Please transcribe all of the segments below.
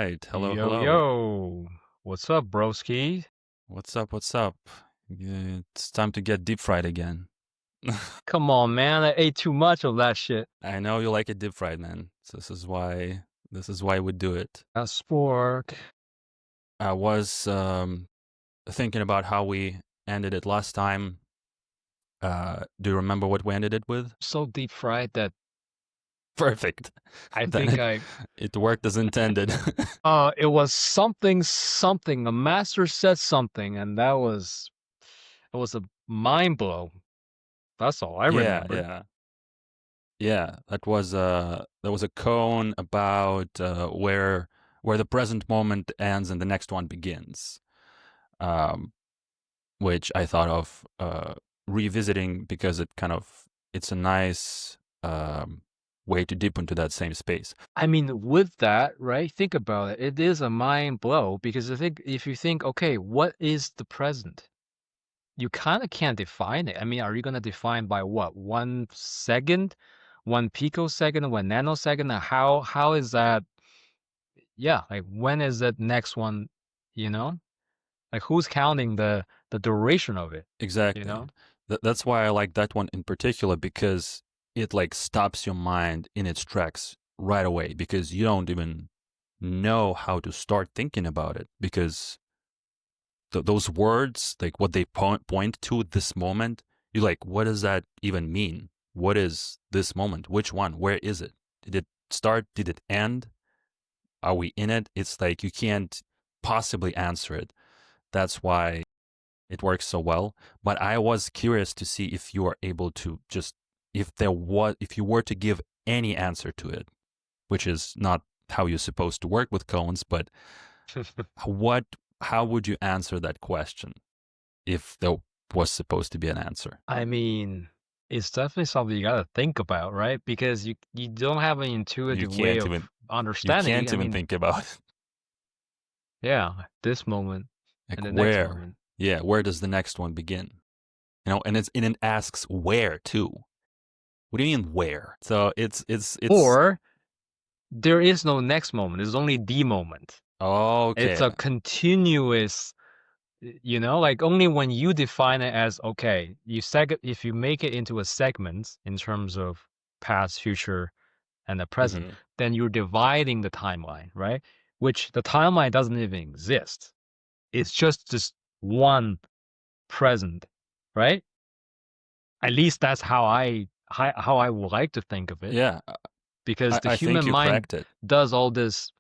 right. Hello, Yo, hello. yo. What's up, broski? What's up? What's up? It's time to get deep fried again. Come on, man. I ate too much of that shit. I know you like it deep fried, man. So this is why we do it. A spork. I was thinking about how we ended it last time. Do you remember what we ended it with? So deep fried that Perfect. I Then think it worked as intended. it was something. A master said something, and it was a mind blow. That's all I Yeah, remember. yeah. Yeah, there was a cone about where the present moment ends and the next one begins. Um, which I thought of revisiting because it's a nice way to dip into that same space. I mean, with that, right? Think about it. It is a mind blow because if you think, okay, what is the present? You kind of can't define it. I mean, are you going to define by what? 1 second, 1 picosecond, 1 nanosecond? How is that? Yeah, like when is that next one, you know? Like who's counting the duration of it, you Exactly. know? That's why I like that one in particular because it like stops your mind in its tracks right away because you don't even know how to start thinking about it because those words, like what they point to this moment, you're like, what does that even mean? What is this moment? Which one? Where is it? Did it start? Did it end? Are we in it? It's like you can't possibly answer it. That's why it works so well. But I was curious to see if you are able to just, if you were to give any answer to it, which is not how you're supposed to work with cones, but what, how would you answer that question if there was supposed to be an answer? I mean, it's definitely something you got to think about, right? Because you don't have an You intuitive way can't of even, you understanding it. can't I even mean, think about it. yeah, this moment Like and the next where, moment. yeah, where does the next one begin? And it asks where too. What do you mean where? So it's Or there is no next moment. There's only the moment. It's okay. a continuous, like only when you define it as, okay, if you make it into a segment in terms of past, future, and the present, Hmm. then you're dividing the timeline, right? Which the timeline doesn't even exist. It's just this one present, right? At least that's how I would like to think of it, Yeah, because the I think human you mind cracked it. does all this.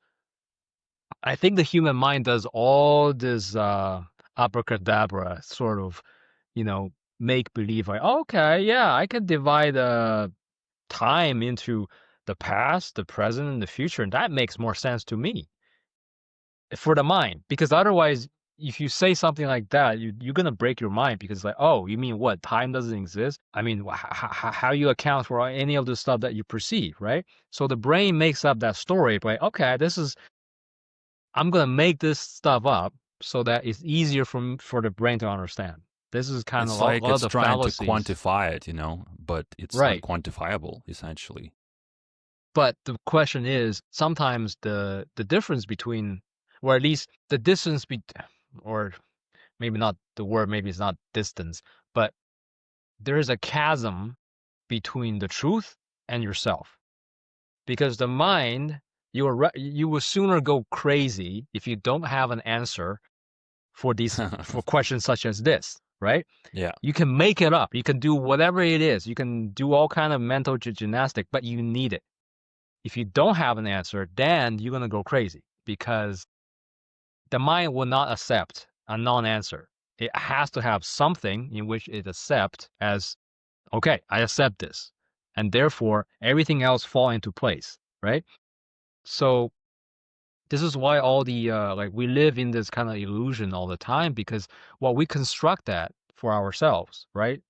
I think the human mind does all this abracadabra sort of, make believe like, okay, yeah, I can divide time into the past, the present, and the future, and that makes more sense to me for the mind. Because otherwise, if you say something like that, you're gonna break your mind because like, oh, you mean what? Time doesn't exist? I mean, how you account for any of the stuff that you perceive, right? So the brain makes up that story, like, okay, I'm gonna make this stuff up so that it's easier for the brain to understand. This is kind of It's a like lot of it's the trying to fallacies, quantify it, but it's right? unquantifiable essentially. But the question is, sometimes the difference between, or at least the distance or maybe not the word, maybe it's not distance, but there is a chasm between the truth and yourself. Because the mind, you will sooner go crazy if you don't have an answer for questions such as this, right? Yeah. You can make it up. You can do whatever it is. You can do all kind of mental gymnastic, but you need it. If you don't have an answer, then you're gonna go crazy because the mind will not accept a non-answer. It has to have something in which it accepts as, okay, I accept this, and therefore everything else fall into place, right? So this is why all the like we live in this kind of illusion all the time because we construct that for ourselves, right?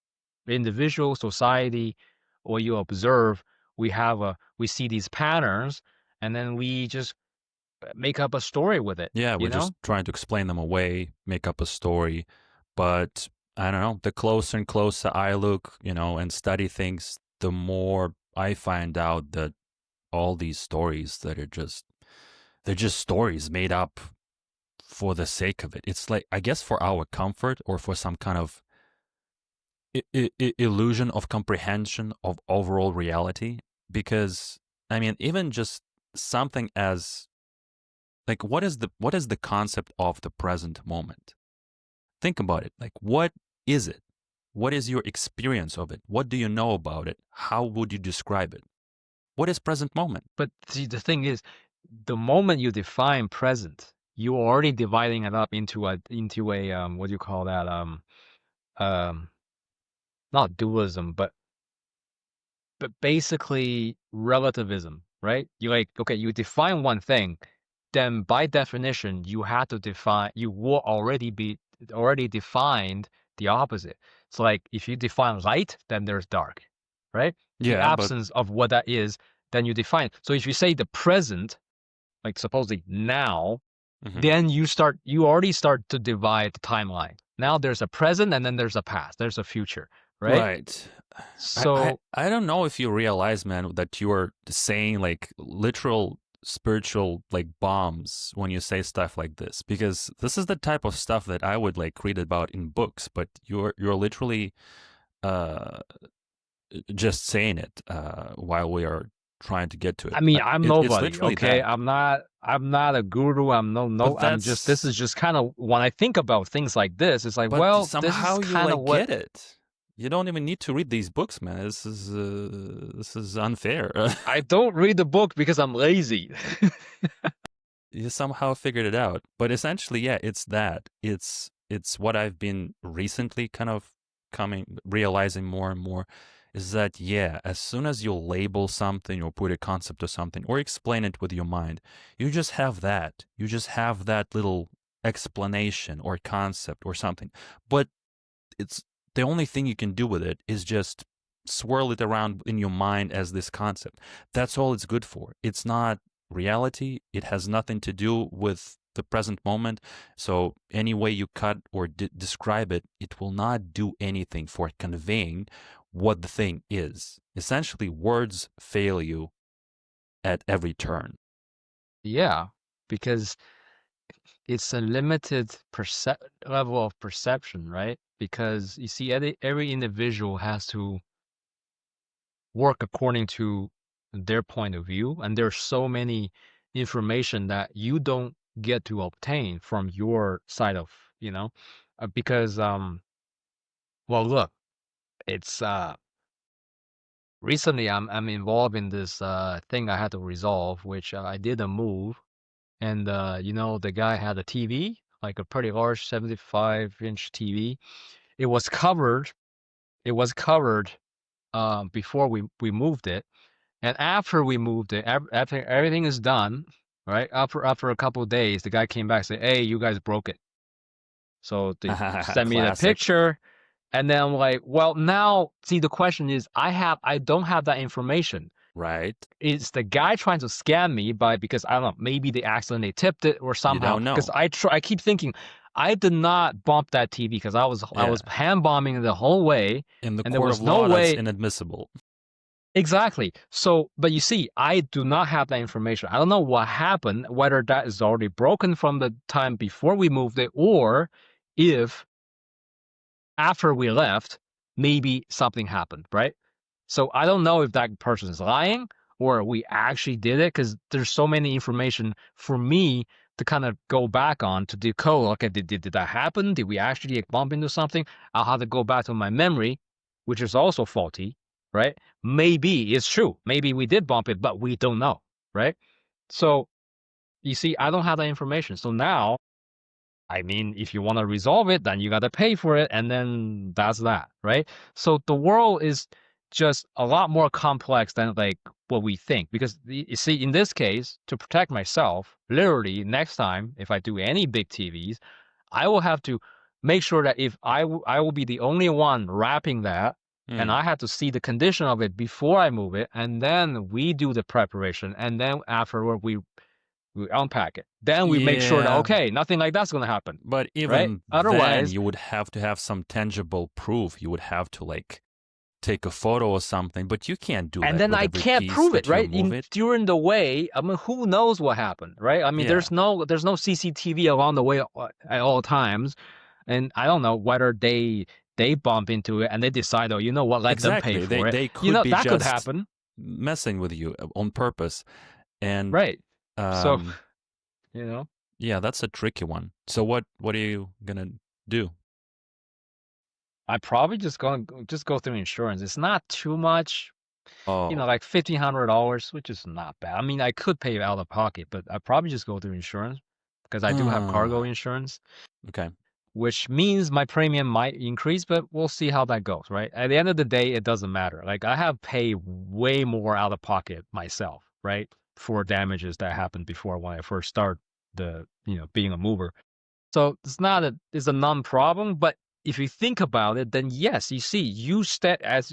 Individual, society, or you observe, we see these patterns, and then we just make up a story with it, Yeah, you we're just know? trying to explain them away, make up a story. But I don't know, the closer and closer I look, and study things, the more I find out that all these stories that are just they're just stories made up for the sake of it. It's like, I guess, for our comfort or for some kind of illusion of comprehension of overall reality. Because I mean, even just something as like, what is the concept of the present moment? Think about it. Like, what is it? What is your experience of it? What do you know about it? How would you describe it? What is present moment? But see, the thing is, the moment you define present, you're already dividing it up into a what do you call that? Um, not dualism, but basically relativism, right? You like, okay, you define one thing, then by definition, you have to define, you will already defined the opposite. So like if you define light, then there's dark, right? The Yeah, but absence of what that is, then you define. So if you say the present, like supposedly now, mhm. then you already start to divide the timeline. Now there's a present and then there's a past, there's a future, right? Right. So I don't know if you realize, man, that you are saying like literal spiritual like bombs when you say stuff like this, because this is the type of stuff that I would like read about in books, but you're literally uh just saying it while we are trying to get to I it. mean, I'm It's nobody, literally okay? that. I'm not a guru. I'm But I'm just this that's is just kind of when I think about things like this, it's like, but well, this is somehow you kind of like what get it. You don't even need to read these books, man. This is unfair. I don't read the book because I'm lazy. You somehow figured it out. But essentially, yeah, it's that. It's what I've been recently kind of coming realizing more and more is that yeah, as soon as you label something or put a concept to something or explain it with your mind, you just have that. You just have that little explanation or concept or something. But it's the only thing you can do with it is just swirl it around in your mind as this concept. That's all it's good for. It's not reality. It has nothing to do with the present moment. So any way you cut or describe it, it will not do anything for conveying what the thing is. Essentially, words fail you at every turn. Yeah, because it's a limited level of perception, right? Because you see, every individual has to work according to their point of view, and there's so many information that you don't get to obtain from your side of, because well, look, it's recently I'm involved in this thing I had to resolve, which I did a move, and the guy had a TV, like a pretty large 75-inch TV. It was covered. It was covered before we moved it. And after we moved it, after everything is done, right? After a couple of days, the guy came back and said, "Hey, you guys broke it." So they sent me the Classic, picture, and then I'm like, "Well, now see the question is, I don't have that information. right? Is the guy trying to scam me because I don't know, maybe they accidentally tipped it or You somehow? don't Because know. I keep thinking I did not bump that TV because I was Yeah. hand bombing the whole way, In the and there court of was no law, that's way. inadmissible. Exactly. So, but you see, I do not have that information. I don't know what happened, whether that is already broken from the time before we moved it, or if after we left, maybe something happened, right? So I don't know if that person is lying or we actually did it because there's so many information for me to kind of go back on to decode. Okay, did that happen? Did we actually bump into something? I'll have to go back to my memory, which is also faulty, right? Maybe it's true. Maybe we did bump it, but we don't know, right? So you see, I don't have that information. So now, I mean, if you want to resolve it, then you got to pay for it. And then that's that, right? So the world is just a lot more complex than like what we think. Because you see, in this case, to protect myself, literally next time, if I do any big TVs, I will have to make sure that if I will be the only one wrapping that, and Hmm. I have to see the condition of it before I move it, and then we do the preparation, and then afterward we unpack it. Then we make sure that Yeah, okay, nothing like that's gonna happen, but right? even then, Otherwise, you would have to have some tangible proof. You would have to like take a photo or something, but you can't do And that then with I every can't piece prove it, that you right? move it. During the way, I mean, who knows what happened, right? I mean, Yeah. there's no CCTV along the way at all times, and I don't know whether they bump into it and they decide, oh, you know what, let them pay Exactly. for it. They could be That could just happen, messing with you on purpose. And right? So, um, you know, yeah, that's a tricky one. So what are you gonna do? I probably just go through insurance. It's not too much, Oh, like $1,500, which is not bad. I mean, I could pay out of pocket, but I probably just go through insurance because I do have cargo insurance, okay. which means my premium might increase, but we'll see how that goes, right? At the end of the day, it doesn't matter. Like I have paid way more out of pocket myself, right? For damages that happened before when I first started being a mover. So it's a non-problem, but if you think about it, then yes, you see, as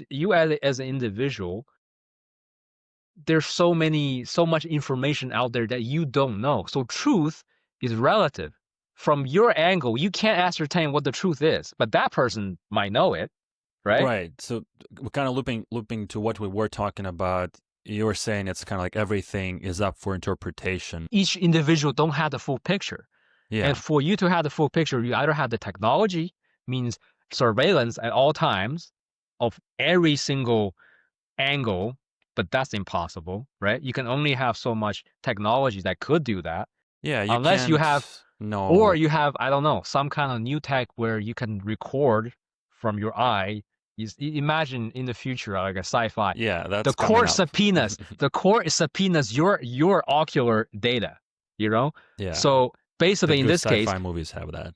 an individual, there's so much information out there that you don't know. So truth is relative. From your angle, you can't ascertain what the truth is, but that person might know it, right? Right. So we're kind of looping to what we were talking about. You were saying it's kind of like everything is up for interpretation. Each individual don't have the full picture. Yeah. And for you to have the full picture, you either have the technology, means surveillance at all times of every single angle, but that's impossible, right? You can only have so much technology that could do that. Yeah, you Unless you can't have, or know. you have, I don't know, some kind of new tech where you can record from your eye. Imagine in the future, like a sci-fi, Yeah, the that's coming court up. subpoenas your ocular data, Yeah. So The basically, in good this case, sci-fi movies have that.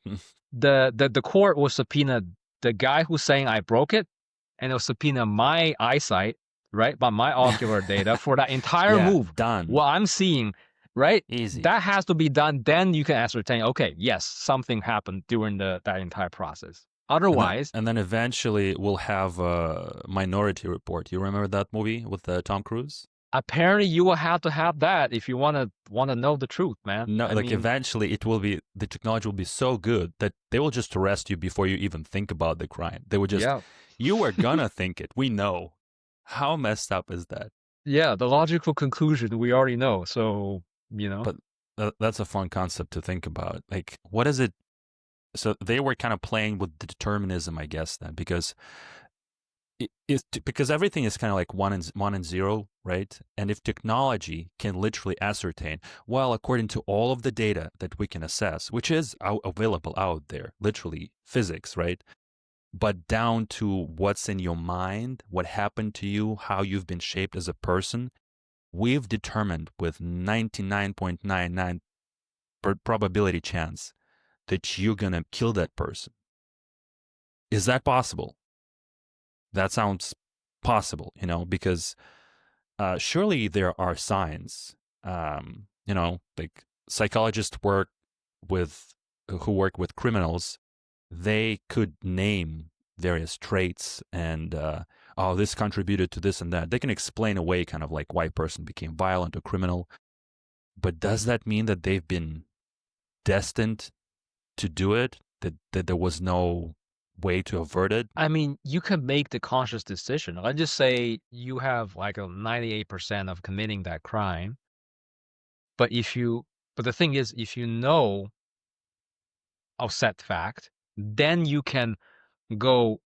the court will subpoena the guy who's saying I broke it, and it'll subpoena my eyesight, right? But my ocular data for that entire Yeah, move. done. What I'm seeing, right? Easy. That has to be done. Then you can ascertain, okay, yes, something happened during that entire process. Otherwise, And then eventually we'll have a Minority Report. You remember that movie with Tom Cruise? apparently you will have to have that if you want to know the truth, man. No, I like mean, eventually the technology will be so good that they will just arrest you before you even think about the crime. They would just, yeah. you were gonna think it. We know. How messed up is that? Yeah, the logical conclusion we already know. So, But that's a fun concept to think about. Like, what is it? So they were kind of playing with the determinism, I guess, then, because because everything is kind of like one and zero, right? And if technology can literally ascertain, well, according to all of the data that we can assess, which is available out there, literally physics, right? But down to what's in your mind, what happened to you, how you've been shaped as a person, we've determined with 99.99 probability chance that you're gonna kill that person. Is that possible? That sounds possible, because surely there are signs. Like psychologists who work with criminals, they could name various traits and oh, this contributed to this and that. They can explain away kind of like why a person became violent or criminal. But does that mean that they've been destined to do it? That there was no way to avert it? I mean, you can make the conscious decision. Let's just say you have like a 98% of committing that crime. But the thing is, if you know a set fact, then you can go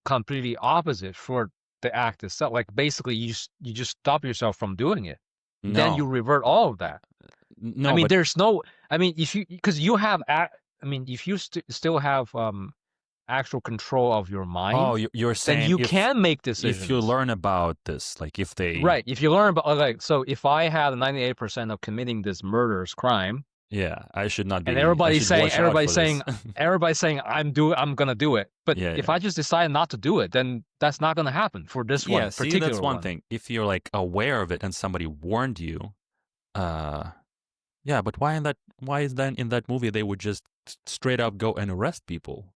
completely opposite for the act itself. Like basically, you just stop yourself from doing it. Then you No, revert all of that. I no, mean, but there's no. I mean, because you have. I mean, if you still have actual control of your oh, mind, you're then saying you if can make you decisions. learn about this, like if they, Right. If you learn about like, so if I had 98% of committing this murderous crime, yeah, and I everybody's should saying, watch out for this. everybody's saying I'm gonna do it. But Yeah, if yeah. I just decide not to do it, then that's not gonna happen for this Yeah, one see, that's particular one one. thing. If you're like aware of it and somebody warned you, uh yeah, but why is then in that movie they would just straight up go and arrest people?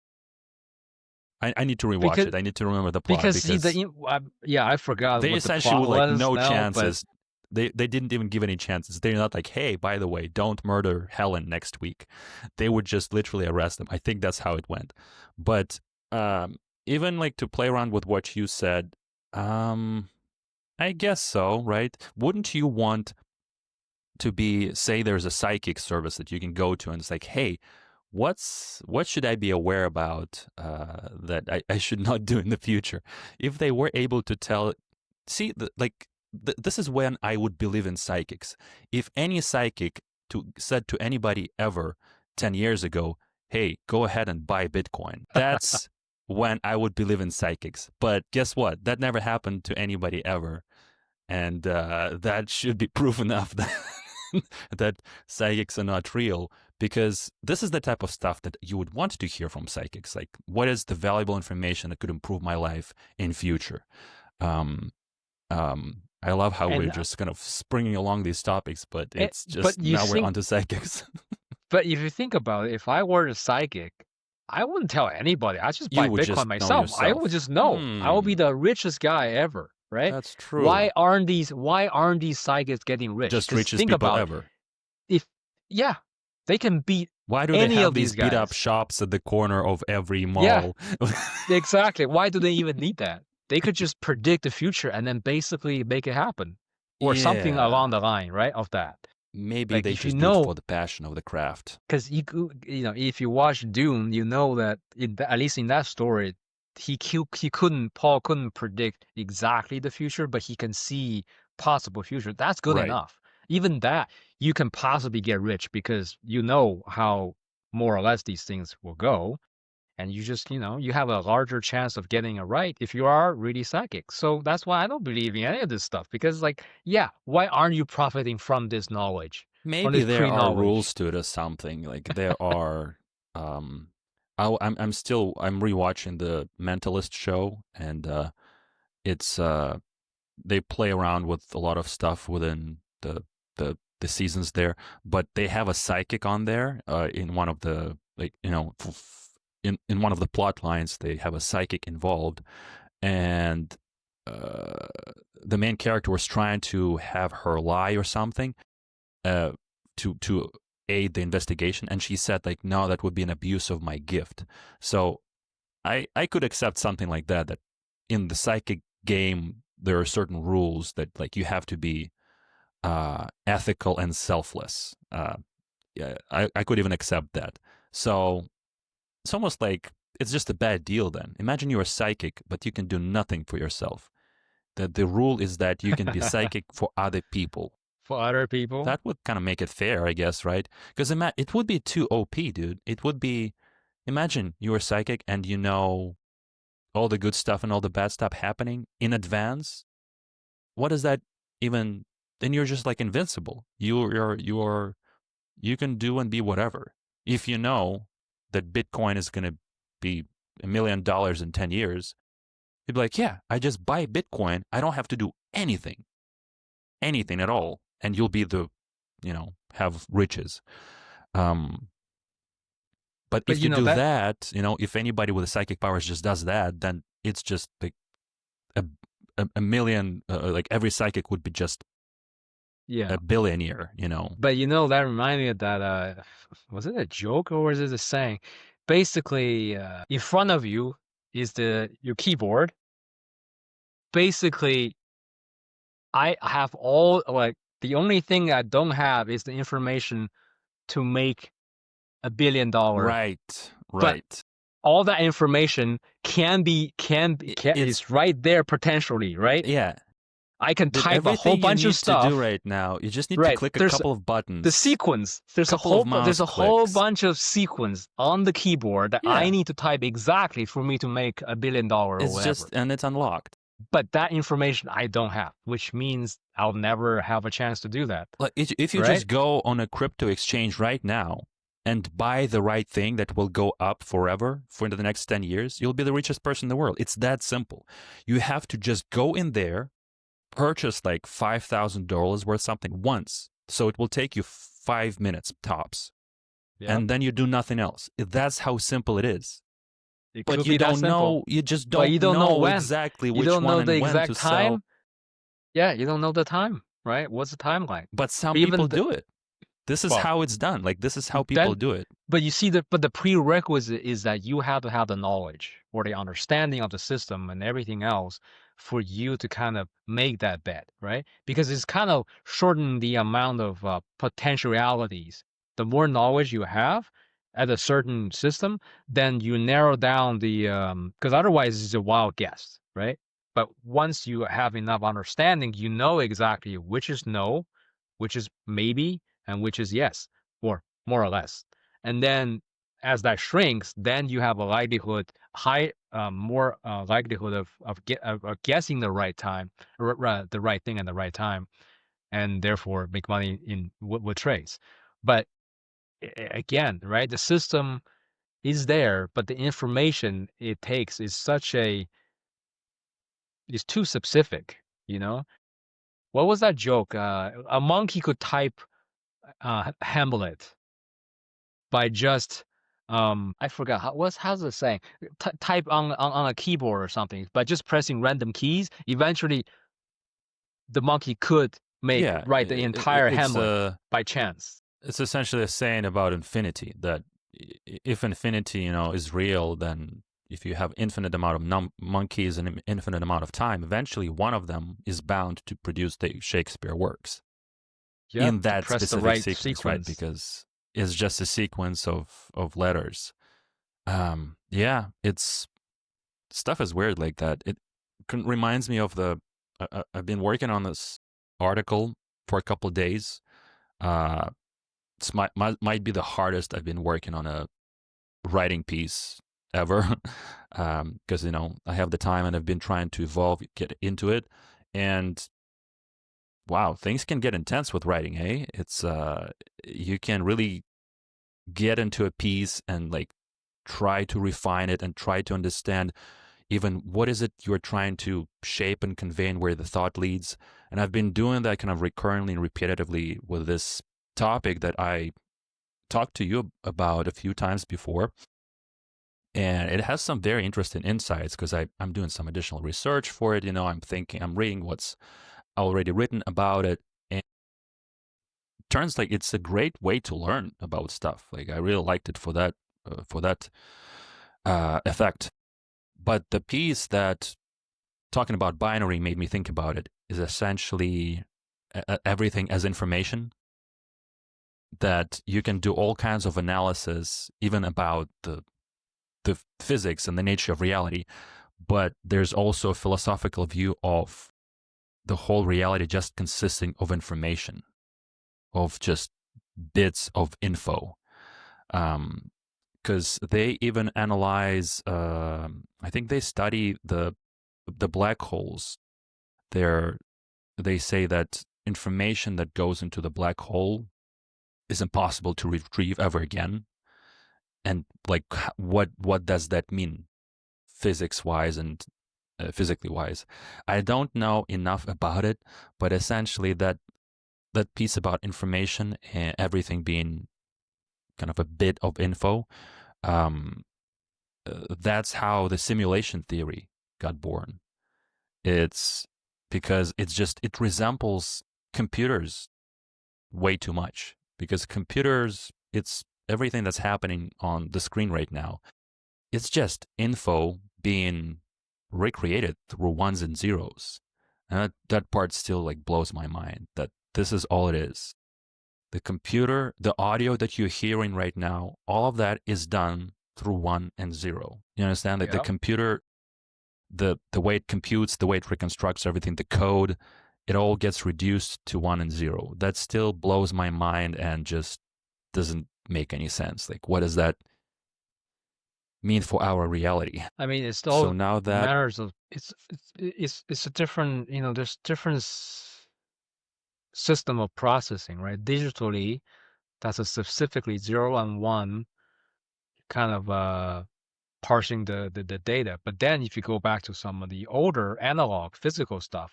I need to rewatch Because it. I need to remember the plot see because yeah, I forgot they what the essentially plot would like was no now, but chances. They didn't even give any chances. They're not like, hey, by the way, don't murder Helen next week. They would just literally arrest them. I think that's how it went. But even like to play around with what you said, I guess so, right? Wouldn't you want to be, say there's a psychic service that you can go to and it's like, hey, what should I be aware about that I should not do in the future? If they were able to tell, see, this is when I would believe in psychics. If any psychic said to anybody ever 10 years ago, hey, go ahead and buy Bitcoin, that's when I would believe in psychics. But guess what? That never happened to anybody ever. And that should be proof enough that that psychics are not real, because this is the type of stuff that you would want to hear from psychics. Like, what is the valuable information that could improve my life in future? I love how we're And just kind of springing along these topics, but it's but just you now we're think, onto psychics. but if you think about it, if I were a psychic, I wouldn't tell anybody. I just You buy would Bitcoin just know myself. I would yourself. just know. I will be Hmm, the richest guy ever, right? that's true. Why aren't these psychics getting rich? Just Because richest think people about it. ever. If yeah, they can beat Why do they any have of these these beat up guys. shops at the corner of every Yeah, mall? exactly. Why do they even need that? They could just predict the future and then basically make it happen, or something Yeah. along the line, right? Of that. Maybe Like they if you just do it know, for the passion of the craft. because if you watch Dune, you know that at least in that story, Paul couldn't predict exactly the future, but he can see possible future. That's good Right. enough. Even that, you can possibly get rich because you know how more or less these things will go, and you just you have a larger chance of getting it right if you are really psychic. So that's why I don't believe in any of this stuff, because like, yeah, why aren't you profiting from this knowledge, from Maybe this there are pre-knowledge? rules to it or something. Like there are. Um, I'm rewatching the Mentalist show, and it's they play around with a lot of stuff within the seasons there. But they have a psychic on there in one of the, like, in one of the plot lines. They have a psychic involved, and uh, the main character was trying to have her lie or something uh, to aid the investigation, and she said like, no, that would be an abuse of my gift. So I could accept something like that, that in the psychic game there are certain rules that, like, you have to be ethical and selfless. Yeah, I could even accept that. So it's almost like it's just a bad deal then. Imagine you're a psychic, but you can do nothing for yourself. That the rule is that you can be psychic for other people. For other people. That would kind of make it fair, I guess, right? Because it would be too OP, dude. It would be, imagine you are psychic and you know all the good stuff and all the bad stuff happening in advance. What does that even? Then you're just like invincible. You can do and be whatever. If you know that Bitcoin is gonna be $1 million in 10 years, you'd be like, yeah, I just buy Bitcoin. I don't have to do anything at all, and you'll be have riches. Um, but But if you you know do that, that, if anybody with the psychic powers just does that, then it's just like a a million. Like every psychic would be just yeah. a billionaire. But that reminded me of that. Was it a joke or was it a saying? Basically, in front of you is your keyboard. Basically, I have all, like, the only thing I don't have is the information to make $1 billion. Right, But right. all that information It's is right there potentially, right? yeah. I can Dude, type a whole everything you bunch of need to do stuff. right now, you just need to Right. click a There's couple of the buttons, sequence. couple of There's mouse a whole clicks. bunch of sequence on the keyboard that I Yeah, need to type exactly for me to make $1 billion or it's whatever. just, and it's unlocked. But that information I don't have, which means I'll never have a chance to do that. Like if you Right? just go on a crypto exchange right now and buy the right thing that will go up forever for the next 10 years, you'll be the richest person in the world. It's that simple. You have to just go in there, purchase like $5,000 worth something once. So it will take you 5 minutes tops. Yep. And then you do nothing else. That's how simple it is. It But could you be that don't simple. know, you just But you don't know know when. exactly You which don't know one the and when to exact sell. time. Yeah, you don't know the time, right? What's the timeline? But some Even people the, do it. This is well, how it's done. Like, this is how people then, do it. but you see but the prerequisite is that you have to have the knowledge or the understanding of the system and everything else. for you to kind of make that bet, right? Because it's kind of shortening the amount of potentialities. The more knowledge you have at a certain system, then you narrow down the because otherwise it's a wild guess, right? But once you have enough understanding, you know exactly which is no, which is maybe, and which is yes, or more or less. And then as that shrinks, then you have a likelihood, more likelihood of guessing the right time, the right thing at the right time, and therefore make money in with trades. But again, right, the system is there, but the information it takes is too specific. You know, what was that joke? A monkey could type Hamlet by just I forgot how's the saying, type on a keyboard or something, by just pressing random keys. Eventually the monkey could Yeah, write the entire Hamlet by chance. it's essentially a saying about infinity, that if infinity, is real, then if you have infinite amount of monkeys and infinite amount of time, eventually one of them is bound to produce the Shakespeare works Yep, in to that press the specific right sequence, right? sequence. Because it's just a sequence of letters. Yeah, it's stuff is weird like that. It reminds me of I've been working on this article for a couple of days. Uh, it's might be the hardest I've been working on a writing piece ever, because I have the time and I've been trying to evolve, get into it, and wow, things can get intense with writing. Eh, it's you can really get into a piece and like try to refine it and try to understand even what is it you're trying to shape and convey and where the thought leads. And I've been doing that kind of recurrently and repetitively with this topic that I talked to you about a few times before. And it has some very interesting insights because I'm doing some additional research for it. I'm reading what's already written about it. And it turns like it's a great way to learn about stuff. Like I really liked it for that effect. But the piece that talking about binary made me think about it is essentially everything as information, that you can do all kinds of analysis even about the physics and the nature of reality, but there's also a philosophical view of the whole reality just consisting of information, of just bits of info. Because they even analyze, I think they study the black holes. They say that information that goes into the black hole is impossible to retrieve ever again. And like, what does that mean, physics wise and physically wise? I don't know enough about it, but essentially that piece about information and everything being kind of a bit of info, um, that's how the simulation theory got born. It's because it resembles computers way too much, because computers, it's everything that's happening on the screen right now. It's just info being recreated through ones and zeros. And that part still like blows my mind that this is all it is. The computer, the audio that you're hearing right now, all of that is done through one and zero. You understand that the Yeah. computer, the way it computes, the way it reconstructs everything, the code, it all gets reduced to one and zero. That still blows my mind and just doesn't make any sense. Like, what does that mean for our reality? I mean, it's So all now that, matters of it's a different, there's different system of processing, right? Digitally, that's a specifically 0 and 1 kind of parsing the data. But then if you go back to some of the older analog physical stuff,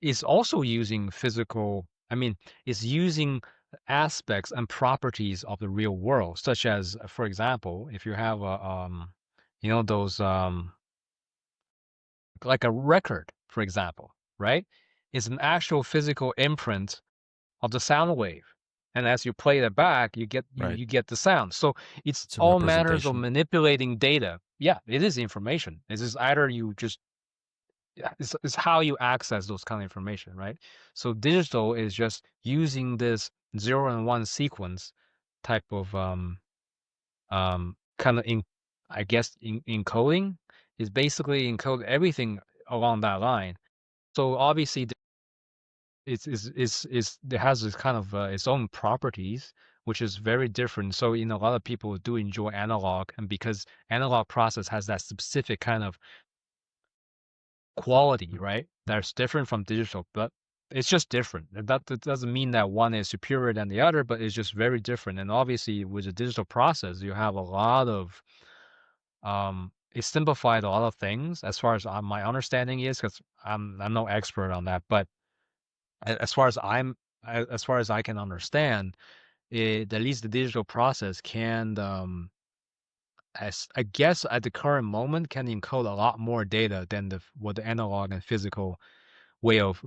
it's also using I mean, it's using aspects and properties of the real world, such as, for example, if you have those like a record, for example, right? It's an actual physical imprint of the sound wave. And as you play that back, right, you get the sound. So it's it's a all matters of representation. manipulating data. Yeah, it is information. It's just either you just it's how you access those kind of information, right? So digital is just using this 0 and 1 sequence type of kind of I guess encoding is basically encode everything along that line. So obviously it has this kind of its own properties, which is very different. So a lot of people do enjoy analog, and because analog process has that specific kind of quality, right? That's different from digital, but it's just different. That doesn't mean that one is superior than the other, but it's just very different. And obviously, with the digital process, you have a lot of it simplified a lot of things as far as my understanding is, because I'm no expert on that, but as far as as far as I can understand, at least the digital process can as I guess at the current moment can encode a lot more data than what the analog and physical way of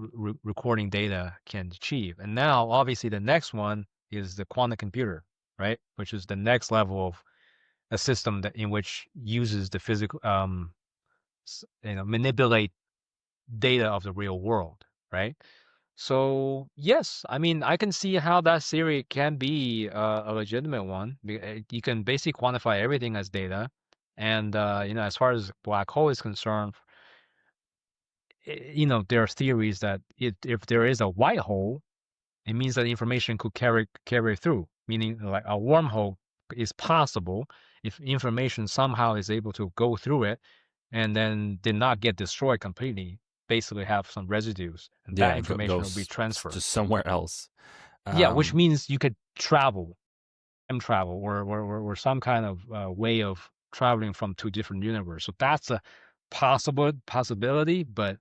recording data can achieve. And now, obviously, the next one is the quantum computer, right? Which is the next level of a system that in which uses the physical, manipulate data of the real world, right? So yes, I mean, I can see how that theory can be a legitimate one. You can basically quantify everything as data, and as far as black hole is concerned, there are theories that if there is a white hole, it means that information could carry through, meaning like a wormhole is possible if information somehow is able to go through it and then did not get destroyed completely, basically have some residues, and that Yeah, information will be goes to transferred. somewhere else. Yeah, which Um, means you could travel, time travel, or some kind of way of traveling from two different universes. So that's a possibility, but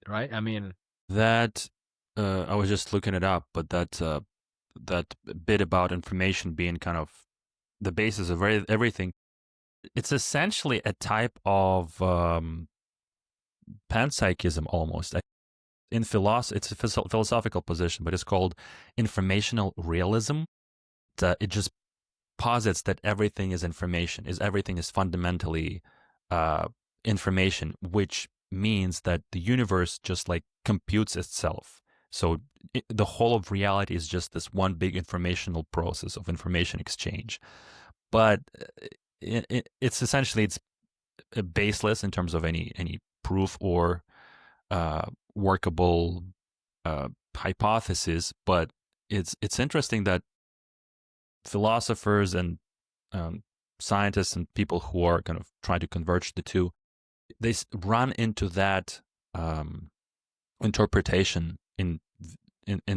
right? I mean, that I was just looking it up, but that bit about information being kind of the basis of everything, it's essentially a type of panpsychism almost. In philosophy, it's a philosophical position, but it's called informational realism. It just posits that everything is information, is everything is fundamentally uh, information, which means that the universe just like computes itself. So the whole of reality is just this one big informational process of information exchange. But it's essentially it's baseless in terms of any proof or uh, workable hypothesis. But it's interesting that philosophers and um, scientists and people who are kind of trying to converge the two, they run into that um, interpretation in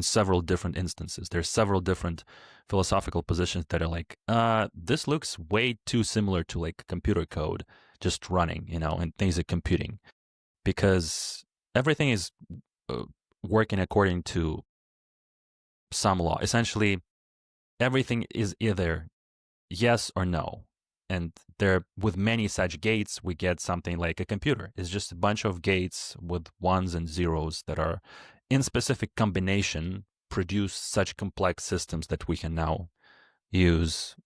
several different instances. There's several different philosophical positions that are like, this looks way too similar to like computer code just running, and things are computing because everything is uh, working according to some law. Essentially, everything is either yes or no. And there, with many such gates, we get something like a computer. It's just a bunch of gates with ones and zeros that are in specific combination produce such complex systems that we can now use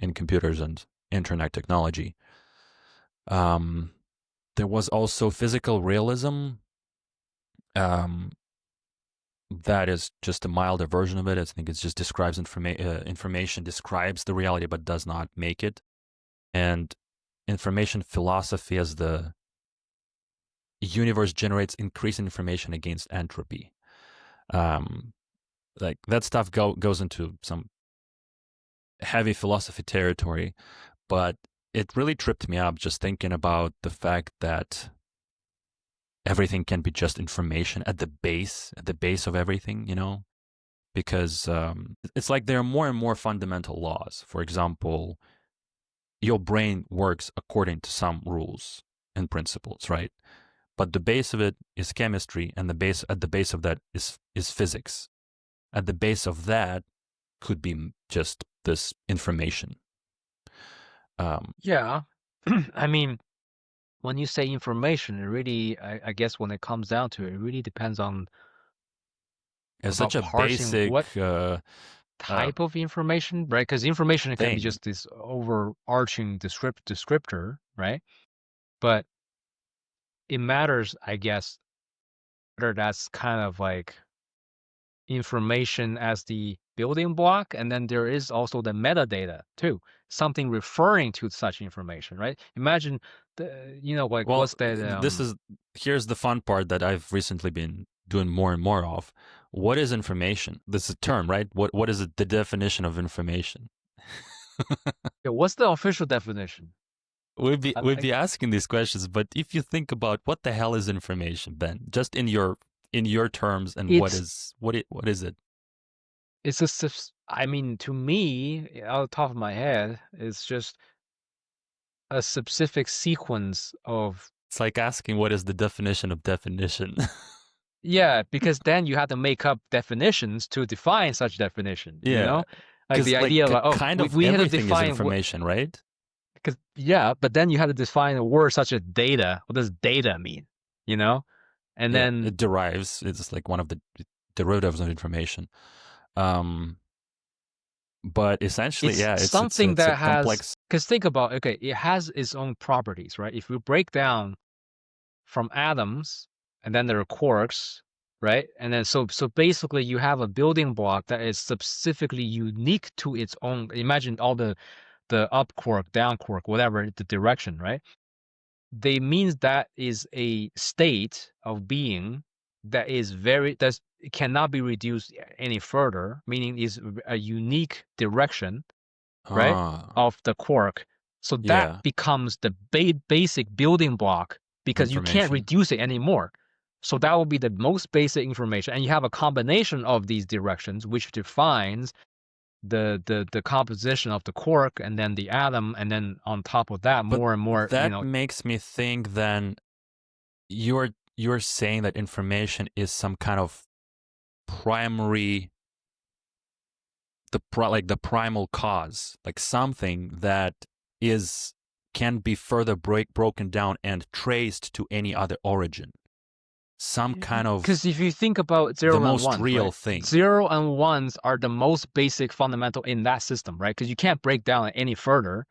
in computers and internet technology. There was also physical realism. Um, that is just a milder version of it. I think it just describes information, describes the reality, but does not make it. And information philosophy as the universe generates increasing information against entropy. Um, like that stuff goes into some heavy philosophy territory, but it really tripped me up just thinking about the fact that everything can be just information at the base of everything, because it's like there are more and more fundamental laws. For example, your brain works according to some rules and principles, right? But the base of it is chemistry, and at the base of that is physics. At the base of that could be just this information. Um, yeah. I mean, when you say information, it really, I guess when it comes down to it, it really depends on it's such about a parsing what basic uh, type of information, right? Because information can be thing. just this overarching descriptor, right? But it matters, I guess, whether that's kind of like information as the building block, and then there is also the metadata too, something referring to such information, right? Imagine like Well, what's that here's the fun part that I've recently been doing more and more of. What is information? This is a term, right? What is the definition of information? what's the official definition? We'd be asking these questions, but if you think about what the hell is information, Ben, just in your terms, and what is it? It's I mean, to me, out of the top of my head, it's just a specific sequence of. It's like asking what is the definition of definition. Yeah, because then you have to make up definitions to define such definition. Yeah, Like the idea of kind of we had to everything is define information, right? Because but then you had to define a word such as data. What does data mean? And then it derives. It's like one of the derivatives of information. But essentially, it's something it's that a has complex. Because think about it has its own properties, right? If we break down from atoms, and then there are quarks, right? And then so basically you have a building block that is specifically unique to its own. Imagine all the up quark, down quark, whatever the direction, right? They means that is a state of being that cannot be reduced any further, meaning is a unique direction, right, of the quark. So that becomes the basic building block, because you can't reduce it anymore. So that will be the most basic information, and you have a combination of these directions which defines the composition of the quark, and then the atom, and then on top of that, but more and more. That makes me think then you're saying that information is some kind of primary, the primal cause, like something that can be further broken down and traced to any other origin. Some kind of, because if you think about zero and ones, the most real right? thing. 0 and 1s are the most basic fundamental in that system, right? Because you can't break down it any further,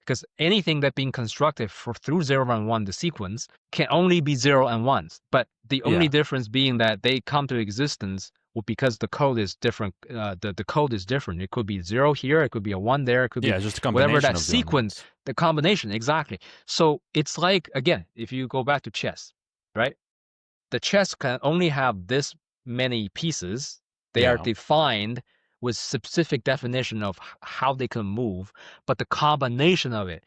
because anything that being constructed through 0 and 1, the sequence, can only be 0 and 1s. But the only difference being that they come to existence because the code is different. The code is different. It could be 0 here, it could be a 1 there, it could be just a combination whatever that of sequence, the combination, exactly. So it's like, again, if you go back to chess, right? The chess can only have this many pieces. They are defined with specific definition of how they can move, but the combination of it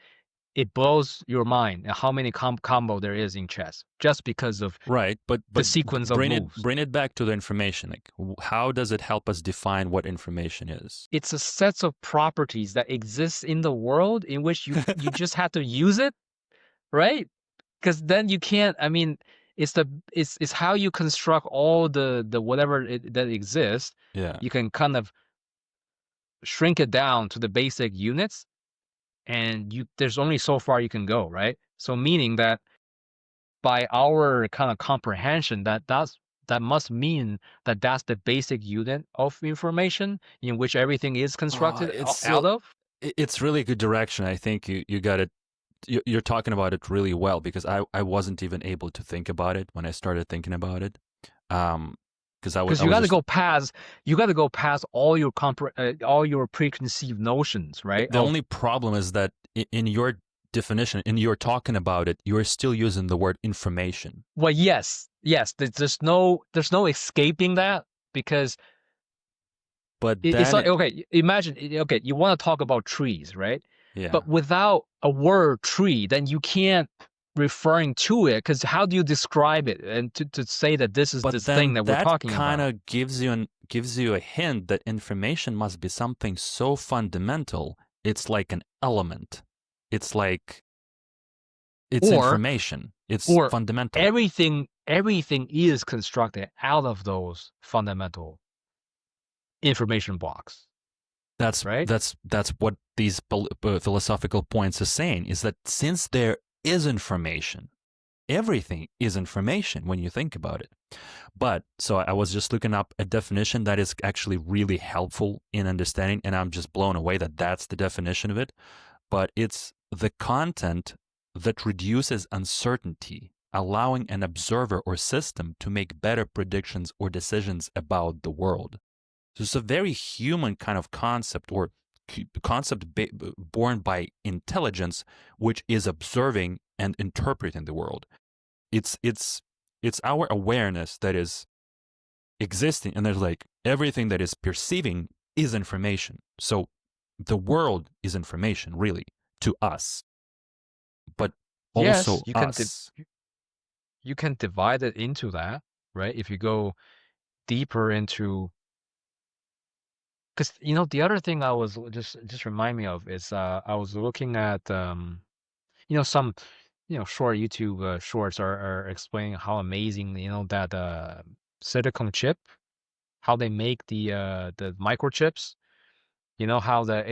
blows your mind how many combo there is in chess, just because of but the sequence of moves. Bring it back to the information. Like, how does it help us define what information is? It's a set of properties that exists in the world in which you just have to use it, right? Because then you can't. I mean, it's how you construct all the whatever that exists. Yeah. You can kind of shrink it down to the basic units, and there's only so far you can go, right? So meaning that by our kind of comprehension, that must mean that that's the basic unit of information in which everything is constructed out of. It's really a good direction. I think you got it. You're talking about it really well, because I wasn't even able to think about it when I started thinking about it. Because you got to go past all your all your preconceived notions, right? The only problem is that in your definition, in your talking about it, you're still using the word information. Well, yes. There's no escaping that, because. But it's like, okay, imagine, okay, you want to talk about trees, right? Yeah. But without a word tree, then you can't referring to it, because how do you describe it and to say that this is this thing that we're talking about? That kind of gives you a hint that information must be something so fundamental. It's like an element. It's like information. It's fundamental. Everything is constructed out of those fundamental information blocks. That's right. That's what these philosophical points are saying, is that since there is information, everything is information when you think about it. But so I was just looking up a definition that is actually really helpful in understanding, and I'm just blown away that that's the definition of it. But it's the content that reduces uncertainty allowing an observer or system to make better predictions or decisions about the world. So it's a very human kind of concept, or concept born by intelligence, which is observing and interpreting the world. It's our awareness that is existing, and there's like everything that is perceiving is information. So the world is information, really, to us, but Yes, also us. you can divide it into that, right? If you go deeper into, because the other thing I was just remind me of is I was looking at some short YouTube shorts are explaining how amazing that silicon chip, how they make the microchips. How the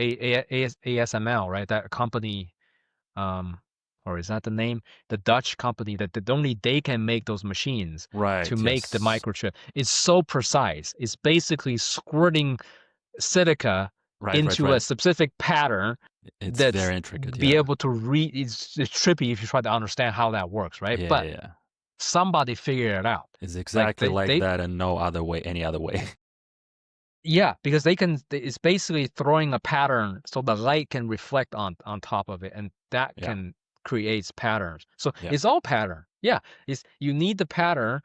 ASML, right? That company, or is that the name? The Dutch company that only they can make those machines to Right, make the yes. microchip. It's so precise. It's basically squirting silica Right, right, into a right. specific pattern It's that's very intricate, be yeah. able to read. It's trippy if you try to understand how that works, right? Yeah, But yeah, yeah. somebody figured it out. It's Like exactly they, like they that and no other way, any other way. Yeah, because it's basically throwing a pattern so the light can reflect on top of it, and that Yeah, can creates patterns. So yeah. it's all pattern. Yeah, it's you need the pattern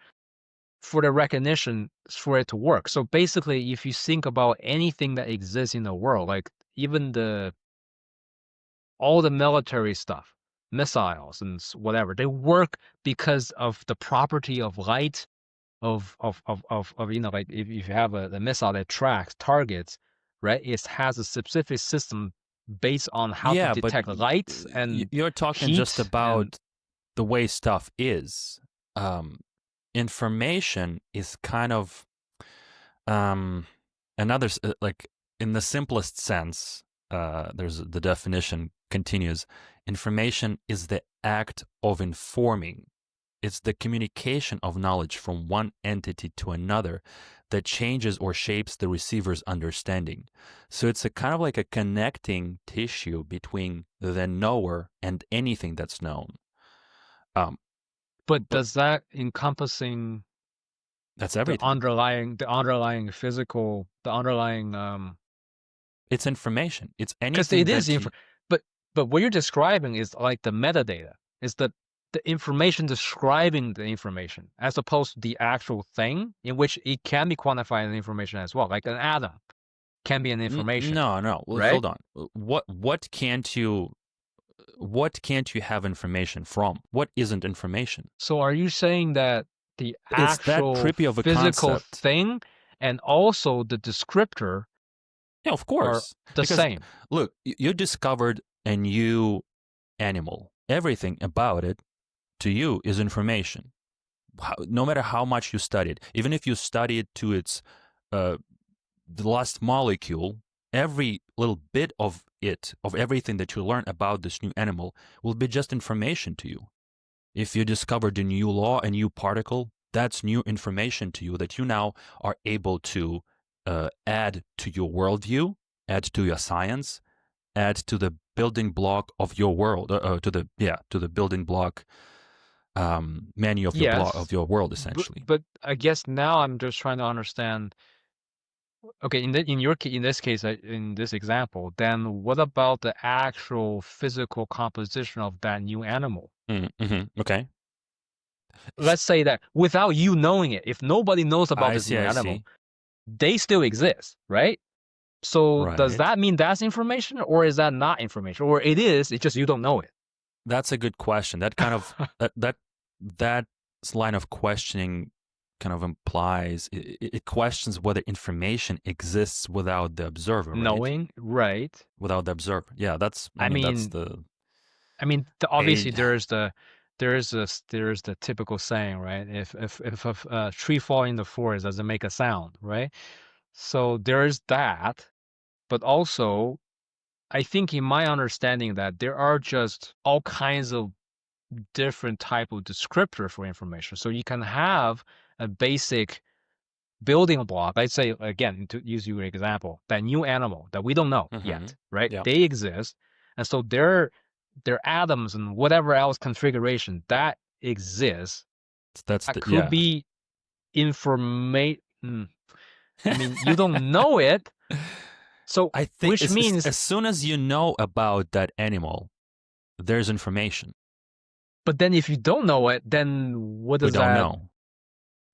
for the recognition for it to work. So basically, if you think about anything that exists in the world, like even all the military stuff, missiles and whatever, they work because of the property of light, of like if you have a missile that tracks targets, right? It has a specific system based on how to Yeah, but detect light and you're talking just heat and about the way stuff is. Um, Information is kind of um, another, like in the simplest sense, there's the definition continues. Information is the act of informing. It's the communication of knowledge from one entity to another that changes or shapes the receiver's understanding. So it's a kind of like a connecting tissue between the knower and anything that's known. Um, but but does that encompassing that's the everything. underlying physical, the underlying It's information. It's because anything it is that you. but what you're describing is like the metadata, is the information describing the information as opposed to the actual thing in which it can be quantified as information as well, like an atom can be an information, No, no. Well, right? hold on. What can't you have information from? What isn't information? So are you saying that the It's that actual trippy of a physical concept. thing and also the descriptor Yeah, of are course. the Because same? look, you discovered a new animal. Everything about it to you is information. No matter how much you studied, even if you studied to its uh, the last molecule, every little bit of it, of everything that you learn about this new animal, will be just information to you. If you discovered a new law, a new particle, that's new information to you that you now are able to add to your worldview, add to your science, add to the building block of your world, to the building block menu of Yes, your world, essentially. but I guess now I'm just trying to understand. Okay, in this case, in this example, then what about the actual physical composition of that new animal? Okay. Let's say that without you knowing it, if nobody knows about I this see. new I animal, see. they still exist, right? So does Right. that mean that's information, or is that not information? Or it is, it's just you don't know it. That's a good question. That kind of that line of questioning kind of implies it questions whether information exists without the observer, right? Knowing, right? Without the observer. Yeah, that's. I I mean, that's mean, the. obviously A, there's the typical saying, right? If a tree falling in the forest doesn't make a sound, right? So there's that, but also I think in my understanding that there are just all kinds of different type of descriptor for information. So you can have a basic building block. Let's say again, to use your example, that new animal that we don't know mm-hmm. yet, right? Yeah. They exist, and so their atoms and whatever else configuration that exists. That's That the, could yeah. be information. I mean, you don't know it. So, I think which means, as soon as you know about that animal, there's information. but then if you don't know it, then what We does don't that? know.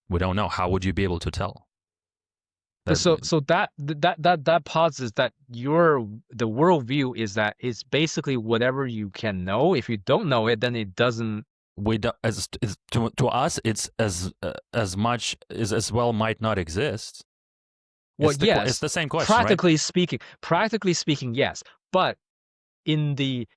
We don't know. How would you be able to tell? But That so that posits that the worldview is that it's basically whatever you can know. If you don't know it, then it doesn't. we don't, to us, it's as much as well might not exist. Well, It's yes, the same question, right? practically speaking, yes. But in the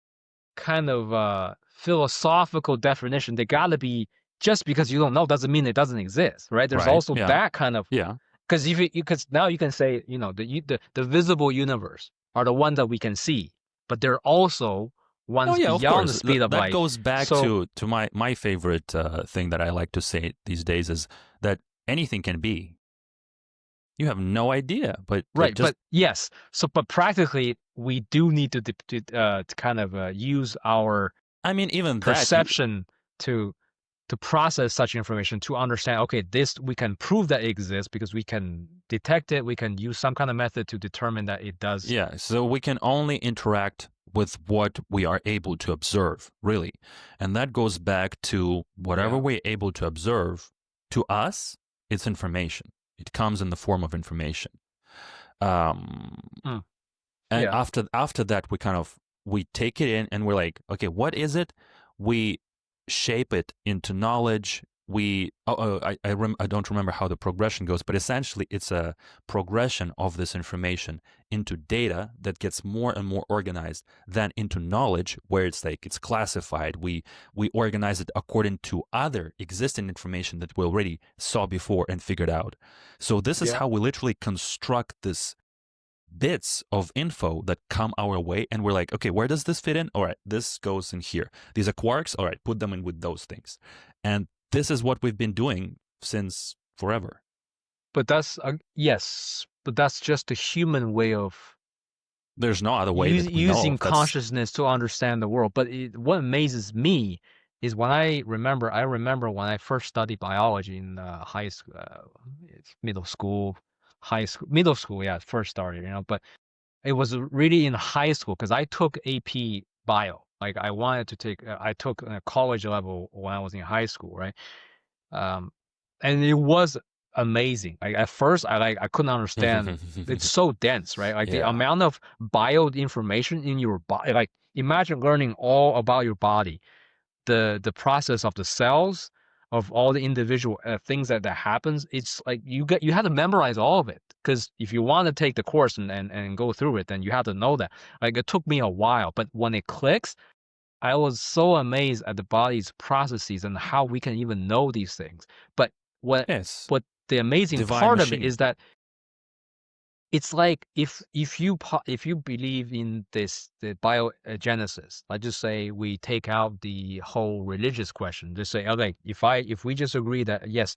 kind of philosophical definition, they gotta be, just because you don't know doesn't mean it doesn't exist, right? There's Right. also Yeah. that kind of, Yeah. because if because now you can say, the visible universe are the ones that we can see, but they're also Oh ones yeah, of beyond the course. speed of That light. goes back So to my favorite thing that I like to say these days is that anything can be. You have no idea, but it right, just. but yes, so but practically we do need to kind of use our I mean, even that. perception to process such information, to understand, okay, this we can prove that it exists because we can detect it, we can use some kind of method to determine that it does. Yeah. So we can only interact with what we are able to observe, really, and that goes back to whatever Yeah. we're able to observe. To us, it's information. It comes in the form of information. And Yeah. after that, we take it in and we're like, okay, what is it? We shape it into knowledge. I don't remember how the progression goes, but essentially it's a progression of this information into data that gets more and more organized, then into knowledge, where it's like it's classified. We organize it according to other existing information that we already saw before and figured out. So this is Yeah. how we literally construct this bits of info that come our way, and we're like, okay, where does this fit in? All right, this goes in here. These are quarks. All right, put them in with those things. And this is what we've been doing since forever. But that's yes, but that's just the human way of There's no other way that we know using of. That's consciousness to understand the world. But what amazes me is when I remember when I first studied biology in high school, middle school, high school, middle school. Yeah, first started, but it was really in high school because I took AP bio. Like I wanted to take, I took a college level when I was in high school, right? And it was amazing. Like at first, I couldn't understand. It's so dense, right? Like the yeah. amount of bio information in your body. Like imagine learning all about your body, the process of the cells, of all the individual things that happens. It's like you have to memorize all of it, because if you want to take the course and go through it, then you have to know that. Like it took me a while, but when it clicks, I was so amazed at the body's processes and how we can even know these things. But what Yes. what the amazing Divine part of it machine. is that it's like if you believe in the biogenesis, let's just say we take out the whole religious question, just say, okay, if we just agree that yes,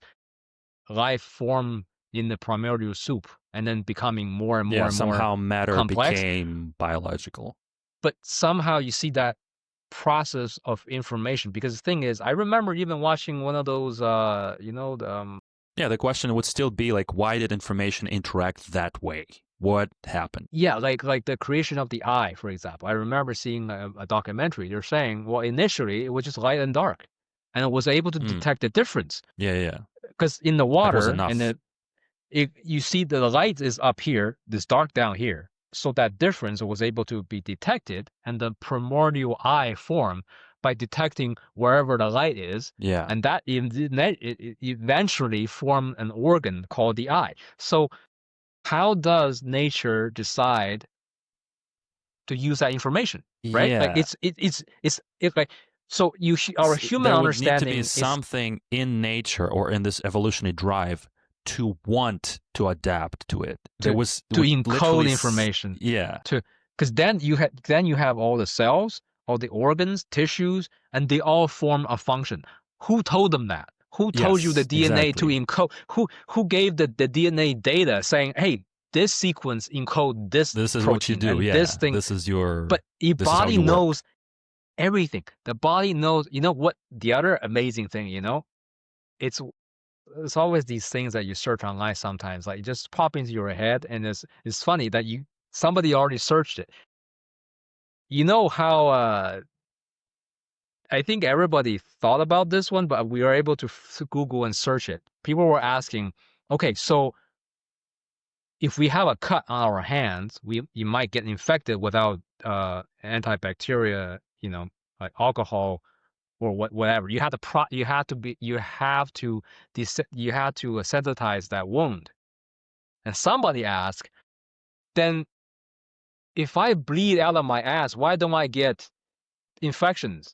life formed in the primordial soup and then becoming more and more Yeah. and more Somehow matter complex, became biological. but somehow you see that process of information, because the thing is, I remember even watching one of those Yeah. The question would still be like, why did information interact that way? What happened? yeah, like the creation of the eye, for example. I remember seeing a documentary. They're saying, well, initially it was just light and dark, and it was able to detect the difference, Yeah. Yeah. because in the That was water enough. you see the light is up here, this dark down here. So that difference was able to be detected, and the primordial eye formed by detecting wherever the light is. Yeah. And that it eventually formed an organ called the eye. So how does nature decide to use that information, right? Like Yeah. it's like, so our human There would need to be understanding is something in nature or in this evolutionary drive to want to adapt to it. There was to would literally encode information. Yeah. Because then you have all the cells, all the organs, tissues, and they all form a function. Who told them that? Who told you the Yes, DNA to exactly. encode? Who gave the DNA data saying, hey, this sequence encode this This is what you protein do. and Yeah. this thing? This is your But your this is how body you work. knows everything. The body knows. You know what? The other amazing thing, it's it's always these things that you search online sometimes, like it just pop into your head, and it's funny that somebody already searched it. You know how I think everybody thought about this one, but we were able to Google and search it. People were asking, okay, so if we have a cut on our hands, you might get infected without antibacteria, like alcohol or whatever. You have to sensitize that wound. And somebody asked, then if I bleed out of my ass, why don't I get infections?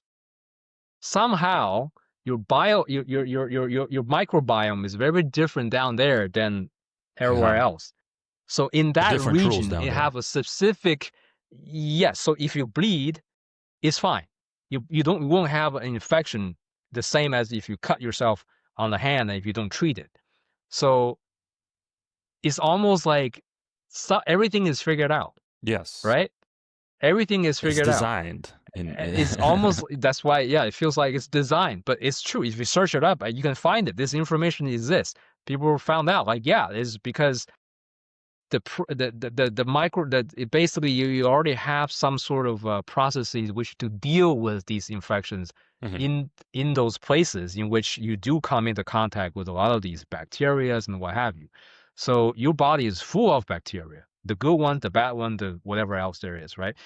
Somehow your microbiome is very different down there than everywhere Yeah. else. So in that Different rules region, down it there. have a specific, yes. So if you bleed, it's fine. You won't have an infection the same as if you cut yourself on the hand and if you don't treat it. So it's almost like everything is figured out, Yes. right? Everything is It's figured out. designed in It's almost, that's why, yeah, it feels like it's designed, but it's true. If you search it up, you can find it. This information exists. People found out, like, yeah, it's because the micro, that it basically you already have some sort of processes which to deal with these infections Mhm. in those places in which you do come into contact with a lot of these bacteria and what have you. So your body is full of bacteria, the good one, the bad one, the whatever else there is, right?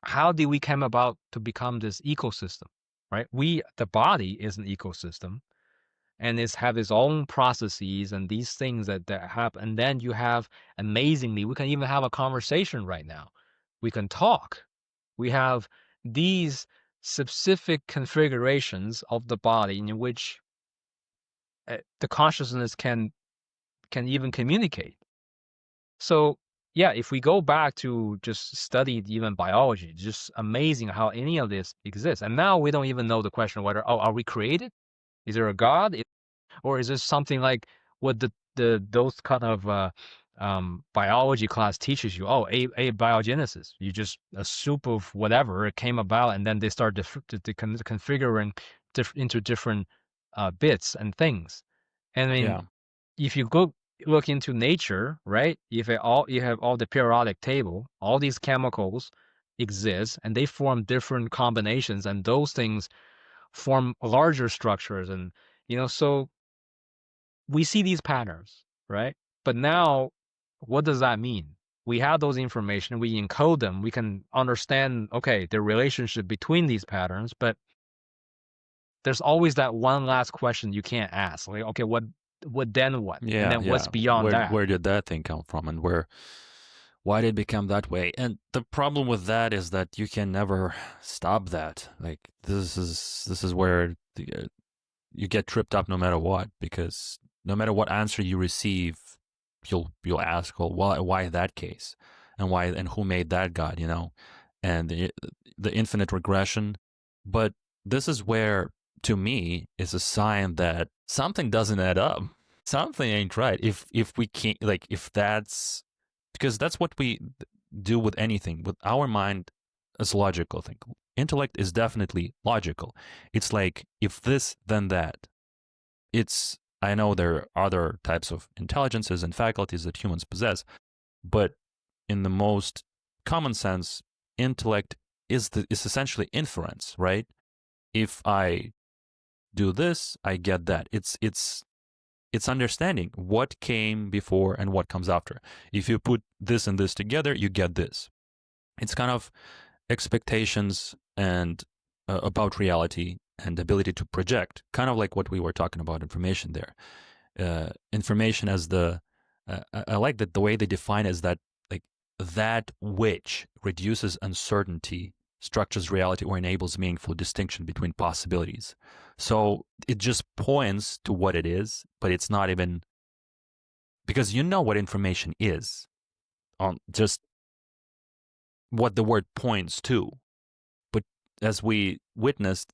How did we come about to become this ecosystem, right? The body is an ecosystem, and it's have its own processes and these things that happen. And then you have, amazingly, we can even have a conversation right now. We can talk. We have these specific configurations of the body in which the consciousness can even communicate. So yeah, if we go back to just study even biology, just amazing how any of this exists. And now we don't even know the question whether, oh, are we created? Is there a God? Or is this something like what those kind of biology class teaches you? Oh, abiogenesis. You just a soup of whatever it came about, and then they start configuring into different bits and things. And I mean, Yeah. if you go look into nature, right? If you have all the periodic table, all these chemicals exist, and they form different combinations, and those things form larger structures, and so we see these patterns, right? But now, what does that mean? We have those information, we encode them, we can understand, okay, the relationship between these patterns, but there's always that one last question you can't ask. Like, okay, what then what? And Yeah, then yeah. what's beyond that? Where did that thing come from, and why did it become that way? And the problem with that is that you can never stop that. Like this is where you get tripped up no matter what, because no matter what answer you receive, you'll ask, well, why that case, and why, and who made that God, and the infinite regression. But this is where, to me, is a sign that something doesn't add up. Something ain't right. If we can't, like, if that's because that's what we do with anything, with our mind as logical thing. Intellect is definitely logical. It's like, if this, then that. I know there are other types of intelligences and faculties that humans possess, but in the most common sense, intellect is essentially inference, right? If I do this, I get that. It's understanding what came before and what comes after. If you put this and this together, you get this. It's kind of expectations and about reality and ability to project, kind of like what we were talking about information there. Information as I like that the way they define it is that, like, that which reduces uncertainty, structures reality, or enables meaningful distinction between possibilities. So it just points to what it is, but it's not even, because you know what information is on just what the word points to. But as we witnessed,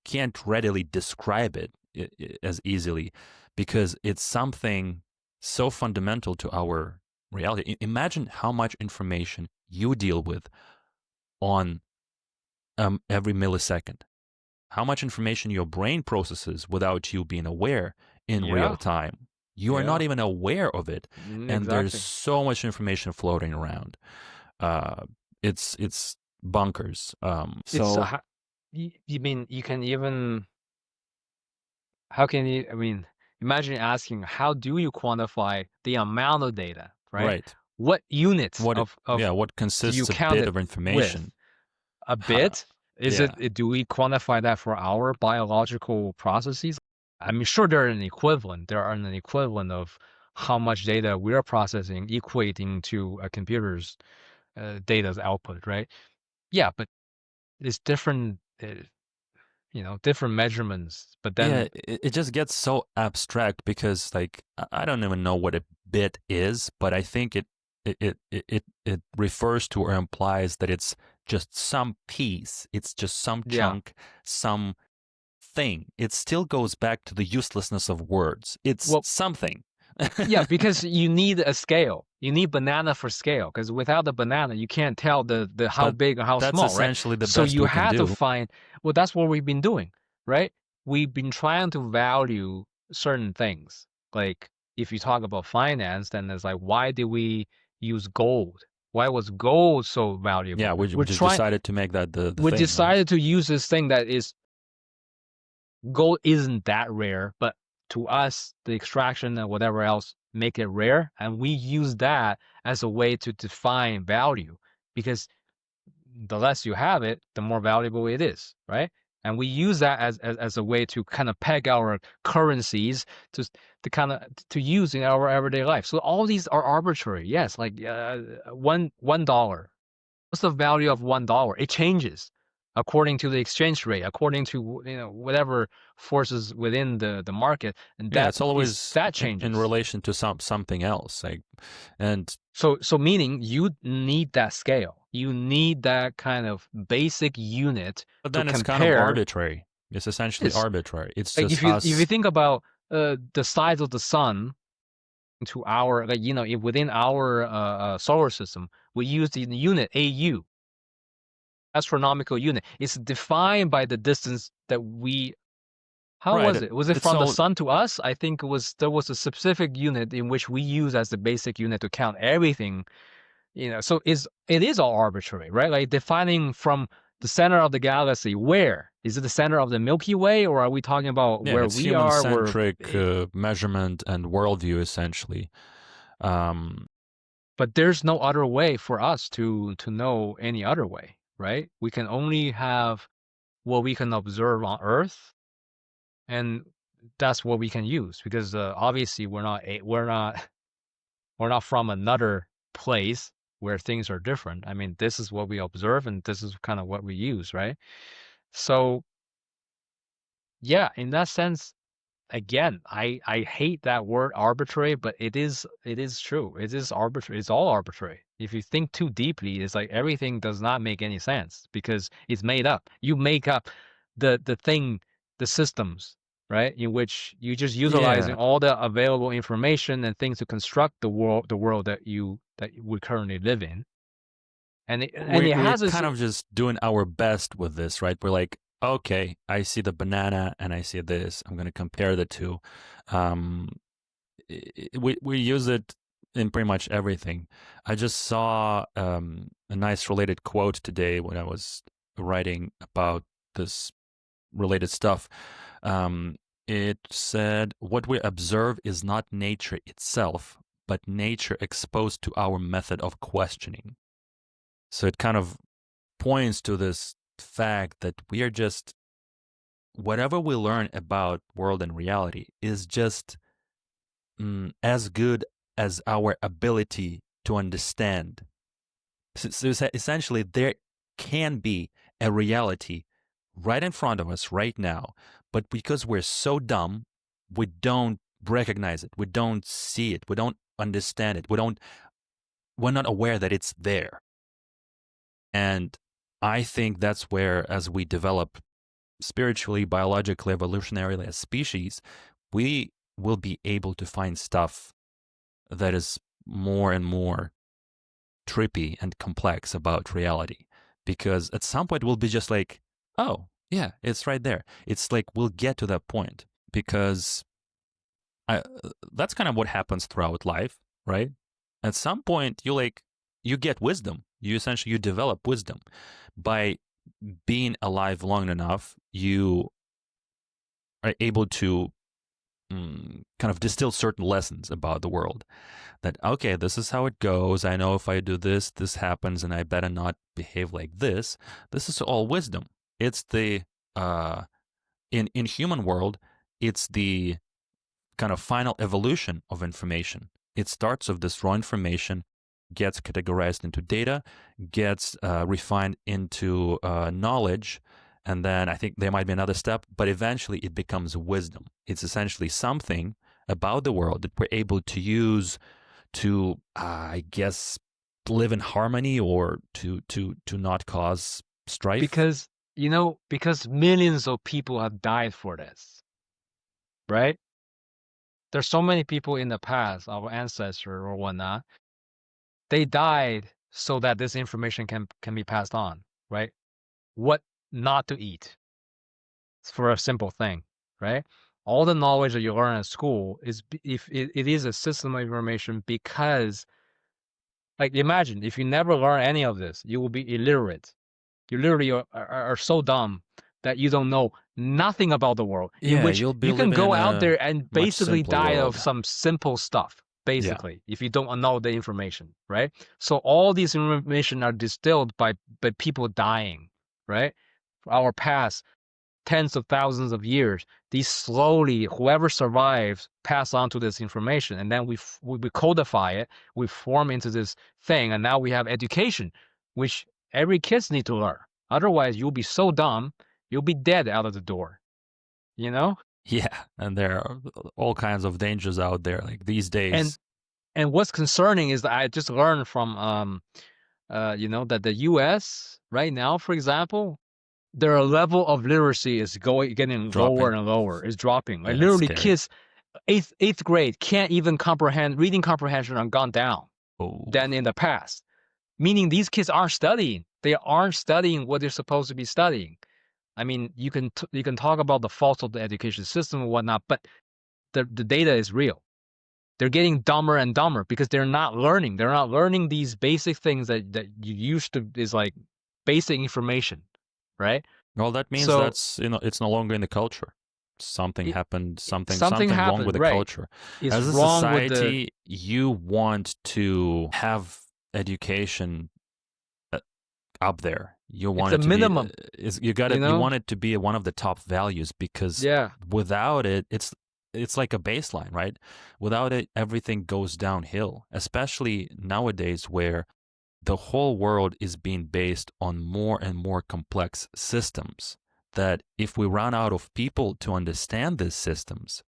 can't readily describe it as easily, because it's something so fundamental to our reality. Imagine how much information you deal with on every millisecond. How much information your brain processes without you being aware in real Yeah. time. You are not Yeah. even aware of it, and there's Exactly. so much information floating around. Uh, it's bunkers. It's So you mean you can even how can you, I mean, imagine asking how do you quantify the amount of data, right? right, What units what it, of yeah, what do you consists a count bit it of with? information? A Ha, bit? Is yeah, it, do we quantify that for our biological processes? I mean, sure, they're an equivalent. There are an equivalent of how much data we're processing equating to a computer's data's output, right? Yeah, but it's different, different measurements. But yeah. then, It just gets so abstract because like I don't even know what a bit is, but I think it refers to or implies that it's just some piece, it's just some yeah, chunk, some thing. It still goes back to the uselessness of words. It's well, something. yeah, because you need a scale. You need banana for scale. Because without the banana, you can't tell the how But big or how that's small, right? essentially the So best you we can have to do. find. Well, that's what we've been doing, right? We've been trying to value certain things. Like if you talk about finance, then it's like, why did we use gold? Why was gold so Yeah, valuable? we We're just trying. decided to make that the We thing, right? decided to use this thing that is gold isn't that rare, but to us, the extraction and whatever else make it rare, and we use that as a way to define value because the less you have it, the more valuable it is, right? And we use that as a way to kind of peg our currencies to kind of to use in our everyday life. So all these are arbitrary. Yes, like $1. What's the value of $1? It changes according to the exchange rate, according to whatever forces within the market, and Yeah, it's always that in changes. relation to something else. Like, and So meaning you need that scale. You need that kind of basic unit but to then it's kind of compare arbitrary. It's essentially this. arbitrary. It's Like just if you us. think about the size of the sun to our, like if within our solar system, we use the unit AU, astronomical unit. It's defined by the distance that we. How Right. was it? Was it It's from the all sun to us? I think there was a specific unit in which we use as the basic unit to count everything. So it is all arbitrary, right? Like defining from the center of the galaxy, where is it, the center of the Milky Way, or are we talking about yeah. where It's we human are? centric measurement and worldview essentially. Um, But there's no other way for us to know any other way, right? We can only have what we can observe on Earth, and that's what we can use because obviously we're not from another place where things are different. I mean, this is what we observe and this is kind of what we use, right? So yeah, in that sense, again, I hate that word arbitrary, but it is true. It is arbitrary. It's all arbitrary. If you think too deeply, it's like everything does not make any sense because it's made up. You make up the thing, the systems, right? In which you just utilizing yeah. all the available information and things to construct the world that we currently live in. And it We're has its. kind of just doing our best with this, right? We're like, okay, I see the banana and I see this. I'm going to compare the two. Um, we use it in pretty much everything. I just saw a nice related quote today when I was writing about this related stuff. Um, it said, "What we observe is not nature itself, but nature exposed to our method of questioning." So it kind of points to this fact that we are just whatever we learn about world and reality is just as good as our ability to understand. So essentially, there can be a reality right in front of us right now, but because we're so dumb, we don't recognize it, we don't see it, we don't understand it, we're not aware that it's there. And I think that's where, as we develop spiritually, biologically, evolutionarily as species, we will be able to find stuff that is more and more trippy and complex about reality because at some point we'll be just like, oh, yeah, it's right there. It's like we'll get to that point because that's kind of what happens throughout life, right? At some point, you get wisdom. You develop wisdom by being alive long enough. You are able to kind of distill certain lessons about the world. That okay, this is how it goes. I know if I do this, this happens, and I better not behave like this. This is all wisdom. It's the in human world, it's the kind of final evolution of information. It starts with this raw information, gets categorized into data, gets refined into knowledge, and then I think there might be another step, but eventually it becomes wisdom. It's essentially something about the world that we're able to use to, I guess, live in harmony or to not cause strife. Because because millions of people have died for this, right? There's so many people in the past, our ancestors or whatnot, they died so that this information can be passed on, right? What not to eat for a simple thing, right? All the knowledge that you learn at school is if it is a system of information because, like, imagine if you never learn any of this, you will be illiterate. You literally are so dumb that you don't know nothing about the world, in Yeah, which you'll be you can living go in out a there and much basically simpler die of world. some simple stuff, Yeah. basically, if you don't know the information, right? So all these information are distilled by people dying, right? Our past tens of thousands of years, these slowly, whoever survives, pass on to this information, and then we codify it, we form into this thing, and now we have education, which every kids need to learn. Otherwise, you'll be so dumb, you'll be dead out of the door. You know? Yeah, and there are all kinds of dangers out there. Like these And days, what's concerning is that I just learned from that the U.S. right now, for example, their level of literacy is getting lower dropping. and lower. Is dropping. Like Yeah, it's literally, scary. kids eighth grade can't even comprehend reading comprehension are gone down Oh, than in the past. Meaning these kids aren't studying. They aren't studying what they're supposed to be studying. I mean, you can talk about the faults of the education system and whatnot, but the data is real. They're getting dumber and dumber because they're not learning. They're not learning these basic things that you used to is like basic information, right? well, that means So that's it's no longer in the culture. Something it, happened. something Something wrong with happened, the right? culture. It's As a wrong with the society, you want to have education up there. You it's want a it to be. minimum, You want it to be one of the top values because Yeah. without it, it's like a baseline, right? Without it, everything goes downhill. Especially nowadays, where the whole world is being based on more and more complex systems. That if we run out of people to understand these systems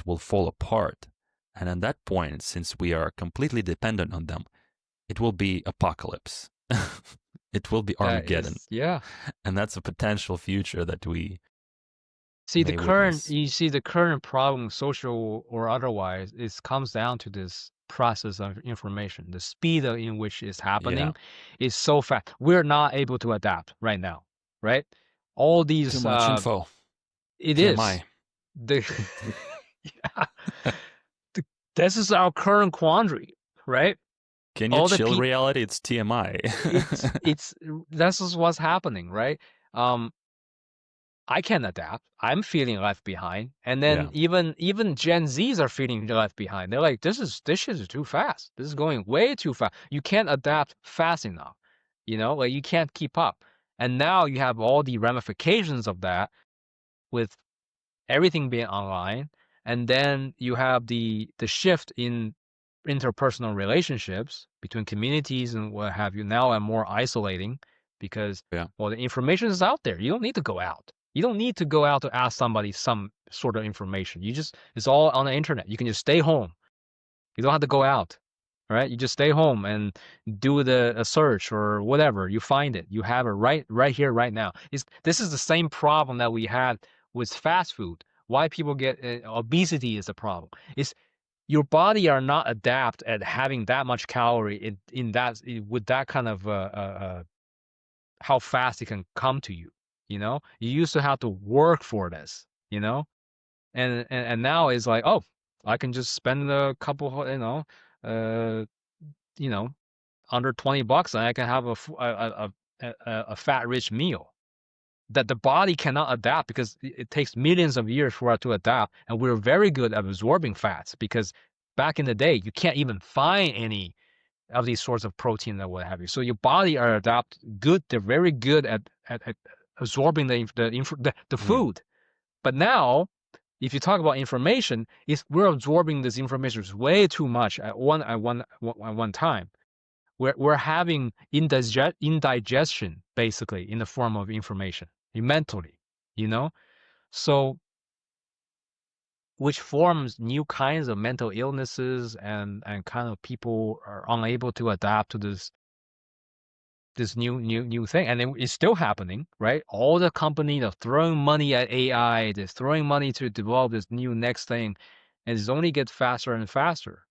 will fall apart. And at that point, since we are completely dependent on them, it will be apocalypse. It will be That Armageddon. is, yeah. And that's a potential future that we See, may witness. the current problem, social or otherwise, it comes down to this process of information. The speed in which it's Yeah. happening is so fast. We're not able to adapt right now, right? All Too these, much info. it is TMI. the, yeah, this is our current quandary, right? Can you All the chill people, reality? It's TMI. it's this is what's happening, right? Um, I can adapt. I'm feeling left behind. And then Yeah. even Gen Zs are feeling left behind. They're like, this shit is too fast. This is going way too fast. You can't adapt fast enough. Like you can't keep up. And now you have all the ramifications of that with everything being online. And then you have the shift in interpersonal relationships between communities and what have you now are more isolating because Yeah. well the information is out there. You don't need to go out. You don't need to go out to ask somebody some sort of information. It's all on the internet. You can just stay home. You don't have to go out. Right? You just stay home and do a search or whatever. You find it. You have it right here, right now. This is the same problem that we had with fast food. Why people get obesity is a problem. It's your body are not adapt at having that much calorie in that with that kind of how fast it can come to you. You used to have to work for this, and now it's like, oh, I can just spend a couple, uh, you know, under $20, and I can have a fat rich meal that the body cannot adapt because it takes millions of years for it to adapt. And we're very good at absorbing fats because back in the day, you can't even find any of these sorts of protein that what have you. So your body are good. They're very good at absorbing the food. But now, if you talk about information, we're absorbing this information way too much at one time. We're having indigestion basically in the form of information mentally, so which forms new kinds of mental illnesses, and kind of people are unable to adapt to this new thing, and it's still happening, right? All the companies are throwing money at AI, they're throwing money to develop this new next thing, and it's only get faster and faster.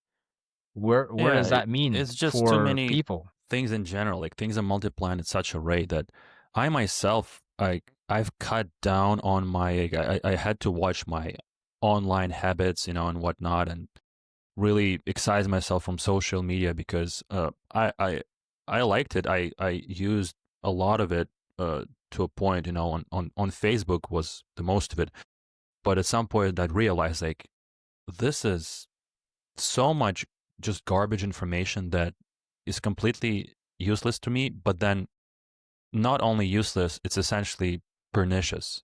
Where does that mean it's just too for many people? things in general. Like things are multiplying at such a rate that I myself, I've cut down on my. I had to watch my online habits, and whatnot, and really excise myself from social media because I liked it. I used a lot of it to a point. On Facebook was the most of it, but at some point I realized like this is so much just garbage information that is completely useless to me, but then not only useless, it's essentially pernicious.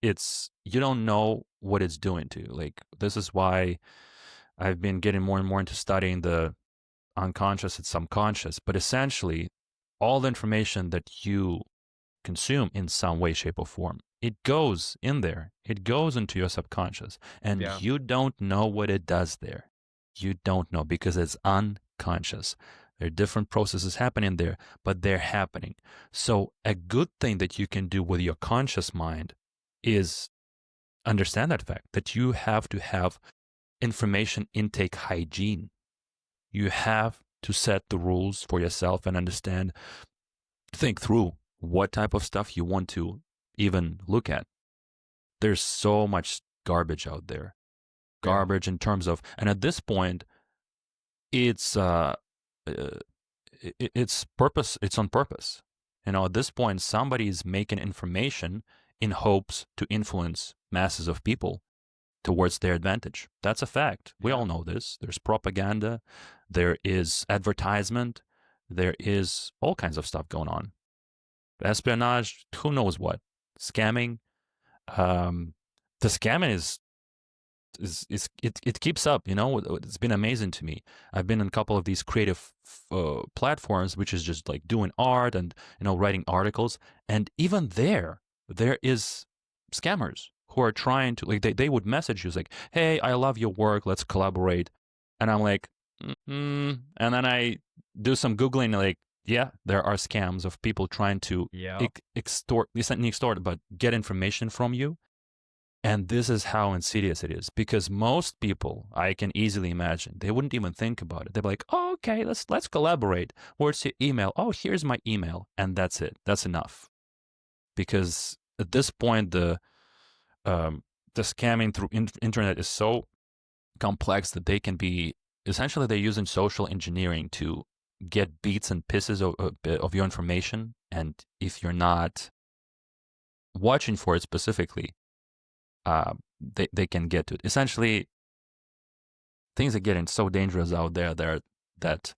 You don't know what it's doing to you. Like, this is why I've been getting more and more into studying the unconscious and subconscious, but essentially, all the information that you consume in some way, shape, or form, it goes in there. It goes into your subconscious, and Yeah. you don't know what it does there. You don't know because it's unconscious. There are different processes happening there, but they're happening. So a good thing that you can do with your conscious mind is understand that fact that you have to have information intake hygiene. You have to set the rules for yourself and think through what type of stuff you want to even look at. There's so much garbage out there. Garbage in terms of, and at this point, it's purpose. It's on purpose. At this point, somebody is making information in hopes to influence masses of people towards their advantage. That's a fact. We all know this. There's propaganda. There is advertisement. There is all kinds of stuff going on. Espionage, who knows what. Scamming. The scamming it keeps up. It's been amazing to me. I've been in a couple of these creative platforms, which is just like doing art and writing articles, and even there is scammers who are trying to, like, they would message you like, hey, I love your work, let's collaborate. And I'm like, and then I do some Googling, like, yeah, there are scams of people trying to extort, but get information from you. And this is how insidious it is, because most people, I can easily imagine, they wouldn't even think about it. They'd be like, oh, okay, let's collaborate. Where's your email? Oh, here's my email. And that's it. That's enough. Because at this point, the scamming through internet is so complex that they can be, essentially they're using social engineering to get bits and pieces of your information. And if you're not watching for it specifically, they can get to it. Essentially, things are getting so dangerous out there that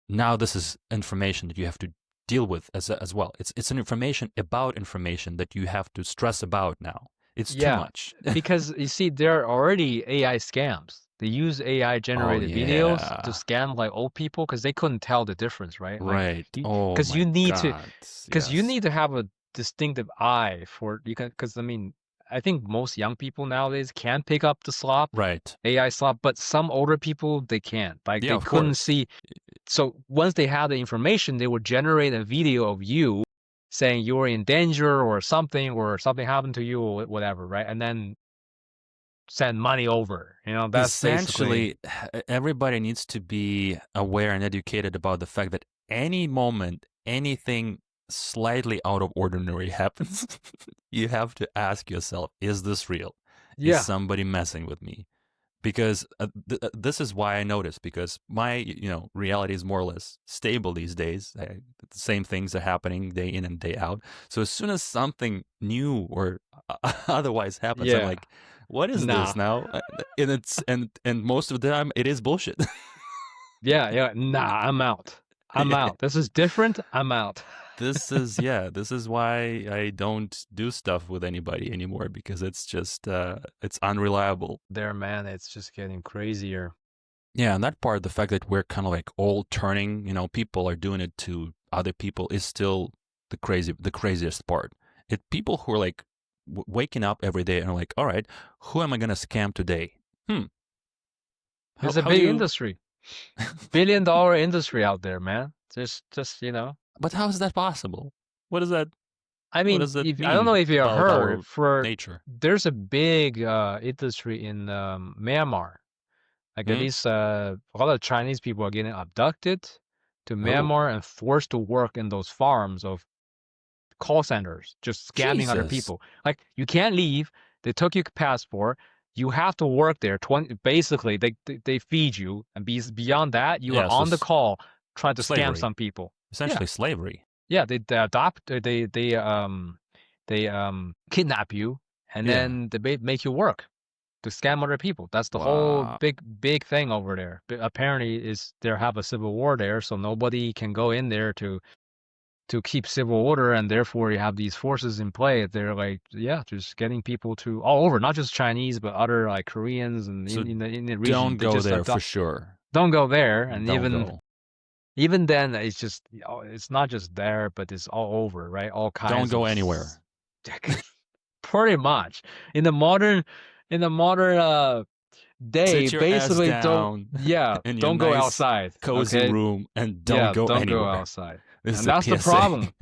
now this is information that you have to deal with as well. It's an information about information that you have to stress about now. It's too much. Because you see, there are already AI scams. They use AI generated videos to scam like old people because they couldn't tell the difference, right? Right. Because you need to have a distinctive eye for because I think most young people nowadays can pick up the slop, right? AI slop, but some older people they can't. Like they couldn't see. So once they had the information, they would generate a video of you saying you're in danger or something happened to you or whatever, right? And then send money over. That's essentially basically... everybody needs to be aware and educated about the fact that any moment anything slightly out of ordinary happens, you have to ask yourself, is this real? Is Yeah. somebody messing with me? Because this is why I notice, because my reality is more or less stable these days. The same things are happening day in and day out. So as soon as something new or otherwise happens, I'm Yeah. like, what is Nah. this now? And it's and most of the time it is bullshit. Yeah, yeah. Nah, I'm out. I'm Yeah. out. This is different. I'm out. This is why I don't do stuff with anybody anymore, because it's just it's unreliable. There, man, it's just getting crazier. Yeah, and that part, the fact that we're kind of like all turning, people are doing it to other people, is still the craziest part. It people who are like waking up every day and are like, all right, who am I gonna scam today? Hmm. It's a How do big you? industry. Billion-dollar industry out there, man. Just. But how is that possible? What does that? I What mean, does that if I don't know mean if you about heard, our for nature? there's a big industry in Myanmar. Like at Hmm? least a lot of Chinese people are getting abducted to Oh, Myanmar and forced to work in those farms of call centers, just scamming other Jesus! people. Like you can't leave. They took your passport. You have to work there. 20, basically, they feed you, and beyond that, you are Yeah, so on the call trying to scam slavery, some people. Yeah, essentially slavery. yeah. They adopt. They kidnap you, and Yeah. then they make you work to scam other people. That's the whole Wow. big thing over there. But apparently, is they have a civil war there, so nobody can go in there to keep civil order, and therefore you have these forces in play. They're like, yeah, just getting people to all over, not just Chinese, but other like Koreans and So in the region. don't They go just there for adopt. sure. Don't go there, and Don't go. even then, it's just it's not just there, but it's all over, right? All Don't kinds go of anywhere. pretty much in the modern day, Sit your ass basically don't, down yeah, in your don't go nice, outside, cozy okay? room and don't Yeah, go don't go anywhere. outside. This is And a that's the PSA. problem.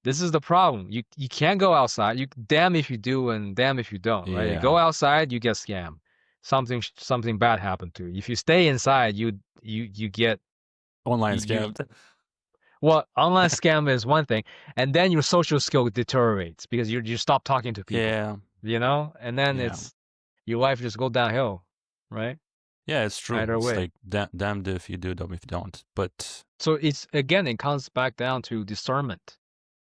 This is the problem. You can't go outside. You damn if you do and damn if you don't, right? You Yeah. go outside, you get scammed. Something bad happened to you. If you stay inside, you get Online you scams. well, online scam is one thing, and then your social skill deteriorates because you stop talking to people, Yeah. and then Yeah. it's your life just go downhill, right? Yeah, it's true. Either It's way. like damned if you do, damned if you don't. But So it's again, it comes back down to discernment.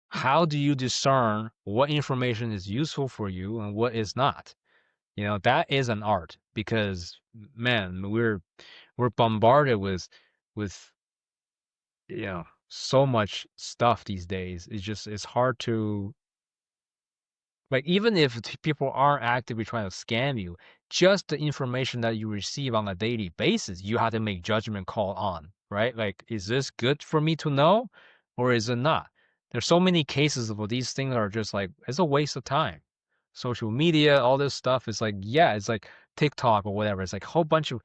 How do you discern what information is useful for you and what is not? That is an art because man, we're bombarded with so much stuff these days. It's hard to, like, even if people aren't actively trying to scam you, just the information that you receive on a daily basis, you have to make judgment call on, right? Like, is this good for me to know or is it not? There's so many cases of these things are just like, it's a waste of time. Social media, all this stuff is like, yeah, it's like TikTok or whatever. It's like a whole bunch of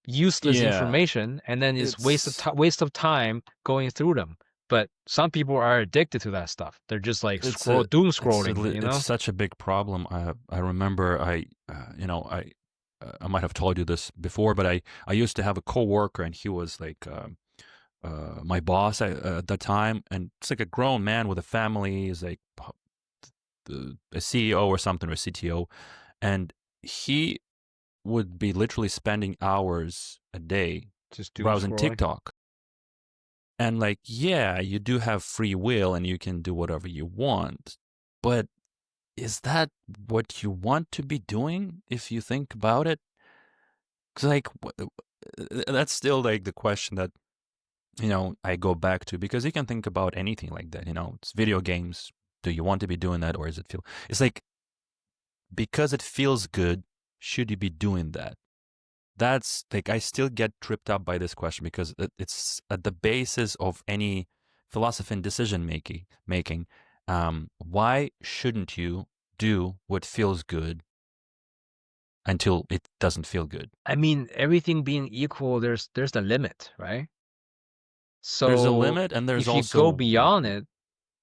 useless yeah, information, and then it's it's waste of time going through them. But some people are addicted to that stuff. They're just like it's a doom it's scrolling, it's such a big problem. I remember I might have told you this before, but I used to have a coworker, and he was like my boss at that time, and it's like a grown man with a family. He's like a CEO or something, or a CTO, and he would be literally spending hours a day just doom browsing scrolling. TikTok. And like, yeah, you do have free will and you can do whatever you want, but is that what you want to be doing if you think about it? 'Cause like that's still like the question that I go back to, because you can think about anything like that. It's video games. Do you want to be doing that, or is it feel? It's like, because it feels good, should you be doing that? That's like, I still get tripped up by this question, because it's at the basis of any philosophy and decision making. Why shouldn't you do what feels good until it doesn't feel good? I mean, everything being equal, there's the limit, right? There's a So limit, and there's if you go also, beyond it,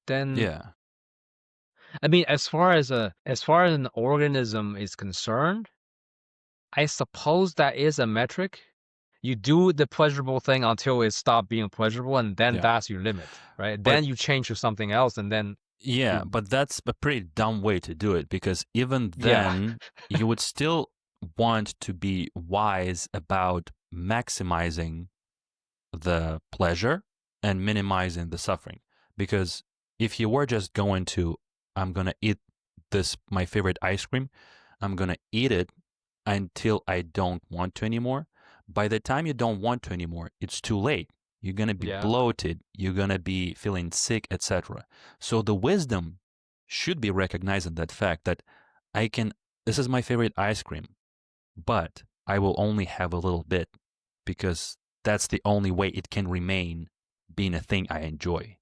then yeah, I mean, as far as an organism is concerned, I suppose that is a metric. You do the pleasurable thing until it stops being pleasurable, and then Yeah. that's your limit, right? But Then you change to something else, and then yeah, boom. but that's a pretty dumb way to do it, because even Yeah. then you would still want to be wise about maximizing the pleasure and minimizing the suffering. Because if you were just going to, I'm going to eat this, my favorite ice cream, I'm going to eat it until I don't want to anymore. By the time you don't want to anymore, it's too late. You're going to be Yeah. bloated, you're going to be feeling sick, etc. So the wisdom should be recognizing that fact that I can, this is my favorite ice cream, but I will only have a little bit, because that's the only way it can remain being a thing I enjoy.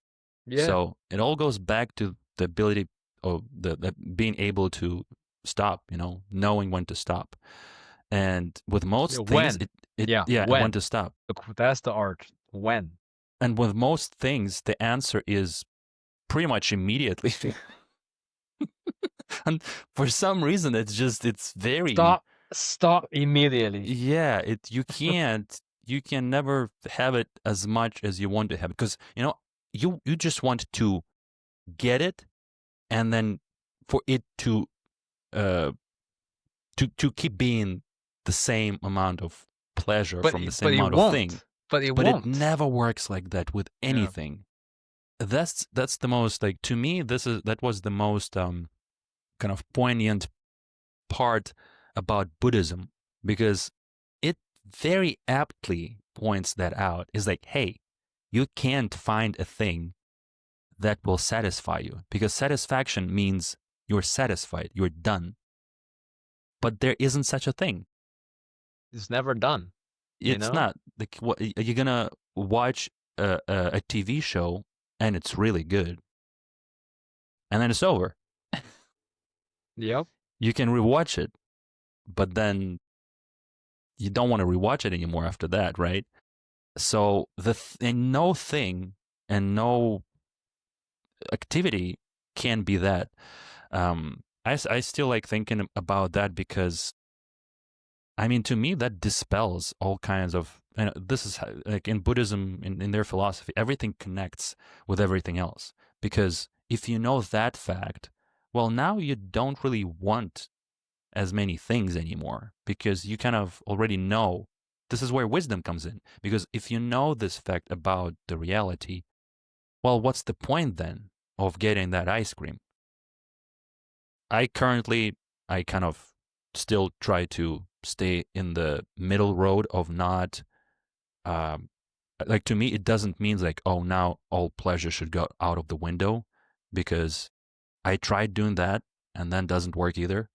Yeah. So it all goes back to the ability of the being able to stop, knowing when to stop. And with most things, When? when When? to stop. That's the art. When? And with most things, the answer is pretty much immediately. And for some reason, it's very, Stop immediately. yeah, you can never have it as much as you want to have it, because you just want to get it, and then for it uh to keep being the same amount of pleasure from the But same it amount of thing. won't. But it But it won't. never works like that with Yeah. anything. That's the most, like, to me, that was the most kind of poignant part about Buddhism, because it very aptly points that out. Is like, hey, you can't find a thing that will satisfy you, because satisfaction means you're satisfied, you're done. But there isn't such a thing. It's never done. You It's know? not like, what you're gonna watch a TV show and it's really good, and then it's over. Yep. You can rewatch it, but then you don't want to rewatch it anymore after that, right? So and no thing and no activity can be that. I still like thinking about that, because I mean, to me, that dispels all kinds of. This is like in Buddhism, in their philosophy, everything connects with everything else. Because if you know that fact, well, now you don't really want as many things anymore, because you kind of already know. This is where wisdom comes in. Because if you know this fact about the reality, well, what's the point then of getting that ice cream? I currently, I kind of still try to stay in the middle road of not, um, like, to me, it doesn't mean like, oh, now all pleasure should go out of the window, because I tried doing that and then doesn't work either.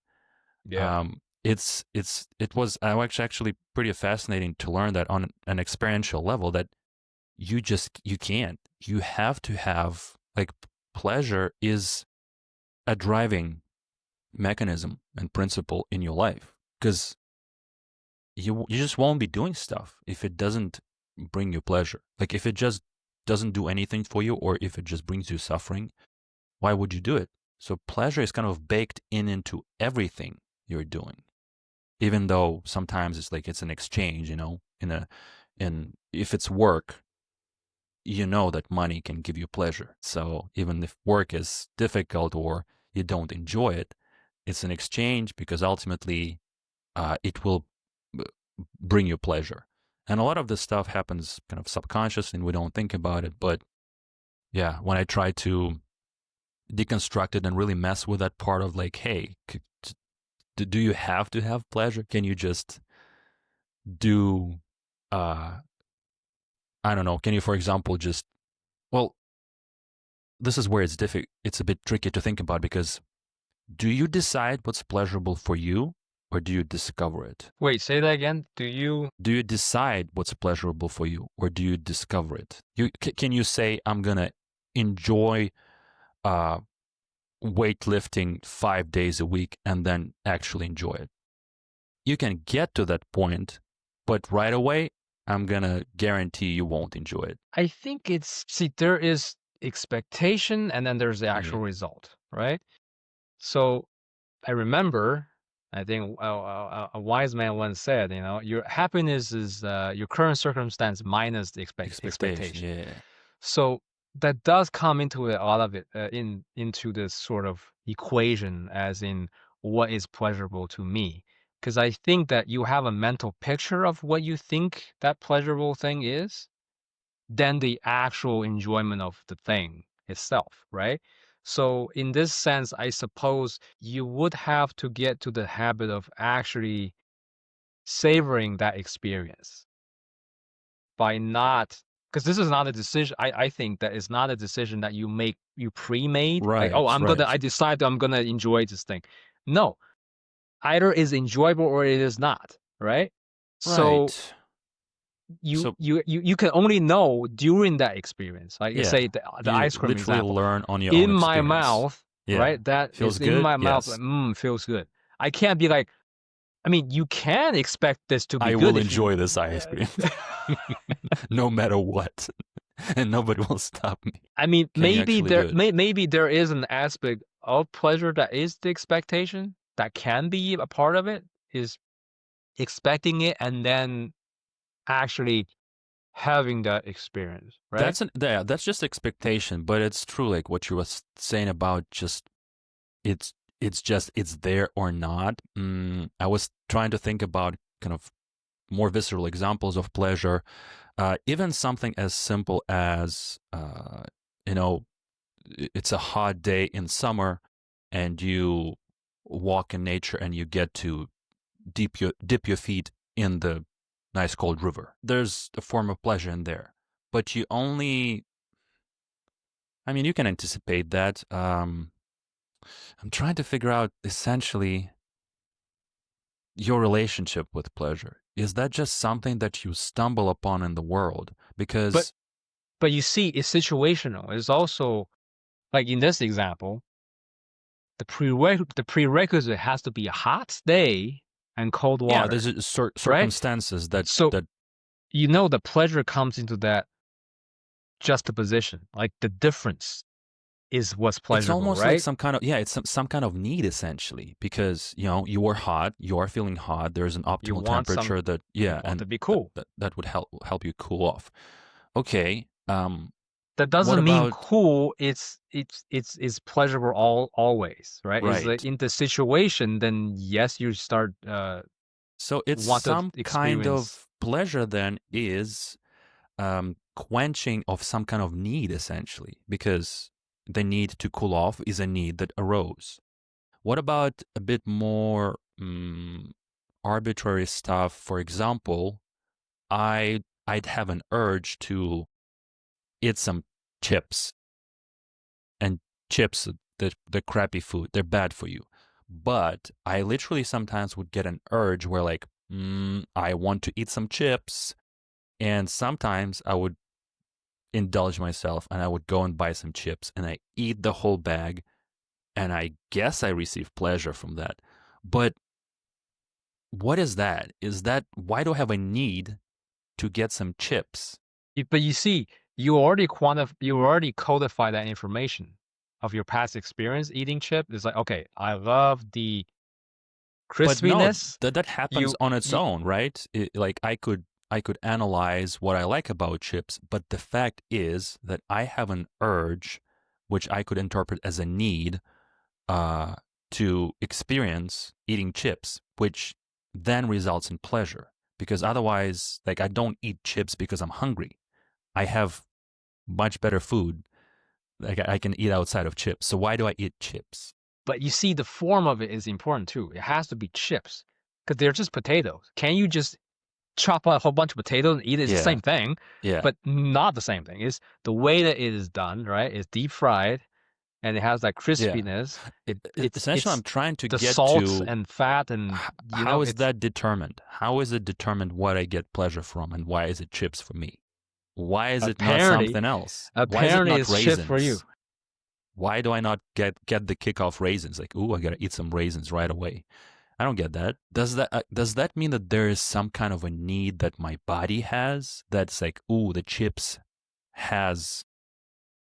Yeah. It was actually pretty fascinating to learn that on an experiential level, that you can't. You have to have, like, pleasure is a driving mechanism and principle in your life, because you just won't be doing stuff if it doesn't bring you pleasure. Like, if it just doesn't do anything for you, or if it just brings you suffering, why would you do it? So pleasure is kind of baked into everything you're doing, even though sometimes it's like it's an exchange, in if it's work, that money can give you pleasure. So even if work is difficult or you don't enjoy it, it's an exchange, because ultimately it will bring you pleasure. And a lot of this stuff happens kind of subconsciously and we don't think about it. But yeah, when I try to deconstruct it and really mess with that part of, like, hey, do you have to have pleasure? Can you just do, uh, I don't know, can you, for example, just, well, this is where it's a bit tricky to think about, because do you decide what's pleasurable for you, or do you discover it? Wait, say that again. Do you? Do you decide what's pleasurable for you, or do you discover it? Can you say, I'm gonna enjoy uh, weightlifting 5 days a week, and then actually enjoy it? You can get to that point, but right away, I'm gonna guarantee you won't enjoy it. I think there is expectation and then there's the Yeah. actual result, right? So I remember I think a wise man once said, your happiness is your current circumstance minus the Expectation, expectation. yeah. So that does come into it, a lot of it, into this sort of equation, as in what is pleasurable to me. Because I think that you have a mental picture of what you think that pleasurable thing is, than the actual enjoyment of the thing itself, right? So in this sense, I suppose you would have to get to the habit of actually savoring that experience by not, because this is not a decision. I think that it's not a decision that you pre-made. Like, oh, Right, right, I decide I'm gonna enjoy this thing. No, either is enjoyable or it is not, right? So right. you So you you you can only know during that experience. Like yeah, say the you ice cream literally example. learn on your own In my experience. mouth, Yeah. right? That Feels is in good? my mouth, Yes. feels good. I can't be like, I mean, you can expect this to be I good will if you enjoy this ice cream no matter what. And nobody will stop me. I mean, Can you actually do it? maybe there is an aspect of pleasure that is the expectation that can be a part of it, is expecting it and then actually having that experience, right? That's just expectation, but it's true like what you were saying about just it's it's there or not. I was trying to think about kind of more visceral examples of pleasure. Even something as simple as you know, it's a hot day in summer and you walk in nature and you get to dip your feet in the nice cold river. There's a form of pleasure in there, but you only, I mean, you can anticipate that. I'm trying to figure out essentially your relationship with pleasure. Is that just something that you stumble upon in the world? But Because you see, it's situational. It's also like in this example, the prerequisite has to be a hot day and cold yeah, water, there's a right? circumstances that So that the pleasure comes into that juxtaposition. Like the difference is what's it's pleasurable, almost like right? some kind of, yeah, it's some kind of need essentially, because you are hot, you are feeling hot, there's an You optimal want some, temperature that, you yeah, want and to be cool. that would help you cool off. Okay, That what doesn't mean about, cool. It's pleasurable always, right? Is like right, in the situation, then yes, you start so it's want to some kind experience. of pleasure then is quenching of some kind of need essentially, because the need to cool off is a need that arose. What about a bit more arbitrary stuff? For example, I'd have an urge to eat some chips, and chips, the crappy food, they're bad for you. But I literally sometimes would get an urge where like, I want to eat some chips, and sometimes I would indulge myself and I would go and buy some chips and I eat the whole bag, and I guess I receive pleasure from that. But what is that? Is that, why do I have a need to get some chips? But you see, you already codify that information of your past experience eating chip. It's like, okay, I love the But no, crispiness. that happens You, on its you own, right? Like I could analyze what I like about chips, but the fact is that I have an urge, which I could interpret as a need, uh, to experience eating chips, which then results in pleasure. Because otherwise, like, I don't eat chips because I'm hungry. I have much better food like I can eat outside of chips. So why do I eat chips? but you see, the form of it is important too. It has to be chips because they're just potatoes. Can you just chop a whole bunch of potatoes and eat it? It's the Yeah, same thing, yeah, but not the same thing. It's the way that it is done, right? It's deep fried and it has that yeah. crispiness. Essentially, I'm It's trying to the get salt to, and fat and how is it's that determined? How is it determined what I get pleasure from, and why is it chips for me? Why is it not apparently something else? Why is it apparently not it's chips for you. raisins? Why do I not get the kick off raisins? Like, ooh, I gotta eat some raisins right away. I don't get that. Does that mean that there is some kind of a need that my body has that's like, ooh, the chips has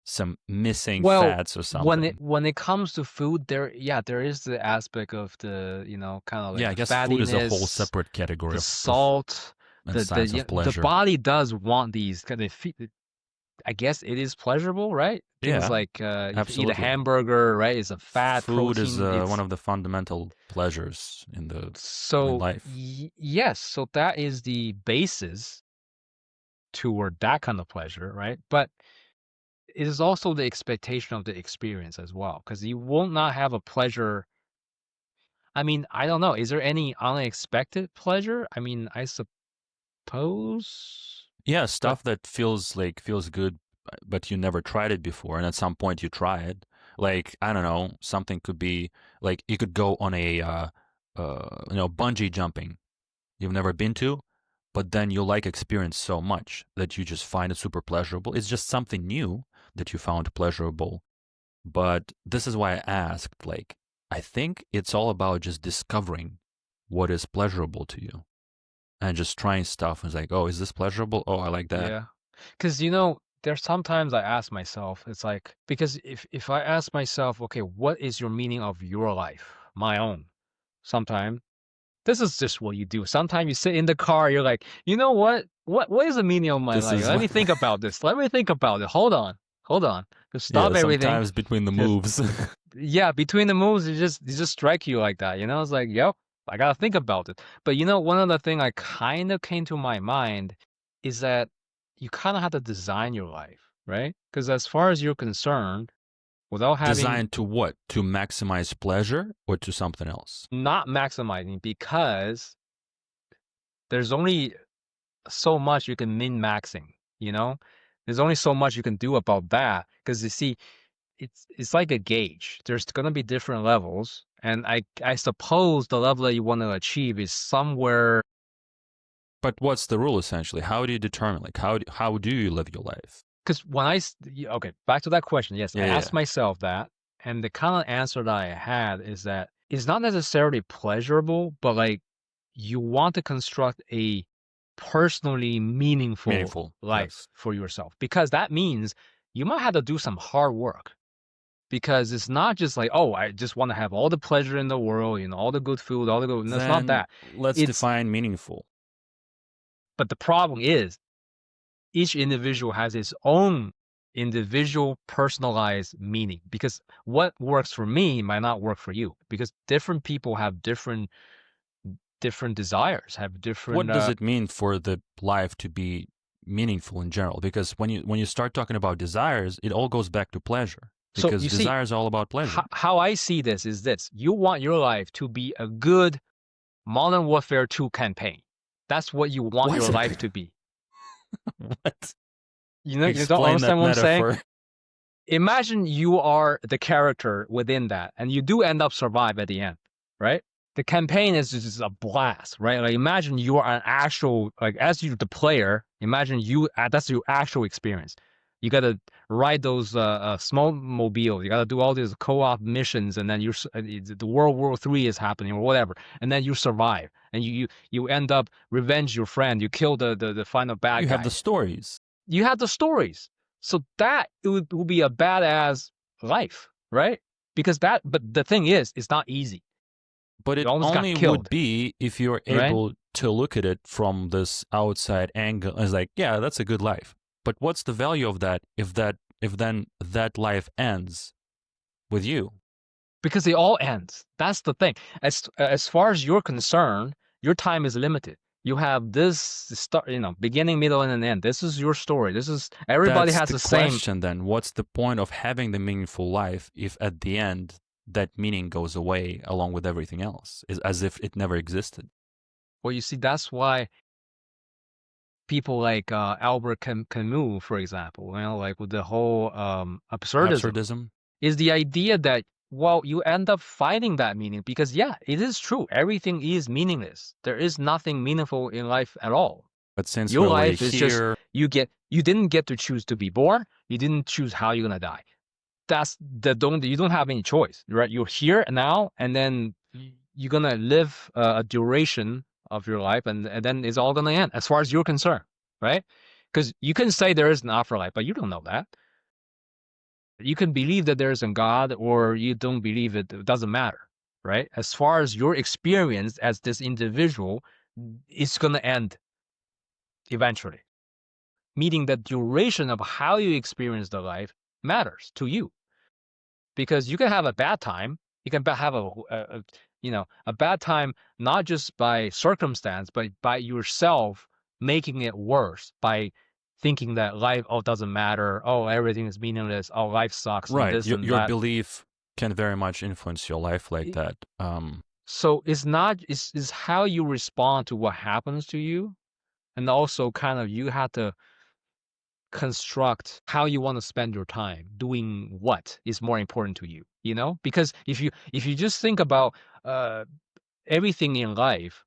some missing Well, fats or when it something. when it comes to food, there is the aspect of the, kind of like Yeah, I the guess food is a whole fattiness, separate category the of salt, and science of the pleasure. body does want these kind of I guess it is pleasurable, right? Things Yeah, like if you eat a absolutely. hamburger, right? It's a fat Food is protein. one It's of the fundamental pleasures in so life. yes, so that is the basis toward that kind of pleasure, right? But it is also the expectation of the experience as well, because you will not have a pleasure. I mean, I don't know. Is there any unexpected pleasure? I mean, I suppose, Yeah, but stuff that feels good, but you never tried it before, and at some point you try it. Like I don't know, something could be like you could go on a bungee jumping you've never been to, but then you like experience so much that you just find it super pleasurable. It's just something new that you found pleasurable. But this is why I asked, like, I think it's all about just discovering what is pleasurable to you and just trying stuff. And it's like, oh, is this pleasurable? Oh, I like that. yeah, because there's sometimes I ask myself, it's like because if I ask myself, okay, what is your meaning of your life, my own? Sometimes this is just what you do. Sometimes you sit in the car, you're like, you know what? What is the meaning of my This life? is Let what, me think about this. Let me think about it. Hold on. Just yeah, stop everything. sometimes between the Just moves. yeah, between the moves, it just strike you like that. It's like, yep, I gotta think about it. But one other thing I kind of came to my mind is that you kind of have to design your life, right? Because as far as you're concerned, without having Designed to what? To maximize pleasure or to something else? not maximizing, because there's only so much you can min-maxing, you know? There's only so much you can do about that because you see, it's like a gauge. There's gonna be different levels, and I suppose the level that you want to achieve is somewhere. But what's the rule essentially? How do you determine? Like, how do you live your life? Because okay, back to that question. Yes, I Yeah, yeah. asked myself that, and the kind of answer that I had is that it's not necessarily pleasurable, but like you want to construct a personally meaningful Meaningful. life Yes. for yourself, because that means you might have to do some hard work, because it's not just like, oh, I just want to have all the pleasure in the world, all the good food, all the good. No, it's not Then that. let's It's define meaningful. But the problem is each individual has its own individual personalized meaning, because what works for me might not work for you, because different people have different desires, have different What does it mean for the life to be meaningful in general? Because when you start talking about desires, it all goes back to pleasure. so Because you see, desire is all about pleasure. how I see this is this: you want your life to be a good Modern Warfare 2 campaign. That's what you want What? your life to be. What? You don't Explain understand that what I'm saying? metaphor. Imagine you are the character within that, and you do end up survive at the end, right? The campaign is just a blast, right? Like imagine you are an actual, like as you the player, imagine that's your actual experience. You gotta ride those small mobiles. You gotta do all these co-op missions, and then the World War III is happening or whatever, and then you survive, and you end up revenge your friend. You kill the final bad You have guy. the stories. You have the stories. So that it would be a badass life, right? But the thing is, it's not easy. But You it almost got only would killed, be if you're right? able to look at it from this outside angle. It's like, yeah, that's a good life. But what's the value of that if then that life ends with you? Because it all ends. That's the thing. As far as you're concerned, your time is limited. You have this start, beginning, middle, and an end. This is your story. Everybody That's has the the same. question then. What's the point of having the meaningful life if at the end that meaning goes away along with everything else? Is as if it never existed. Well, you see, that's why people like Albert Camus, for example, like with the whole absurdism, Absurdism. is the idea that, well, you end up finding that meaning because, yeah, it is true. Everything is meaningless. There is nothing meaningful in life at all. But since Your we're already life is just here, you didn't get to choose to be born. You didn't choose how you're gonna die. You don't have any choice, right? You're here now, and then you're gonna live a duration of your life, and then it's all gonna end as far as you're concerned, right? Because you can say there is an afterlife, but you don't know that. You can believe that there's a God or you don't believe it. It doesn't matter, right? As far as your experience as this individual, it's going to end eventually. Meaning that duration of how you experience the life matters to you. Because you can have a bad time. You can have a bad time, not just by circumstance, but by yourself making it worse by thinking that life, oh, doesn't matter. Oh, everything is meaningless. Oh, life sucks and Right. this and Your that. belief can very much influence your life like that. So it's not, it's how you respond to what happens to you. And also kind of you have to construct how you want to spend your time doing what is more important to you, because if you just think about uh everything in life,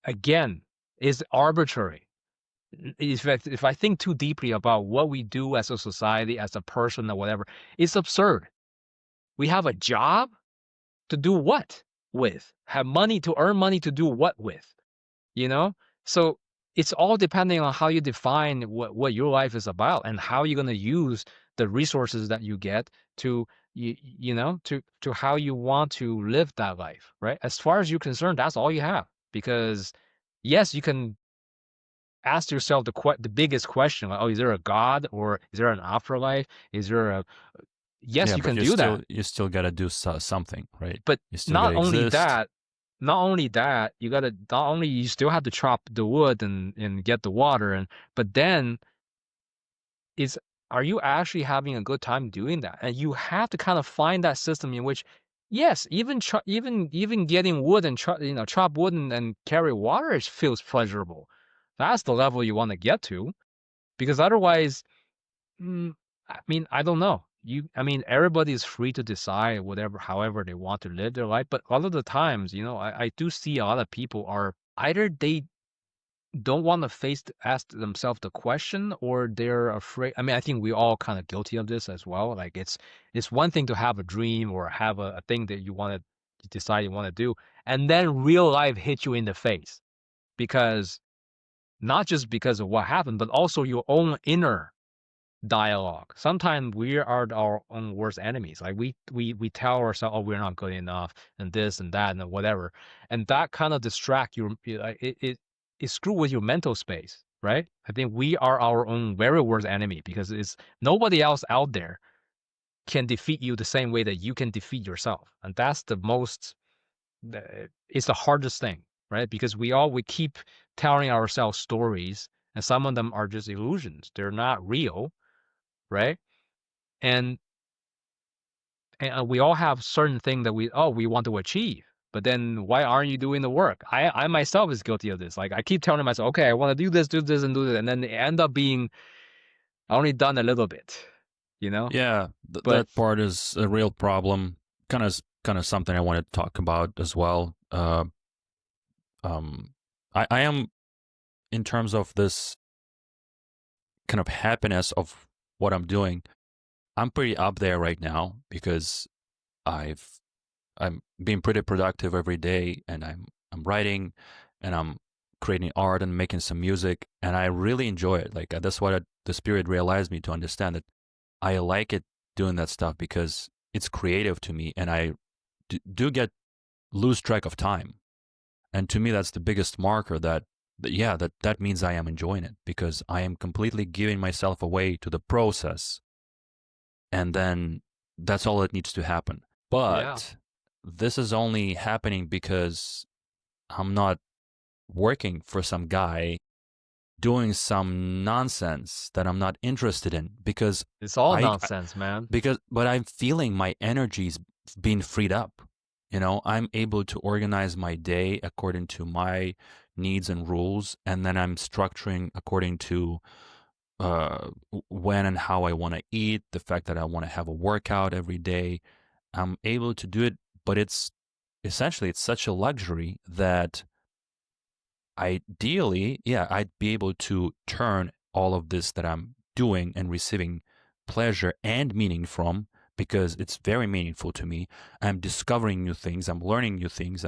again, is arbitrary. If I think too deeply about what we do as a society, as a person or whatever, it's absurd. We have a job to do what with, have money to earn money to do what with, you know so it's all depending on how you define what your life is about and how you're going to use the resources that you get to to how you want to live that life, right? As far as you're concerned, that's all you have. Because yes, you can ask yourself the biggest question, like, oh, is there a God, or is there an afterlife? Is there a Yes, yeah, you but can do that. you still gotta do something, right? But You still not gotta only exist. that, you gotta, not only you still have to chop the wood and get the water, but then is are you actually having a good time doing that? And you have to kind of find that system in which, yes, even getting wood and chop wood and carry water feels pleasurable. That's the level you want to get to, because otherwise, I mean, I don't know. I mean, everybody is free to decide whatever, however they want to live their life. But a lot of the times, I do see a lot of people are either they don't want to ask themselves the question, or they're afraid. I mean, I think we all kind of guilty of this as well. Like it's one thing to have a dream or have a thing that you want to decide you want to do, and then real life hits you in the face, because not just because of what happened, but also your own inner dialogue. Sometimes we are our own worst enemies. Like we tell ourselves, oh, we're not good enough, and this and that and whatever, and that kind of distract it screw with your mental space, right? I think we are our own very worst enemy, because it's nobody else out there can defeat you the same way that you can defeat yourself, and that's it's the hardest thing, right? Because we keep telling ourselves stories, and some of them are just illusions. They're not real, right? And we all have certain thing that we want to achieve, but then why aren't you doing the work? I myself is guilty of this. Like, I keep telling myself, okay, I want to do this and do this, and then it end up being only done a little bit, you know Yeah, but that part is a real problem. Kind of something I wanted to talk about as well. Um, I am, in terms of this kind of happiness of what I'm doing, I'm pretty up there right now because I've I'm being pretty productive every day, and I'm writing, and I'm creating art and making some music, and I really enjoy it. Like, that's what the spirit realized me to understand, that I like it, doing that stuff, because it's creative to me, and I do get lose track of time. And to me, that's the biggest marker yeah, that means I am enjoying it, because I am completely giving myself away to the process, and then that's all that needs to happen. yeah, But this is only happening because I'm not working for some guy doing some nonsense that I'm not interested in, because it's all I nonsense, man. but I'm feeling my energies being freed up. I'm able to organize my day according to my needs and rules, and then I'm structuring according to when and how I want to eat, the fact that I want to have a workout every day. I'm able to do it, but it's such a luxury that ideally, yeah, I'd be able to turn all of this that I'm doing and receiving pleasure and meaning from, because it's very meaningful to me. I'm discovering new things, I'm learning new things,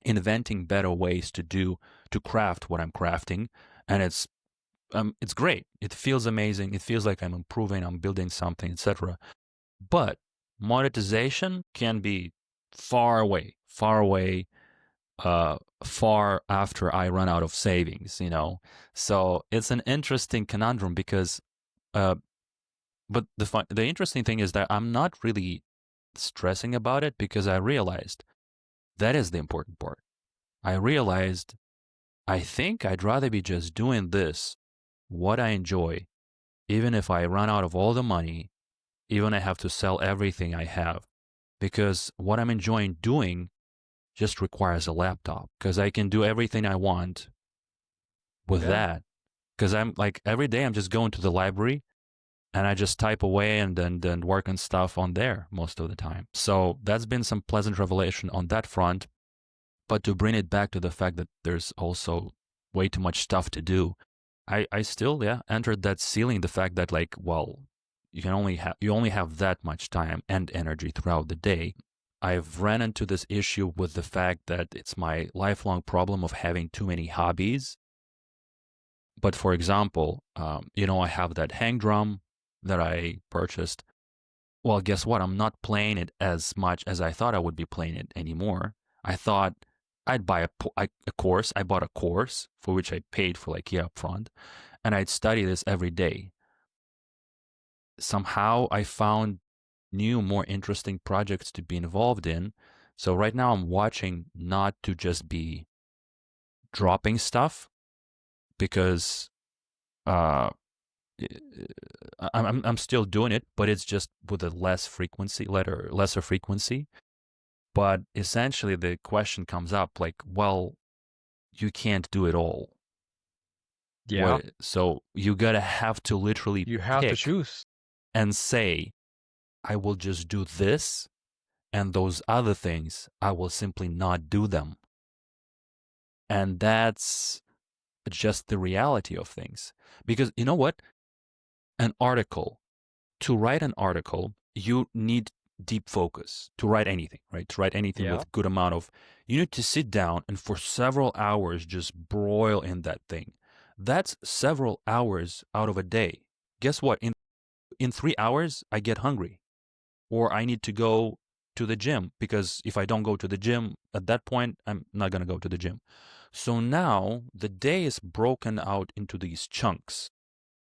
inventing better ways to craft what I'm crafting, and it's it's great. It feels amazing. It feels like I'm improving, I'm building something, etc. But monetization can be far away, far after I run out of savings, you know. So it's an interesting conundrum because, uh, but the interesting thing is that I'm not really stressing about it because I realized that is the important part. I realized I think I'd rather be just doing this, what I enjoy, even if I run out of all the money, even I have to sell everything I have, because what I'm enjoying doing just requires a laptop because I can do everything I want with Yeah. that. Because I'm like every day I'm just going to the library and I just type away and then work on stuff on there most of the time. So that's been some pleasant revelation on that front. But to bring it back to the fact that there's also way too much stuff to do, I still entered that ceiling. The fact that like, well, you only have that much time and energy throughout the day. I've ran into this issue with the fact that it's my lifelong problem of having too many hobbies. But for example, I have that hang drum that I purchased. Well, guess what? I'm not playing it as much as I thought I would be playing it anymore. I thought I'd buy a course. I bought a course for which I paid for like upfront, and I'd study this every day. Somehow I found new, more interesting projects to be involved in. So right now I'm watching not to just be dropping stuff because uh, I'm still doing it, but it's just with a lesser frequency. But essentially, the question comes up like, well, you can't do it all. Yeah. So you gotta have to literally You have to pick choose. and say, I will just do this, and those other things, I will simply not do them. And that's just the reality of things. Because you know what? An article, to write an article, you need deep focus to write anything, right? To write anything Yeah. with good amount of, you need to sit down and for several hours just broil in that thing. That's several hours out of a day. Guess what? In 3 hours, I get hungry, or I need to go to the gym because if I don't go to the gym at that point, I'm not gonna go to the gym. So now the day is broken out into these chunks,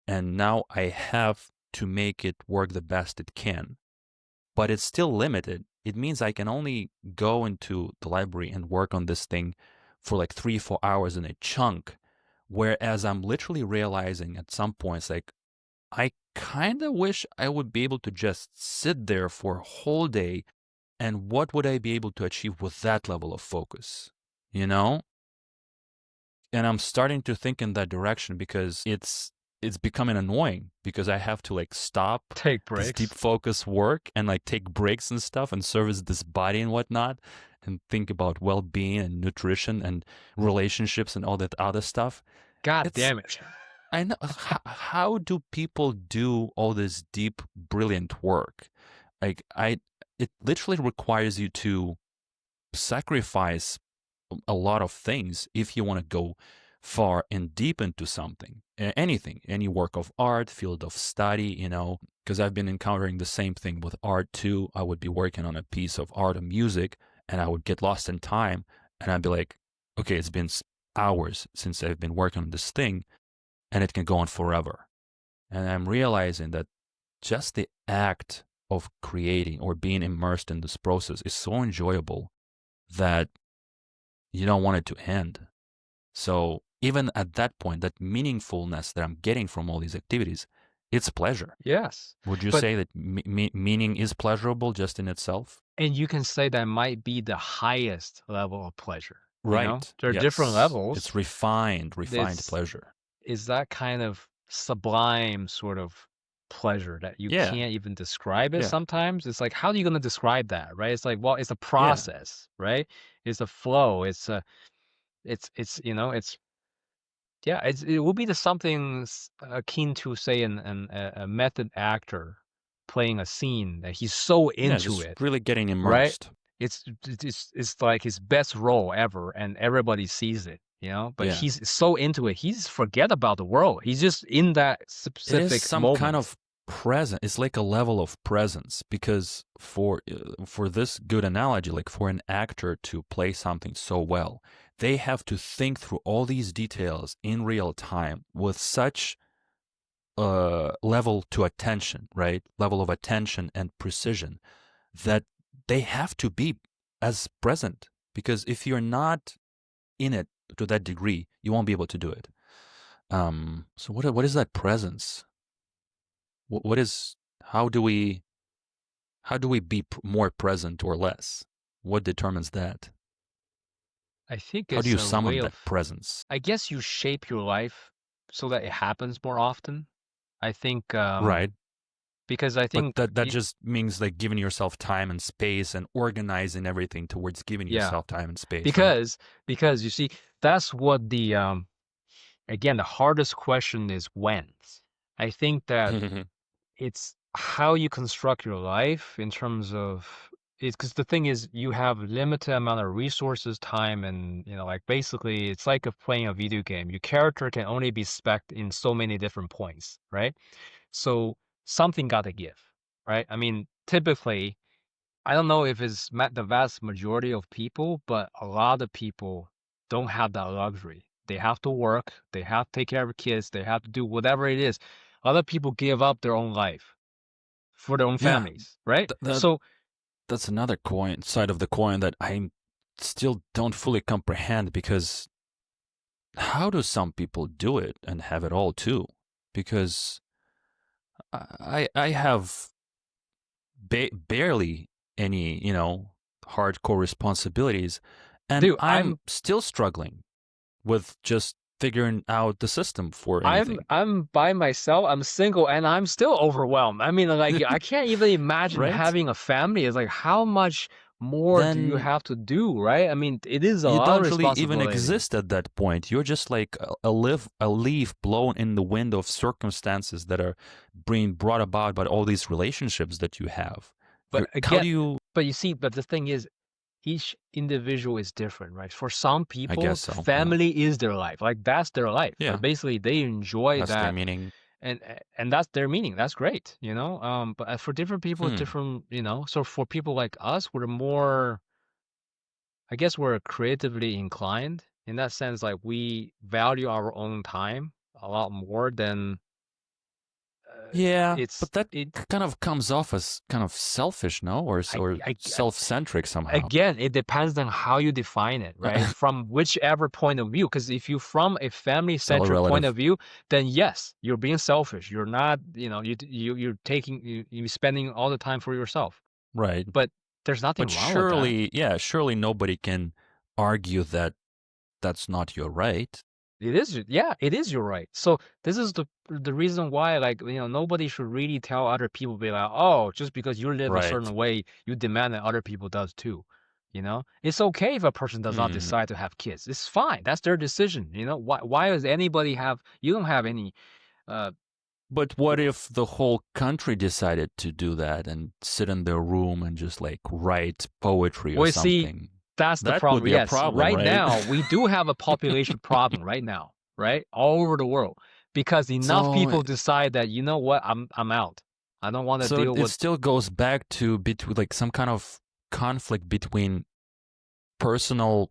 and now I have to make it work the best it can. But it's still limited. It means I can only go into the library and work on this thing for like 3 4 hours in a chunk. Whereas I'm literally realizing at some points, like, I kind of wish I would be able to just sit there for a whole day. And what would I be able to achieve with that level of focus? You know? And I'm starting to think in that direction because it's becoming annoying because I have to like stop Take this deep breaks. focus work and like take breaks and stuff and service this body and whatnot and think about well-being and nutrition and relationships and all that other stuff. God It's damn it. I know how do people do all this deep brilliant work? Like it literally requires you to sacrifice a lot of things if you want to go far and deep into something, anything, any work of art, field of study, because I've been encountering the same thing with art too. I would be working on a piece of art or music and I would get lost in time and I'd be like, okay, it's been hours since I've been working on this thing and it can go on forever. And I'm realizing that just the act of creating or being immersed in this process is so enjoyable that you don't want it to end. So even at that point, that meaningfulness that I'm getting from all these activities, it's pleasure. Yes. Would you But say that meaning is pleasurable just in itself? and you can say that might be the highest level of pleasure. Right. There are different Yes. It's levels. refined This pleasure. is that kind of sublime sort of pleasure that you Yeah. can't even describe it Yeah. sometimes. It's like, how are you going to describe that, right? It's like, well, it's a Yeah. process, right? It's a flow. It's yeah, it will be the something akin to say a method actor playing a scene that he's so Yeah. into Just it, really getting right? immersed. It's like his best role ever, and everybody sees it. But Yeah. he's so into it, he's forget about the world. He's just in that It is specific some kind moment. of present. It's like a level of presence because for this good analogy, like for an actor to play something so well, they have to think through all these details in real time with such level to attention, right? Level of attention and precision that they have to be as present because if you're not in it to that degree, you won't be able to do it. So what is that presence? What is how do we be more present or less? What determines that? I think How do it's you a way summon that of, presence? I guess you shape your life so that it happens more often. I think Right. because I But think that just means like giving yourself time and space and organizing everything towards giving yeah, yourself time and space, right? because you see, that's what the again, the hardest question is when. I think that it's how you construct your life in terms of it's because the thing is you have limited amount of resources, time, and like basically it's like playing a video game. Your character can only be spec'd in so many different points, right? So something got to give, right? I mean, typically, I don't know if it's the vast majority of people, but a lot of people don't have that luxury. They have to work, they have to take care of kids, they have to do whatever it is. Other people give up their own life for their own Yeah, families, right? th- that So, that's another side of the coin that I still don't fully comprehend because how do some people do it and have it all too? Because I have barely any, hardcore responsibilities, and dude, I'm still struggling with just figuring out the system for anything. I'm by myself. I'm single, and I'm still overwhelmed. I mean, like I can't even imagine Right? having a family. It's like how much more do you Then have to do, right? I mean, it is a you lot of don't really even responsibility. exist at that point. You're just like a leaf blown in the wind of circumstances that are being brought about by all these relationships that you have. But How again, do you? but you see, but the thing is, each individual is different, right? For some I guess people, so. Yeah. family is their life. Like that's their life. Right? Yeah. Basically, they enjoy That's their that, meaning. and that's their meaning. That's great, But for different people, Hmm. different, So for people like us, we're more, I guess, we're creatively inclined in that sense. Like we value our own time a lot more than Yeah, it's but that it. kind of comes off as kind of selfish, no, or I, or I self-centric somehow. again, it depends on how you define it, right? From whichever point of view. Because if you from a It's all family-centric point relative, of view, then yes, you're being selfish. You're not, you're taking you spending all the time for yourself. right? But there's nothing But wrong with that. surely, yeah, surely nobody can argue that that's not your right, It is, yeah, it is your right. So this is the reason why, like, nobody should really tell other people, be like, oh, just because you live a right? certain way, you demand that other people does too. It's okay if a person does not Hmm. decide to have kids. It's fine. That's their decision. Why does anybody have? You don't have any. Uh, But what if the whole country decided to do that and sit in their room and just like write poetry or well, see, something? that's the That would problem. be a Yes, problem, right right? now we do have a population problem right now, right, all over the world, because enough So, people decide that what, I'm out. I don't want to so deal it with. still goes back to between like some kind of conflict between personal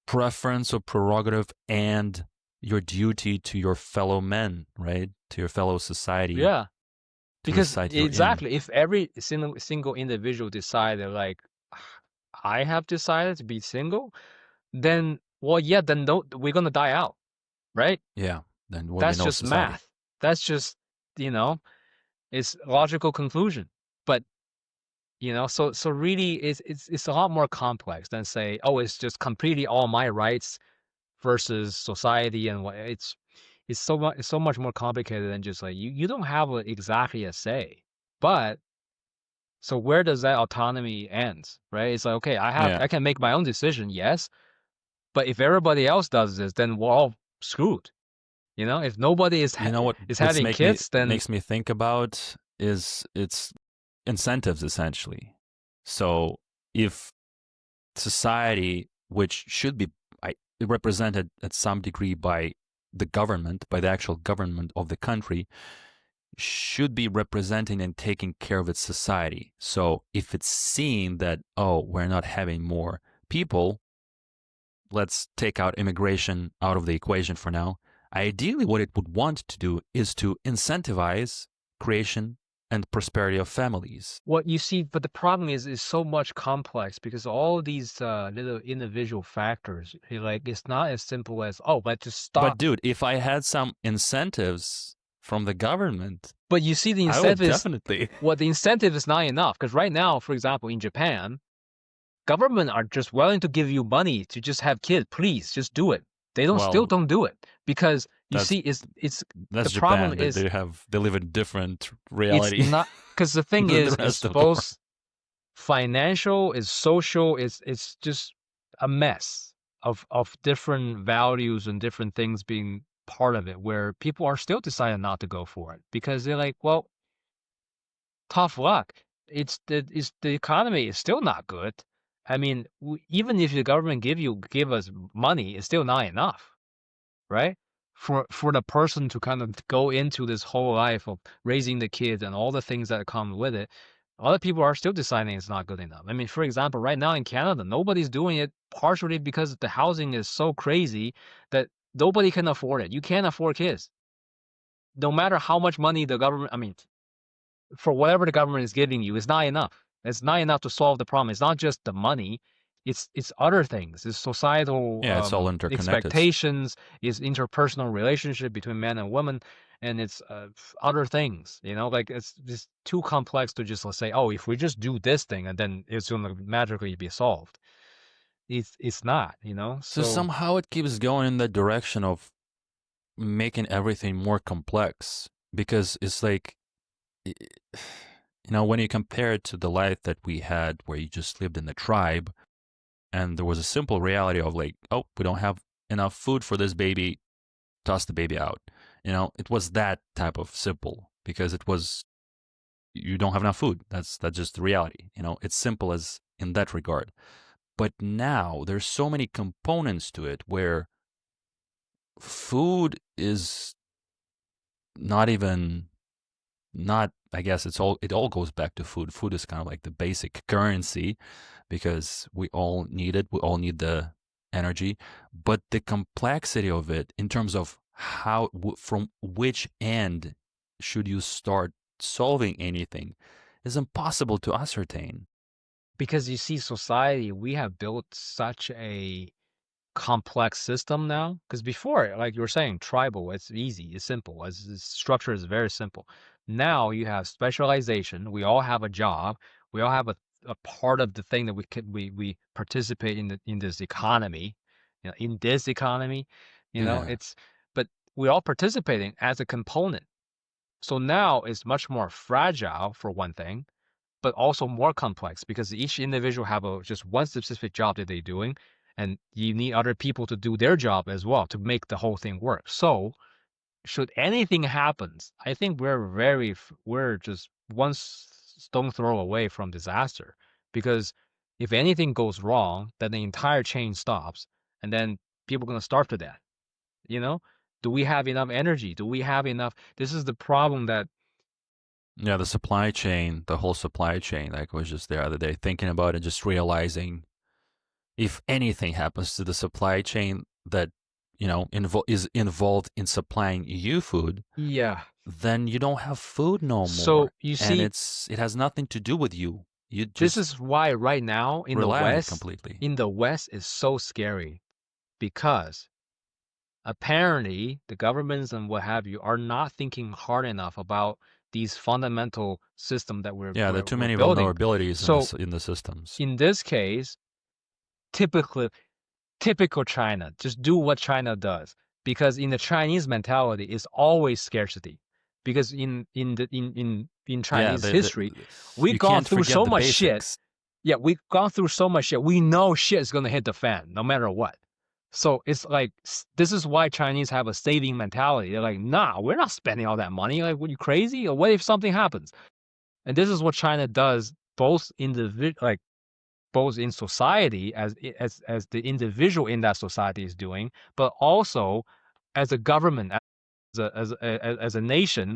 preference or prerogative and your duty to your fellow men, right? To your fellow society, Yeah, to the because society you're in. exactly, if every single individual decided, like, I have decided to be single, then, well, yeah, then we're gonna die out, right? Yeah, then will be That's no just society. math. That's just, you know, it's logical conclusion. But so really, it's a lot more complex than say, oh, it's just completely all my rights versus society and what it's so much more complicated than just like you don't have exactly a say. But so where does that autonomy end, right? It's like, okay, Yeah. I can make my own decision, yes, but if everybody else does this, then we're all screwed. If nobody You know what is what's having kids, then makes me think about is it's incentives essentially. So if society, which should be represented at some degree by the government, by the actual government of the country, should be representing and taking care of its society. So if it's seen that, oh, we're not having more people, let's take out immigration out of the equation for now. Ideally, what it would want to do is to incentivize creation and prosperity of families. What you see, but the problem is so much complex because all these little individual factors, like it's not as simple as, oh, let's just stop. But dude, if I had some incentives from the government, but you see, the I would incentive is definitely. well, the incentive is not enough because right now, for example, in Japan, government are just willing to give you money to just have kids. Please, just do it. They don't still don't do it because you see, it's that's the Japan. problem is they live in a different reality. it's not because the thing than the is rest of the both financial, is social, it's just a mess of different values and different things being part of it, where people are still deciding not to go for it because they're like, well, tough luck. It's the economy is still not good. I mean, even if the government give us money, it's still not enough, right? For the person to kind of go into this whole life of raising the kids and all the things that come with it, other people are still deciding it's not good enough. I mean, for example, right now in Canada, nobody's doing it partially because the housing is so crazy that nobody can afford it. You can't afford kids. No matter how much money the government, I mean, for whatever the government is giving you, it's not enough. It's not enough to solve the problem. It's not just the money. It's other things. It's societal it's all interconnected. expectations. It's interpersonal relationship between men and women, and it's other things. You know, like it's just too complex to just say, oh, if we just do this thing and then it's going to magically be solved. It's not. You know, so somehow it keeps going in the direction of making everything more complex because it's like, when you compare it to the life that we had where you just lived in the tribe and there was a simple reality of like, oh, we don't have enough food for this baby, toss the baby out. It was that type of simple because it was, you don't have enough food. That's just the reality. It's simple as in that regard. But now there's so many components to it where food is not even not I guess it all goes back to food. Food is kind of like the basic currency because we all need it. We all need the energy, but the complexity of it in terms of how from which end should you start solving anything is impossible to ascertain. Because you see, society, we have built such a complex system now. Because before, like you were saying, tribal, it's easy, it's simple, the structure is very simple. Now you have specialization. We all have a job. We all have a part of the thing that we participate in this economy, in this economy, it's, but we're all participating as a component. So now it's much more fragile for one thing, but also more complex because each individual have just one specific job that they're doing, and you need other people to do their job as well to make the whole thing work. So should anything happens, I think we're just one stone throw away from disaster, because if anything goes wrong, then the entire chain stops, and then people are going to starve to death. Do we have enough energy? Do we have enough? This is the problem that the supply chain, the whole supply chain, like I was just the other day thinking about it, just realizing if anything happens to the supply chain that, is involved in supplying you food, then you don't have food no more. So you see, and it has nothing to do with you. This is why right now in the West, completely. in the West is so scary, because apparently the governments and what have you are not thinking hard enough about these fundamental system that we're there are too many building. vulnerabilities in the systems. In this case, typical China, just do what China does, because in the Chinese mentality is always scarcity, because in Chinese history, we've gone through so much shit. Yeah, we've gone through so much shit. We know shit is gonna hit the fan no matter what. So it's like, this is why Chinese have a saving mentality. They're like, nah, we're not spending all that money. Like, what, you crazy? Or what if something happens? And this is what China does, both both in society as the individual in that society is doing, but also as a government, as a nation.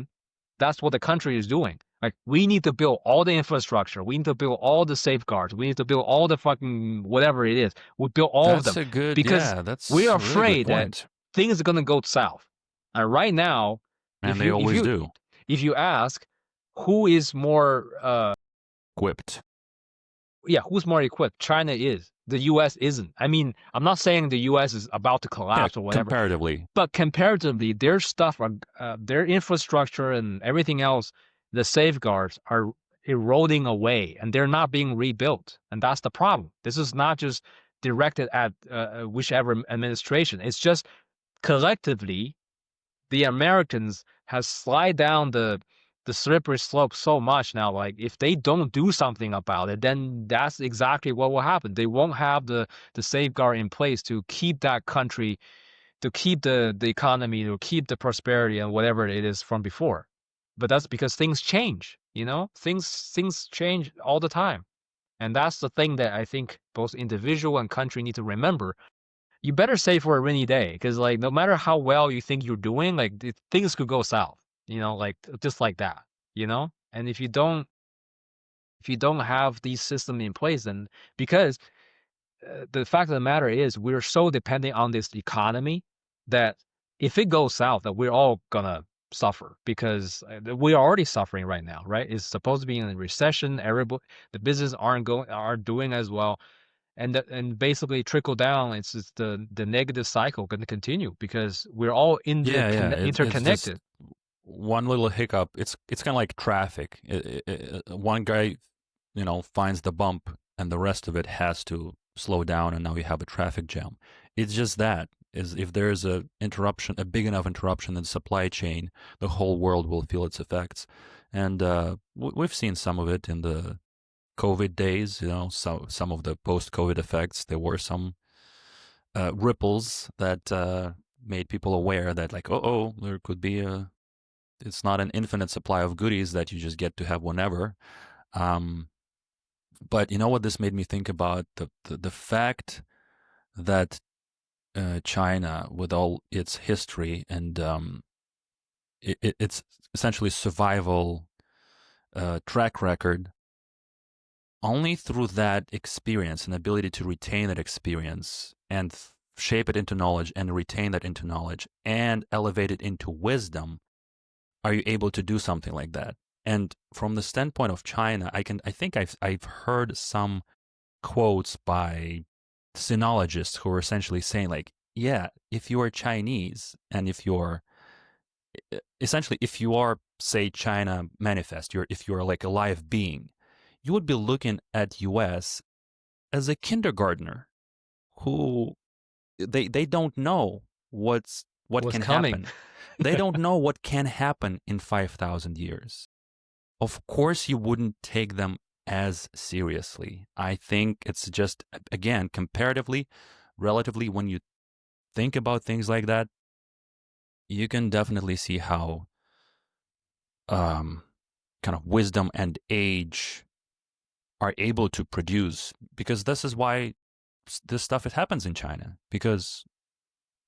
That's what the country is doing. Like, we need to build all the infrastructure. We need to build all the safeguards. We need to build all the fucking whatever it is. We build all of That's them a good, because yeah, we that's are a really good afraid that point. things are gonna go south. And right now, And if they you if always you do. if you ask who is more Equipped. yeah, who's more equipped? China is. The US isn't. I mean, I'm not saying the US is about to Yeah, collapse or whatever, comparatively. but comparatively, their stuff, their infrastructure and everything else, the safeguards are eroding away, and they're not being rebuilt, and that's the problem. This is not just directed at whichever administration. It's just collectively, the Americans have slide down the slippery slope so much now. Like, if they don't do something about it, then that's exactly what will happen. They won't have the safeguard in place to keep that country, to keep the economy, to keep the prosperity and whatever it is from before. But that's because things change, you know? Things change all the time. And that's the thing that I think both individual and country need to remember. You better save for a rainy day, because like no matter how well you think you're doing, like things could go south, you know, like just like that, you know. And if you don't have these systems in place, then because the fact of the matter is we're so dependent on this economy that if it goes south, that we're all gonna suffer, because we're already suffering right now, right? It's supposed to be in a recession. Everybody, the business aren't doing as well, and basically trickle down. It's just the negative cycle going to continue because we're all Yeah, yeah. It's just interconnected. one little hiccup. It's kind of like traffic. One guy, finds the bump, and the rest of it has to slow down, and now you have a traffic jam. It's just that is if there is a interruption, a big enough interruption in the supply chain, the whole world will feel its effects, and we've seen some of it in the COVID days. So some of the post-COVID effects. There were some ripples that made people aware that, like, oh, there could be it's not an infinite supply of goodies that you just get to have whenever. Um, but you know what this made me think about? The fact that China, with all its history and its essentially survival track record, only through that experience and ability to retain that experience and shape it into knowledge and retain that into knowledge and elevate it into wisdom are you able to do something like that. And from the standpoint of China, I think I've heard some quotes by sinologists who are essentially saying, like, yeah, if you are Chinese and if you're essentially, if you are, say, China manifest, if you're like a live being, you would be looking at US as a kindergartner who they don't know what What's can coming? happen. They don't know what can happen in 5,000 years. Of course you wouldn't take them as seriously. I think it's just, again, comparatively, relatively, when you think about things like that, you can definitely see how kind of wisdom and age are able to produce, because this is why this stuff, it happens in China, because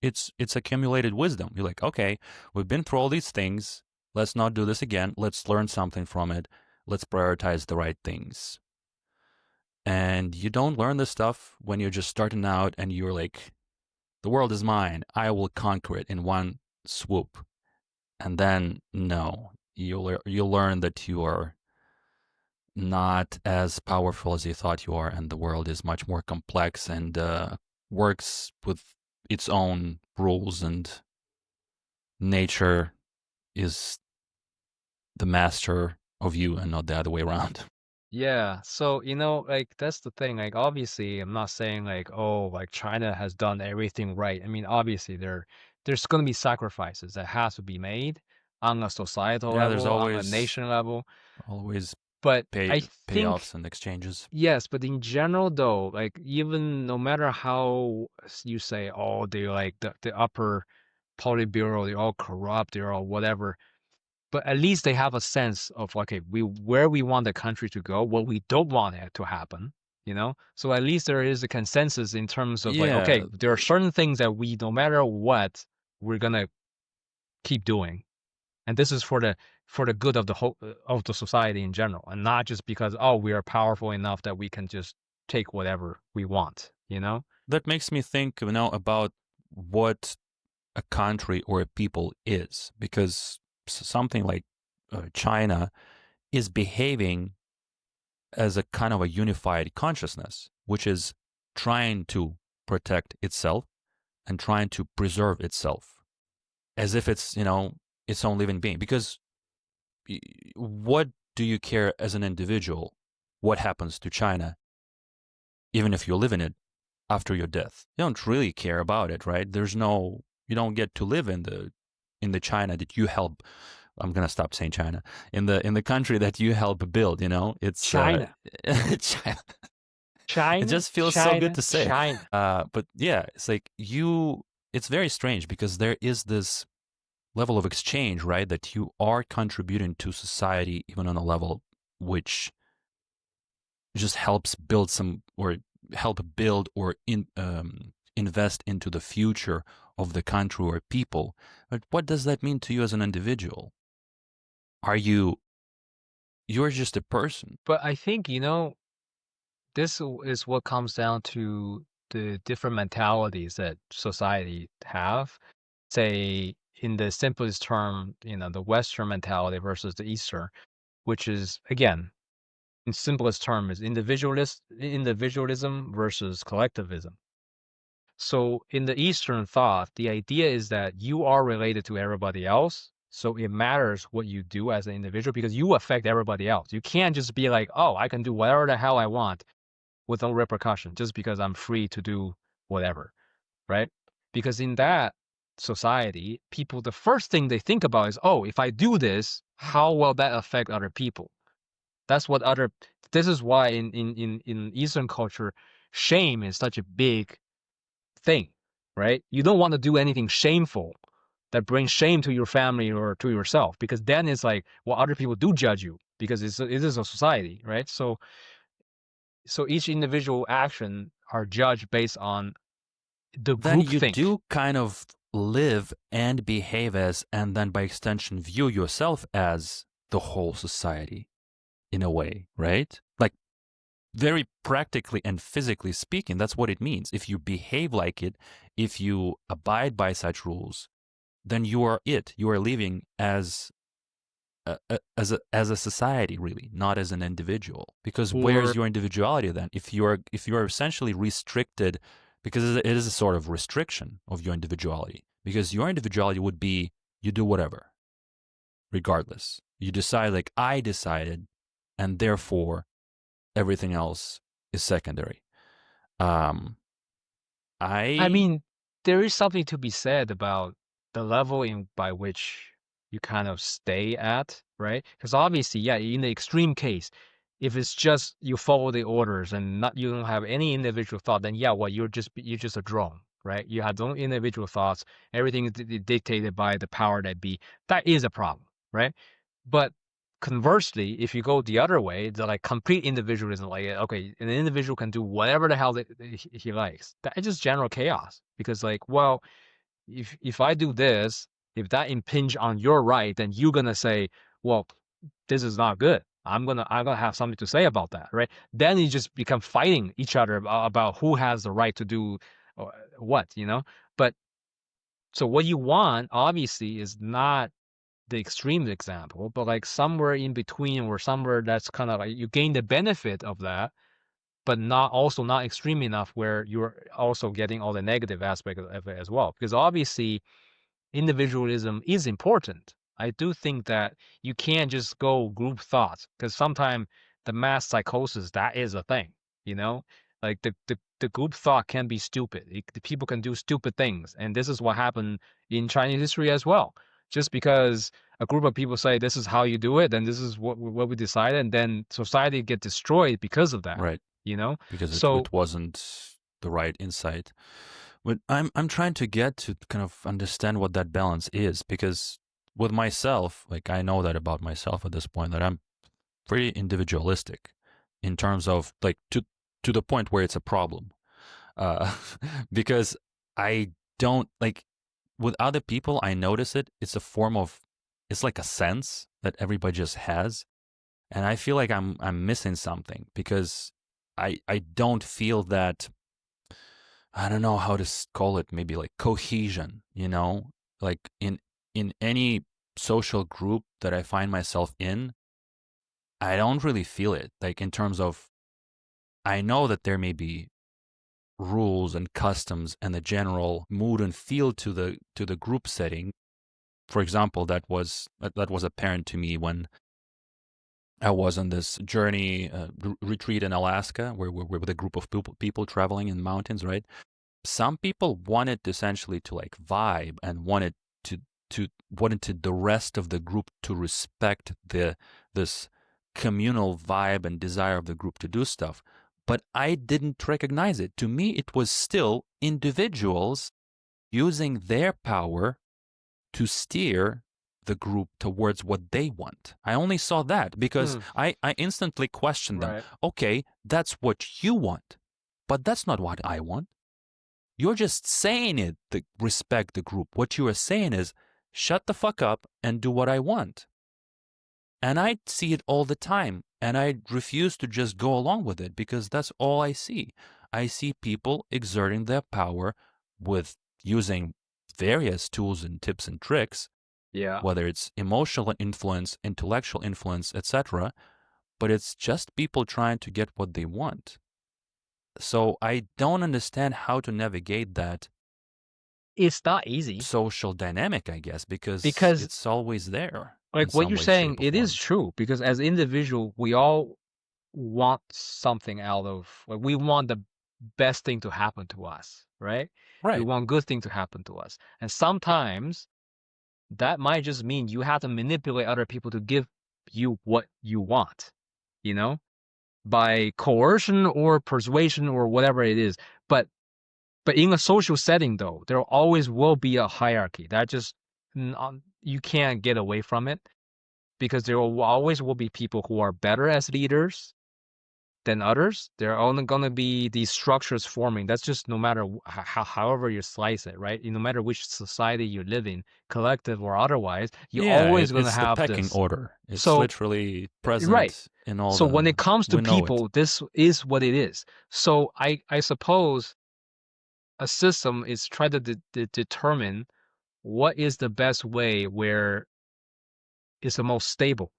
it's accumulated wisdom. You're like, okay, we've been through all these things. Let's not do this again. Let's learn something from it. Let's prioritize the right things. And you don't learn this stuff when you're just starting out and you're like, the world is mine. I will conquer it in one swoop. And then, no, you'll learn that you are not as powerful as you thought you are, and the world is much more complex and works with its own rules, and nature is the master of you and not the other way around. Yeah, so like that's the thing. Like, obviously, I'm not saying like, oh, like China has done everything right. I mean, obviously, there's going to be sacrifices that has to be made on a societal Yeah, there's level, on a nation level. always But I think payoffs and exchanges. yes, but in general, though, like even no matter how you say, oh, they like the upper Politburo, they're all corrupt, they're all whatever, but at least they have a sense of, okay, we where we want the country to go, what we don't want it to happen. you know? So at least there is a consensus in terms of like, okay, Yeah, there are certain things that we, no matter what, we're gonna keep doing. And this is for the good of the whole of the society in general, and not just because, oh, we are powerful enough that we can just take whatever we want, you know? that makes me think, about what a country or a people is, because something like China is behaving as a kind of a unified consciousness, which is trying to protect itself and trying to preserve itself as if it's, its own living being. Because what do you care as an individual what happens to China, even if you live in it after your death? You don't really care about it, right? You don't get to live in the China that you help. I'm gonna stop saying China. In the country that you help build, it's China, China. It China, just feels so good China, to say. China. But yeah, it's like it's very strange because there is this level of exchange, right? That you are contributing to society even on a level which just helps build invest into the future of the country or people. But what does that mean to you as an individual? Are you're just a person? But I think, this is what comes down to the different mentalities that society have. Say, in the simplest term, the Western mentality versus the Eastern, which is, again, in simplest term, is individualism versus collectivism. So in the Eastern thought, the idea is that you are related to everybody else. So it matters what you do as an individual because you affect everybody else. You can't just be like, oh, I can do whatever the hell I want with no repercussion just because I'm free to do whatever, right? Because in that society, people, the first thing they think about is, oh, if I do this, how will that affect other people? That's what other, this is why in Eastern culture, shame is such a big thing, right? You don't want to do anything shameful that brings shame to your family or to yourself, because then it's like, well, other people do judge you because it is a society, right? So each individual action are judged based on the Then group you think. do kind of live and behave as, and then by extension view yourself as the whole society in a way, right? Like very practically and physically speaking, that's what it means. If you behave like it, if you abide by such rules, then you are it. You are living as a society, really, not as an individual. Because where's Or your individuality then? If you're essentially restricted, because it is a sort of restriction of your individuality. Because your individuality would be you do whatever, regardless. You decide like I decided, and therefore everything else is secondary. Um, I I mean, there is something to be said about the level in by which you kind of stay at, right? Because obviously, yeah, in the extreme case, if it's just you follow the orders and not you don't have any individual thought, then yeah, well, you're just a drone, right? You have no individual thoughts. Everything is dictated by the power that be. That is a problem, right? But conversely, if you go the other way, the like complete individualism, like okay, an individual can do whatever the hell he likes. That is just general chaos. Because like, well, if I do this, if that impinge on your right, then you're gonna say, well, this is not good. I'm gonna have something to say about that, right? Then you just become fighting each other about who has the right to do what. But so what you want obviously is not the extreme example, but like somewhere in between or somewhere that's kind of like you gain the benefit of that, but not extreme enough where you're also getting all the negative aspect of it as well. Because obviously individualism is important. I do think that you can't just go group thoughts because sometimes the mass psychosis, that is a thing, you know? Like the group thought can be stupid. The people can do stupid things. And this is what happened in Chinese history as well. Just because a group of people say this is how you do it, then this is what we decided, and then society get destroyed because of that, right, you know? because it, So it wasn't the right insight. But I'm trying to get to kind of understand what that balance is, because with myself, like I know that about myself at this point, that I'm pretty individualistic in terms of like to the point where it's a problem. Uh, because I don't like with other people, I notice it. It's a form of, it's like a sense that everybody just has, and I feel like I'm missing something because I don't feel that. I don't know how to call it. Maybe like cohesion, like in any social group that I find myself in, I don't really feel it. Like in terms of, I know that there may be rules and customs and the general mood and feel to the group setting. For example, that was apparent to me when I was on this journey retreat in Alaska, where we're with a group of people traveling in mountains. Right, some people wanted essentially to like vibe and to wanted the rest of the group to respect this communal vibe and desire of the group to do stuff. But I didn't recognize it. To me, it was still individuals using their power to steer the group towards what they want. I only saw that because I instantly questioned them. Right. Okay, that's what you want, but that's not what I want. You're just saying it to respect the group. What you are saying is, shut the fuck up and do what I want. And I see it all the time. And I refuse to just go along with it because that's all I see. I see people exerting their power with using various tools and tips and tricks, Yeah. whether it's emotional influence, intellectual influence, etc. But it's just people trying to get what they want. So I don't understand how to navigate that It's not easy social dynamic, I guess, because because, it's always there in like what some you're way, saying, shape, or it is form. true. Because as individual, we all want something out of, like, we want the best thing to happen to us, right? We Right. want good thing to happen to us, and sometimes that might just mean you have to manipulate other people to give you what you want, you know, by coercion or persuasion or whatever it is. But in a social setting, though, there always will be a hierarchy. That just, you can't get away from it, because there will always will be people who are better as leaders than others. There are only going to be these structures forming. That's just, no matter however you slice it, right? No matter which society you live in, collective or otherwise, you're Yeah, always going to it's the have pecking this. order. It's So, literally right. present in all So when the. it comes to We know it. people, this is what it is. So I suppose a system is trying to determine what is the best way where it's the most stable,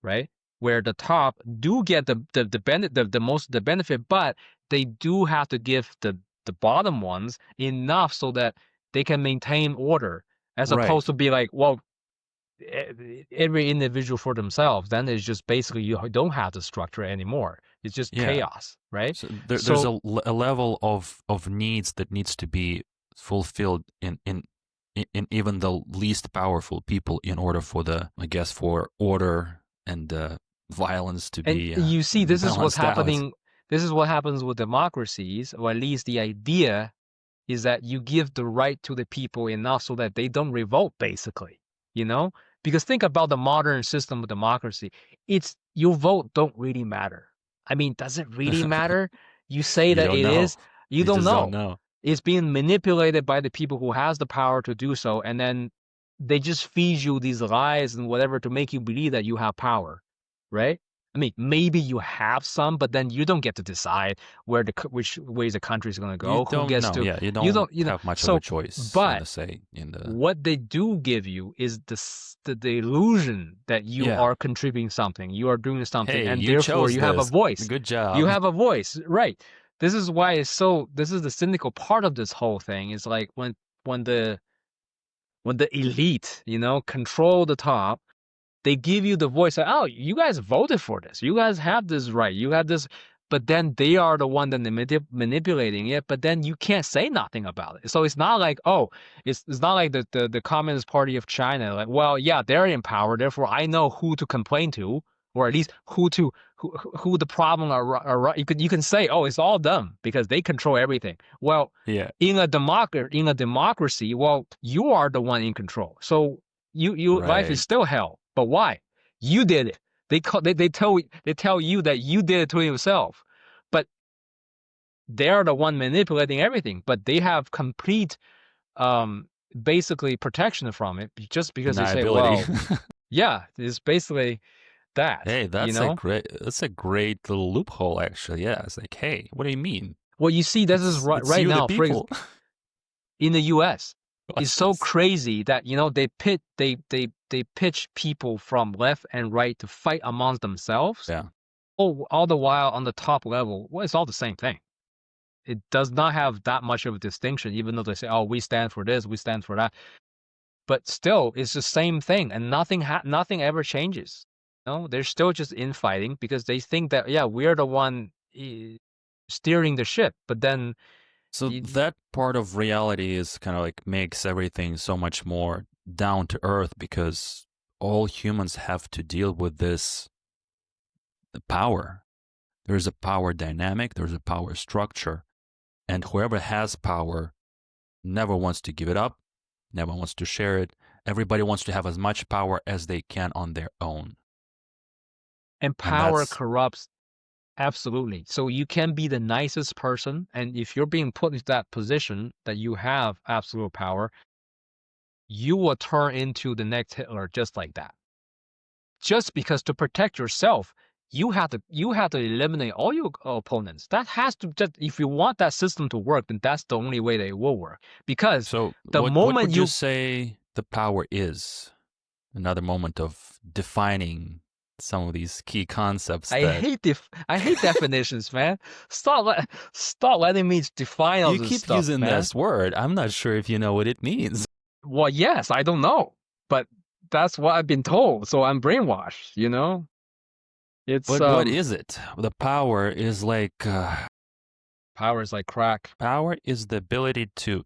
right? Where the top do get the benefit, but they do have to give the bottom ones enough so that they can maintain order, as opposed Right. to be like, well, every individual for themselves. Then it's just basically you don't have the structure anymore. It's just Yeah. chaos, right? So there's So a level of needs that needs to be fulfilled in even the least powerful people in order for the, I guess, for order and violence to And be you see, this is what's balanced out. happening. This is what happens with democracies, or at least the idea is that you give the right to the people enough so that they don't revolt, basically, you know? Because think about the modern system of democracy. It's your vote don't really matter. I mean, does it really matter? You say You that don't it know. is, you You don't just don't know. know. It's being manipulated by the people who has the power to do so, and then they just feed you these lies and whatever to make you believe that you have power, right? I mean, maybe you have some, but then you don't get to decide which ways the country is going to You go. Who don't gets know. to, Yeah, you you don't don't, you know. have much of a So, choice and but a say in the. what they do give you is the illusion that you Yeah. are contributing something, you are doing something, Hey, and you therefore chose you have a this. voice. Good You job. have a voice, right? This is why it's so. This is the cynical part of this whole thing. Is like when the when the elite, control the top, they give you the voice like, oh, you guys voted for this. You guys have this right. You have this. But then they are the one that manipulating it. But then you can't say nothing about it. So it's not like, oh, it's not like the Communist Party of China. Like, well, yeah, they're in power. Therefore, I know who to complain to, or at least who the problem are. You can say, oh, it's all them because they control everything. Well, Yeah. in a democracy, well, you are the one in control. So life is Right. still hell. But why? You did it. They tell you that you did it to yourself. But they are the one manipulating everything, but they have complete, basically protection from it just because they say, Deniability. well, yeah, it's basically that, Hey, you know? that's a great little loophole, actually. Yeah, it's like, hey, what do you mean? Well, you see, this is It's right you, the now, people. in the US. It's Watch so this. crazy that, they pitch people from left and right to fight amongst themselves. Yeah. All the while on the top level, well, it's all the same thing. It does not have that much of a distinction, even though they say, oh, we stand for this, we stand for that. But still, it's the same thing, and nothing ever changes. No, they're still just infighting because they think that, yeah, we're the one steering the ship. But then, So you, that part of reality is kind of like makes everything so much more down to earth because all humans have to deal with this power. There's a power dynamic, there's a power structure, and whoever has power never wants to give it up, never wants to share it. Everybody wants to have as much power as they can on their own. and And power that's corrupts. Absolutely. So you can be the nicest person, and if you're being put into that position that you have absolute power, you will turn into the next Hitler just like that. Just because to protect yourself, you have to eliminate all your opponents. That has to just, if you want that system to work, then that's the only way that it will work. Because so the what moment would you you say the power is? Another moment of defining some of these key concepts that I hate definitions, man. Stop letting me define all you this keep stuff, using man. this word. I'm not sure if you know what it means. Well, yes, I don't know, but that's what I've been told, so I'm brainwashed, you know? It's But what is it? The power is like power is like crack power is the ability to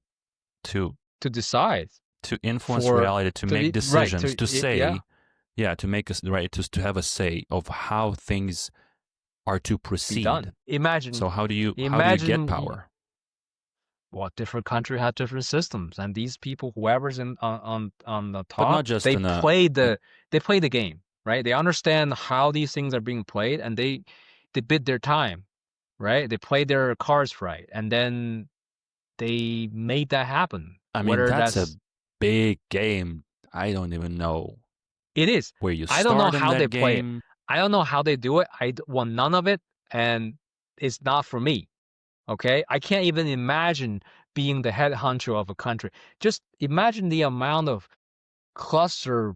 to decide to influence for reality, to to make be right decisions, to to yeah, say, yeah, to make us right, to have a say of how things are to be proceed. done. Imagine So how do you get imagine power? what different country had different systems, and these people, whoever's in on the But not top, just in a they play the game, right? They understand how these things are being played, and they bid their time, right? They play their cards right, and then they made that happen. I mean, Whether that's a that's big game. I don't even know it is. where you I don't know start in how they that play it. game. I don't know how they do it. I want none of it, and it's not for me. Okay, I can't even imagine being the head honcho of a country. Just imagine the amount of cluster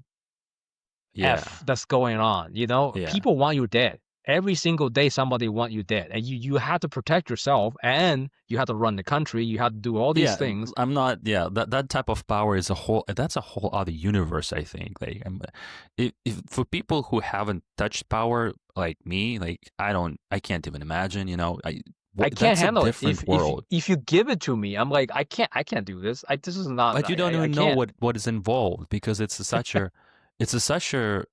Yeah. F that's going on. You know, Yeah. people want you dead. Every single day, somebody want you dead, and you have to protect yourself, and you have to run the country. You have to do all these Yeah, things. I'm not. Yeah, that type of power is a whole. That's a whole other universe. I think. Like, if for people who haven't touched power like me, like I can't even imagine. You know, I can't that's a handle it. different world. If you give it to me, I'm like, I can't do this. This is not. But you don't I even know can't. what is involved because it's such a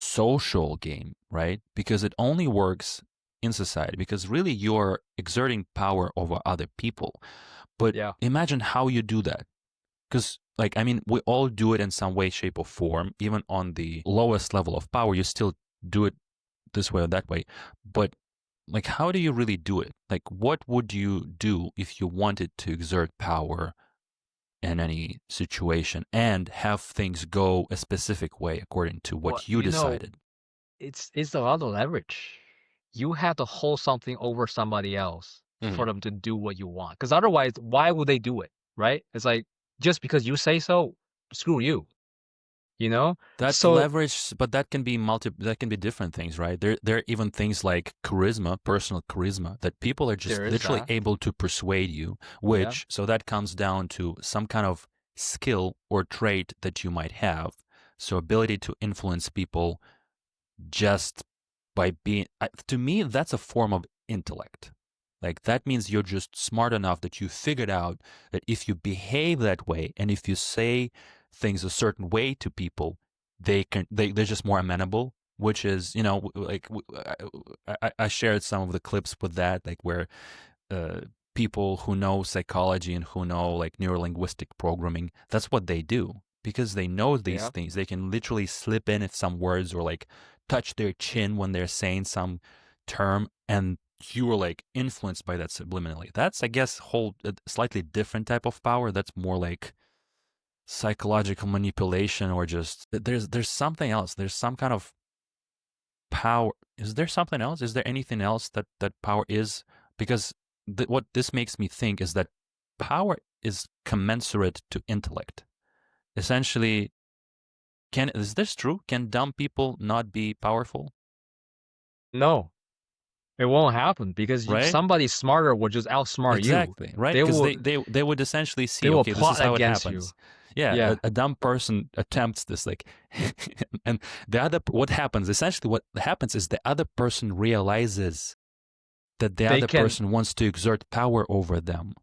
social game, right? Because it only works in society because really you're exerting power over other people. But Yeah. imagine how you do that. Because, like, I mean, we all do it in some way, shape, or form. Even on the lowest level of power, you still do it this way or that way. But, like, how do you really do it? Like, what would you do if you wanted to exert power in any situation and have things go a specific way according to Well, what you decided? it's a lot of leverage. You have to hold something over somebody else for Mhm. them to do what you want. Because otherwise, why would they do it? Right? It's like just because you say so, screw you. You know? That So leverage, but that can be different things, right? There are even things like charisma, personal charisma, that people are just there is literally that. able to persuade you, Yeah. which, so that comes down to some kind of skill or trait that you might have. So ability to influence people just by being, to me, that's a form of intellect. Like that means you're just smart enough that you figured out that if you behave that way and if you say things a certain way to people, they're just more amenable. Which is, you know, like I shared some of the clips with that, like where uh, people who know psychology and who know like neurolinguistic programming, that's what they do because they know these Yeah. things. They can literally slip in some words or like touch their chin when they're saying some term, and you were like influenced by that subliminally. That's, I guess, whole a slightly different type of power. That's more like psychological manipulation, or just there's something else. There's some kind of power. Is there something else? Is there anything else that power is? Because what this makes me think is that power is commensurate to intellect. Essentially, is this true? Can dumb people not be powerful? No, it won't happen because Right? somebody smarter will just outsmart you. Exactly, right? They Because will they would essentially they see, will okay, this is plot how it against you. happens. Yeah, Yeah, a dumb person attempts this, like, and what happens? Essentially, what happens is the other person realizes that the they other can. person wants to exert power over them.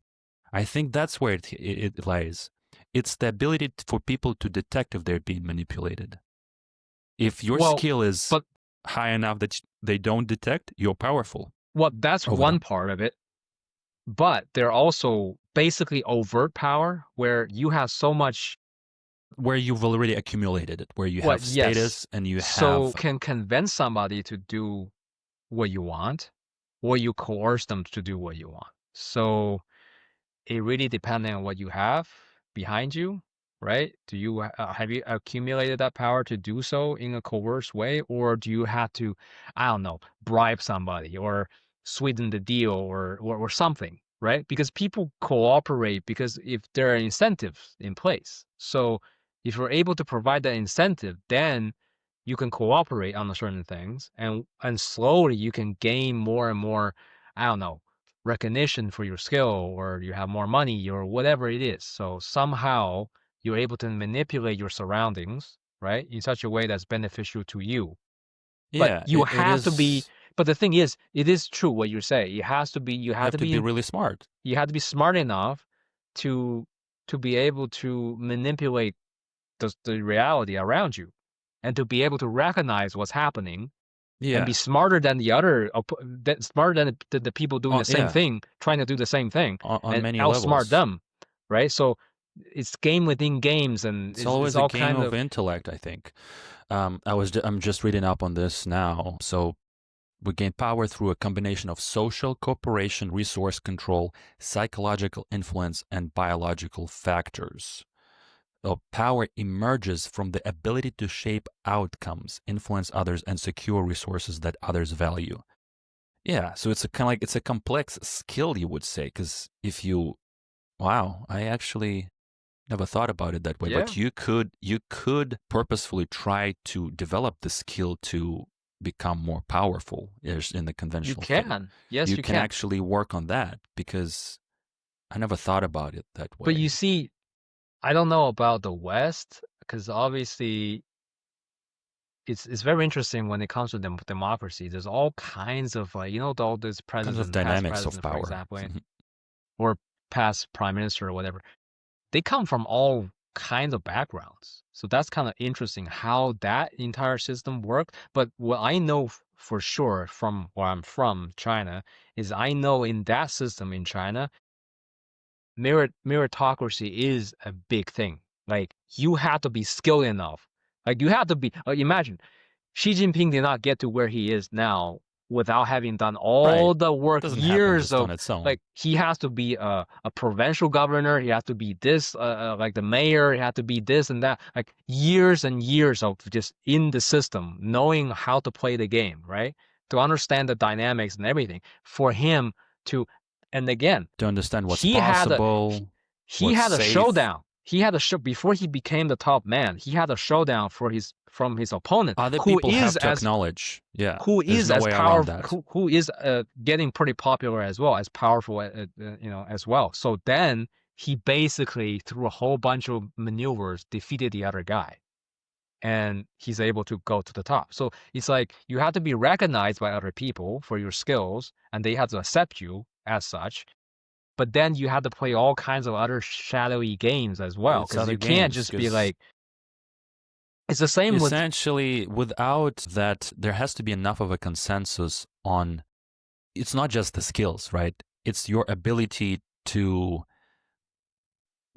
I think that's where it lies. It's the ability for people to detect if they're being manipulated. If your Well, skill is but high enough that they don't detect, you're powerful that's over one them. part of it. But they're also basically overt power where you have so much. Where you've already accumulated it, where you What? have Yes. status and you So have. can convince somebody to do what you want, or you coerce them to do what you want. So it really depending on what you have behind you, right? Do you have you accumulated that power to do so in a coerced way, or do you have to, I don't know, bribe somebody or sweeten the deal or something, right? Because people cooperate because if there are incentives in place. So if you're able to provide that incentive, then you can cooperate on certain things, and slowly you can gain more and more, I don't know, recognition for your skill, or you have more money or whatever it is. So somehow you're able to manipulate your surroundings, right, in such a way that's beneficial to you. But Yeah, you it have to be, is. but the thing is, it is true what you say. It has to be, You have to be really smart. you have to be smart enough to be able to manipulate the reality around you and to be able to recognize what's happening and be Yeah. smarter than smarter than the people doing the same Yeah, thing, trying to do the same thing, on and many outsmart levels. them, right? So it's game within games, and It's it's always a all game kind of of. intellect, I think. I'm just reading up on this now. So we gain power through a combination of social cooperation, resource control, psychological influence, and biological factors. Power emerges from the ability to shape outcomes, influence others, and secure resources that others value. Yeah, so it's a kind of like it's a complex skill, you would say, because if you, wow, I actually never thought about it that way. Yeah, But you could purposefully try to develop the skill to become more powerful in the you conventional thing. can. Yes, You you can can. actually work on that because I never thought about it that But you way. see, I don't know about the West because obviously it's very interesting when it comes to democracy. There's all kinds of like all these Kinds of past dynamics of president, for power. example, or past prime minister or whatever. They come from all kinds of backgrounds. So that's kind of interesting how that entire system worked. But what I know for sure from where I'm from, China, is I know in that system in China, meritocracy is a big thing. Like you have to be skilled enough. Like you have to be. Imagine Xi Jinping did not get to where he is now without having done Right. all the work, Doesn't happen years just on of its own. like he has to be a provincial governor, he has to be this, like the mayor, he has to be this and that, like years and years of just in the system, knowing how to play the game, right? To understand the dynamics and everything for him to, and again, To understand what's he had a he, possible, he what's had a safe. showdown. He had a show before he became the top man. He had a showdown for his from his opponent, Other people have to acknowledge. Yeah, who there's is no as way around powerful, that. who is getting pretty popular as well, as powerful, as well. So then he basically through a whole bunch of maneuvers defeated the other guy, and he's able to go to the top. So it's like you have to be recognized by other people for your skills, and they have to accept you as such. But then you have to play all kinds of other shadowy games as well, It's because other you can't games just be because like. It's the same with. essentially without that, there has to be enough of a consensus on. It's not just the skills, right? It's your ability to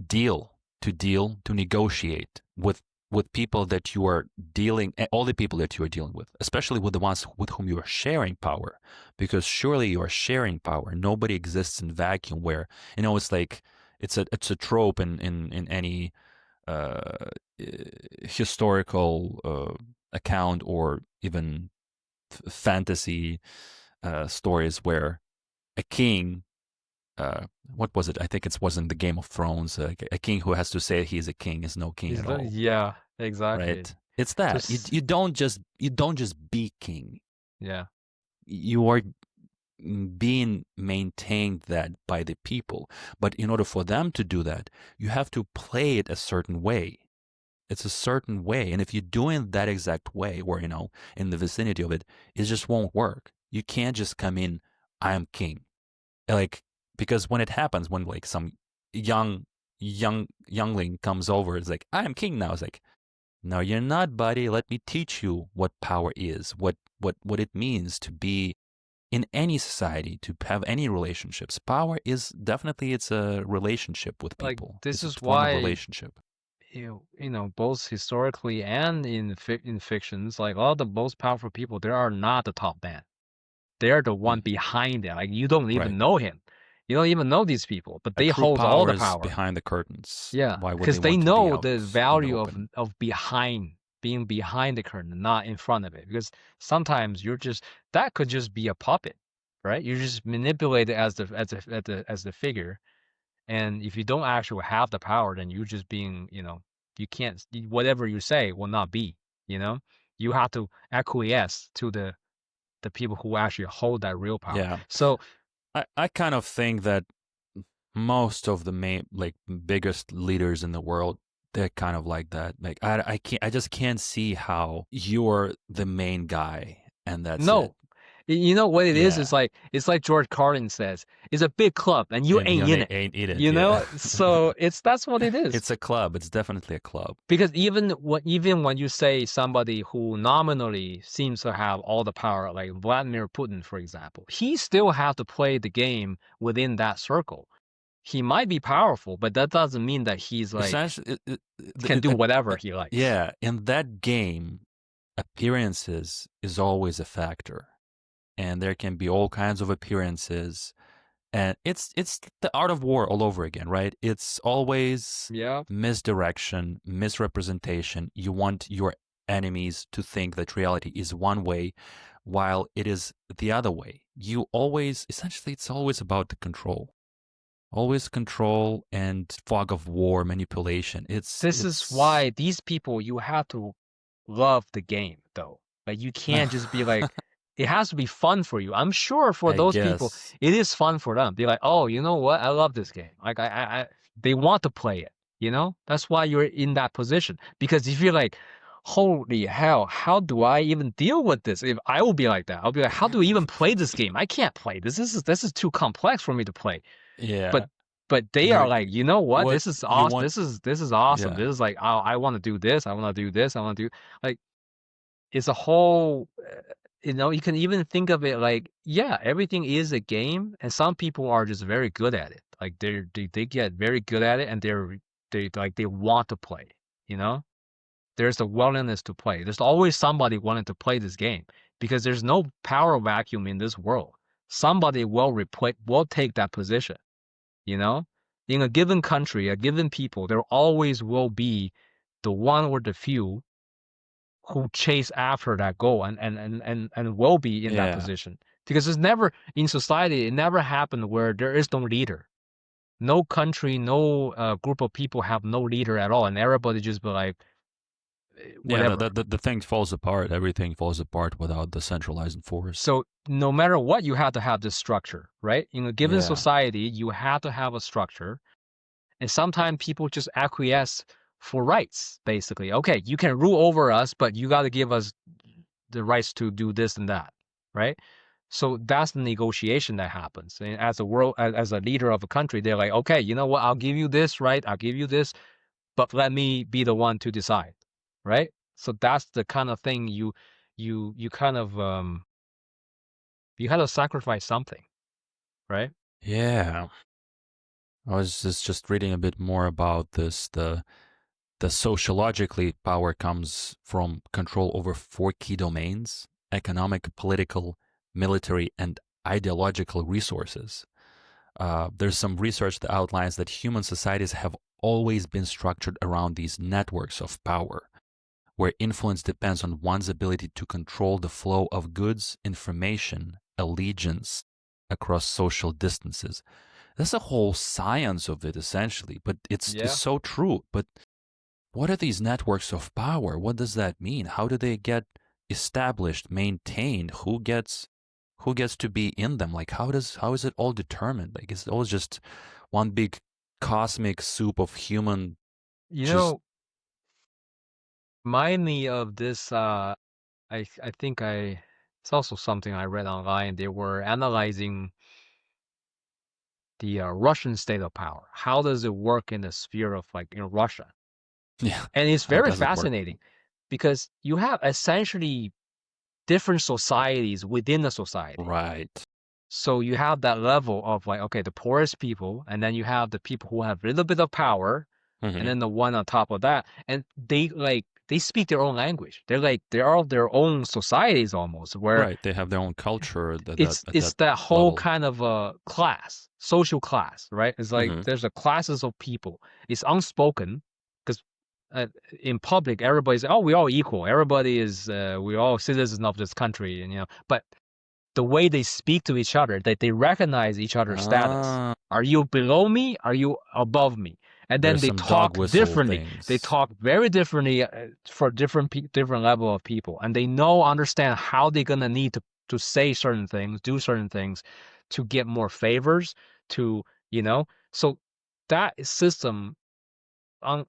to negotiate with with people that you are dealing, all the people that you are dealing with, especially with the ones with whom you are sharing power, because surely you are sharing power. Nobody exists in vacuum where, it's like, it's a trope in any uh, historical account or even fantasy stories where a king, what was it? I think it was in the Game of Thrones. A king who has to say he's a king is no king at all, Yeah, exactly. right? It's that Just you don't just be king. yeah. You are being maintained that by the people, but in order for them to do that, you have to play it a certain way. It's a certain way, and if you're doing that exact way, or in the vicinity of it, it just won't work. You can't just come in, I am king, like, because when it happens, when like some youngling comes over, it's like, I am king now. It's like, no, you're not, buddy. Let me teach you what power is, what it means to be in any society, to have any relationships. Power is definitely, it's a relationship with Like people. this It's a is form of why relationship. both historically and in fictions, like all the most powerful people, they are not the top man. They're the one Mm, behind it. Like you don't right. even know him. You don't even know these people, but A they true hold all power the is power. behind the curtains. Yeah, Why would they because they want to be know out the in the value of open? being behind the curtain, not in front of it. Because sometimes that could just be a puppet, right? You're just manipulated as the figure, and if you don't actually have the power, then you're just being, you can't, whatever you say will not be, you know? You have to acquiesce to the people who actually hold that real power. Yeah. So I kind of think that most of the main, like, biggest leaders in the world, they're kind of like that. Like, I just can't see how you're the main guy and that's it. no, you know what it is? Yeah. It's like George Carlin says, it's a big club and you And you ain't in it. ain't in it, You yeah. know? So that's what it is. It's a club. It's definitely a club. Because even when you say somebody who nominally seems to have all the power, like Vladimir Putin, for example, he still have to play the game within that circle. He might be powerful, but that doesn't mean that he's like Essentially, can do whatever he likes. yeah, in that game, appearances is always a factor, and there can be all kinds of appearances, and it's the art of war all over again, right? It's always Yeah. misdirection, misrepresentation. You want your enemies to think that reality is one way while it is the other way. You always, essentially, it's always about the control. Always control and fog of war, manipulation. It's This is it's why these people, you have to love the game though. Like you can't just be like, it has to be fun for you. I'm sure for I those people, guess. it is fun for them. They're like, oh, you know what? I love this game. Like they want to play it. That's why you're in that position. Because if you're like, holy hell, how do I even deal with this? If I will be like that, I'll be like, how do we even play this game? I can't play this. This is too complex for me to play. But Yeah. but they are You like, you know what? what This is you awesome. want This is awesome. yeah. This is like, oh, I want to do this. I want to do this. I want to do like it's a whole. You can even think of it like, yeah, everything is a game, and some people are just very good at it. Like they get very good at it, and they want to play. You know, there's a willingness to play. There's always somebody wanting to play this game because there's no power vacuum in this world. Somebody will take that position. You know, in a given country, a given people, there always will be the one or the few who chase after that goal and will be in that Yeah. position. Because it's never in society, it never happened where there is no leader. No country, no group of people have no leader at all, and everybody just be like, Yeah, whatever. the thing falls apart. Everything falls apart without the centralizing force. So no matter what, you have to have this structure, right? In a given Yeah. society, you have to have a structure. And sometimes people just acquiesce for rights, basically. Okay, you can rule over us, but you got to give us the rights to do this and that, right? So that's the negotiation that happens. And as a leader of a country, they're like, okay, you know what? I'll give you this, right? I'll give you this, but let me be the one to decide, right? So that's the kind of thing you kind of you had to sacrifice something, right? Yeah. I was just reading a bit more about this. The sociologically, power comes from control over 4 key domains: economic, political, military, and ideological resources. There's some research that outlines that human societies have always been structured around these networks of power, where influence depends on one's ability to control the flow of goods, information, allegiance across social distances. That's a whole science of it, essentially, but it's Yeah. so true. But what are these networks of power? What does that mean? How do they get established, maintained? Who gets to be in them? Like how is it all determined? Like is it always just one big cosmic soup of human You just know, remind me of this. I think it's also something I read online. They were analyzing the Russian state of power. How does it work in the sphere of like in Russia? yeah, And it's how very does it work? fascinating because you have essentially different societies within the society. Right. So you have that level of like, okay, the poorest people, and then you have the people who have a little bit of power, and Hmm. then the one on top of that, and they speak their own language. They're all their own societies almost, where Right. They have their own culture at it's that that whole level. kind of a class, social class, right? It's like Hmm. there's a classes of people. It's unspoken because in public everybody's oh we all equal. Everybody is we all citizens of this country, and but the way they speak to each other, that they recognize each other's status. Ah, Are you below me? Are you above me? And then there's they some dog talk whistle differently. They things. talk very differently for different level of people, and they know understand how they're gonna need to say certain things, do certain things, to get more favors. To so that system, um,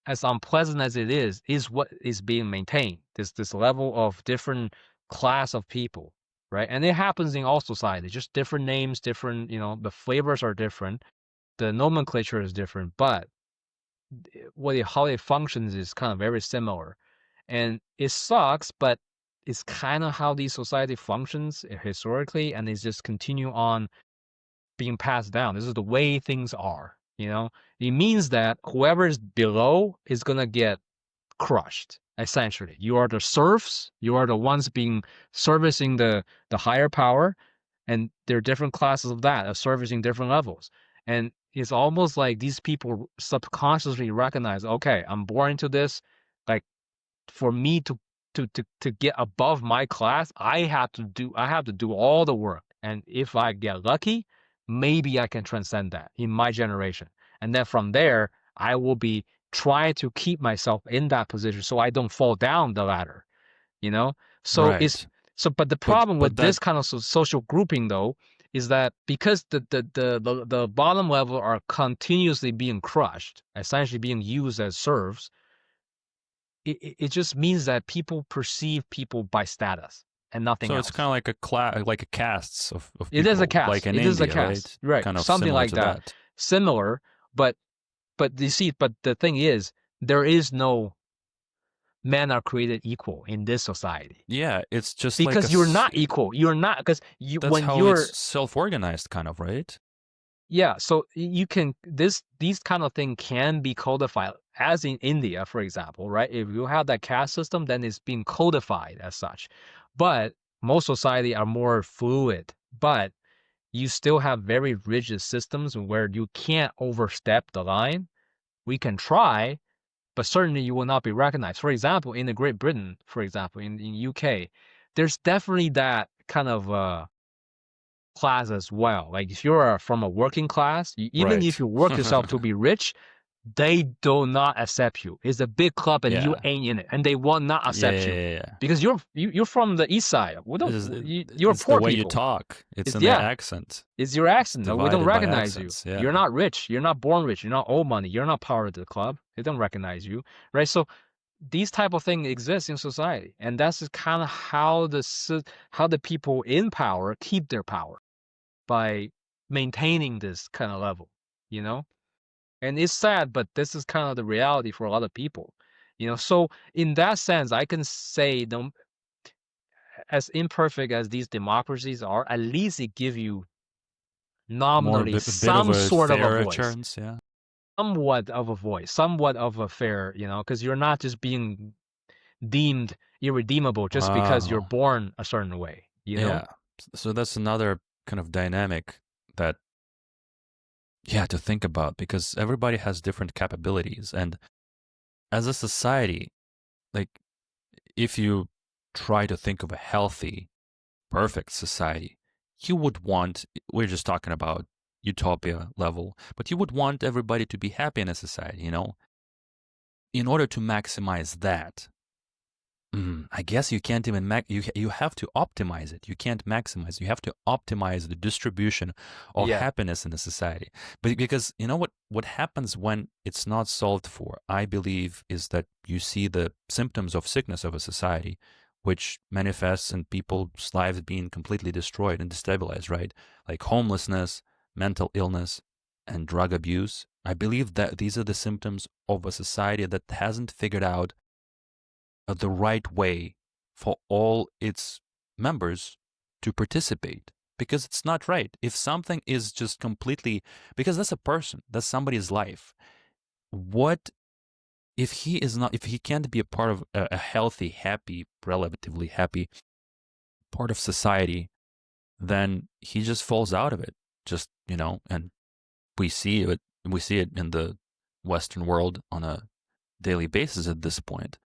as unpleasant as it is what is being maintained. This level of different class of people, right? And it happens in all societies, just different names, different, the flavors are different, the nomenclature is different, but how it functions is kind of very similar. And it sucks, but it's kind of how these society functions historically, and it's just continue on being passed down. This is the way things are. It means that whoever is below is gonna get crushed. Essentially, you are the serfs. You are the ones being servicing the higher power, and there are different classes of that, of servicing different levels. And it's almost like these people subconsciously recognize, okay, I'm born into this. Like for me to get above my class, I have to do all the work. And if I get lucky, maybe I can transcend that in my generation. And then from there, I will be trying to keep myself in that position so I don't fall down the ladder, you know? So it's Right. so but the But problem but with that this kind of social grouping though is that because the bottom level are continuously being crushed, essentially being used as serfs, it just means that people perceive people by status and nothing so it's kind else. of like a like a castes of It is a people, caste. like in It is a India, caste, right? right? Kind of Something similar like to that. that. Similar, but you see, but the thing is, there is no men are created equal in this society Yeah, it's just like because you're not equal. You're not because you that's when how you're it's self-organized, kind of, right? yeah. So you can these kind of thing can be codified as in India, for example, right? If you have that caste system, then it's being codified as such. But most society are more fluid, but you still have very rigid systems where you can't overstep the line. We can try, but certainly you will not be recognized. For example, in the Great Britain, for example, in UK, there's definitely that kind of class as well. Like if you're from a working class, even if Right. you work yourself to be rich, they do not accept you. It's a big club and you Yeah. ain't in it, and they will not Yeah, accept yeah, you yeah, yeah. because you're from the east side. We It don't. is, You're it's the poor way you people. talk. It's It's in the yeah. accent. It's your It's accent. No, we don't divided by recognize you. accents. You're Yeah. not rich. You're not born rich. You're not old money. You're not part of the club. They don't recognize you, right? So these type of things exist in society, and that's kind of how the people in power keep their power by maintaining this kind of level, you know. And it's sad, but this is kind of the reality for a lot of people, So in that sense, I can say, as imperfect as these democracies are, at least it give you More nominally a bit of some a sort of a fair voice. chance. Yeah. somewhat of a voice, somewhat of a fair, because you're not just being deemed irredeemable just because you're Wow. born a certain way, Yeah. So that's another kind of dynamic that, yeah, to think about, because everybody has different capabilities. And as a society, like, if you try to think of a healthy, perfect society, you would want, we're just talking about utopia level, but you would want everybody to be happy in a society, In order to maximize that, I guess you can't even you have to optimize it. You can't maximize. You have to optimize the distribution of Yeah. happiness in the society. But because you know what happens when it's not solved for, I believe, is that you see the symptoms of sickness of a society, which manifests in people's lives being completely destroyed and destabilized, right? Like homelessness, mental illness, and drug abuse. I believe that these are the symptoms of a society that hasn't figured out the right way for all its members to participate, because it's not right if something is just completely, because that's a person, that's somebody's life. What if he is not, if he can't be a part of a healthy, happy, relatively happy part of society, then he just falls out of it, just, and we see it in the Western world on a daily basis at this point.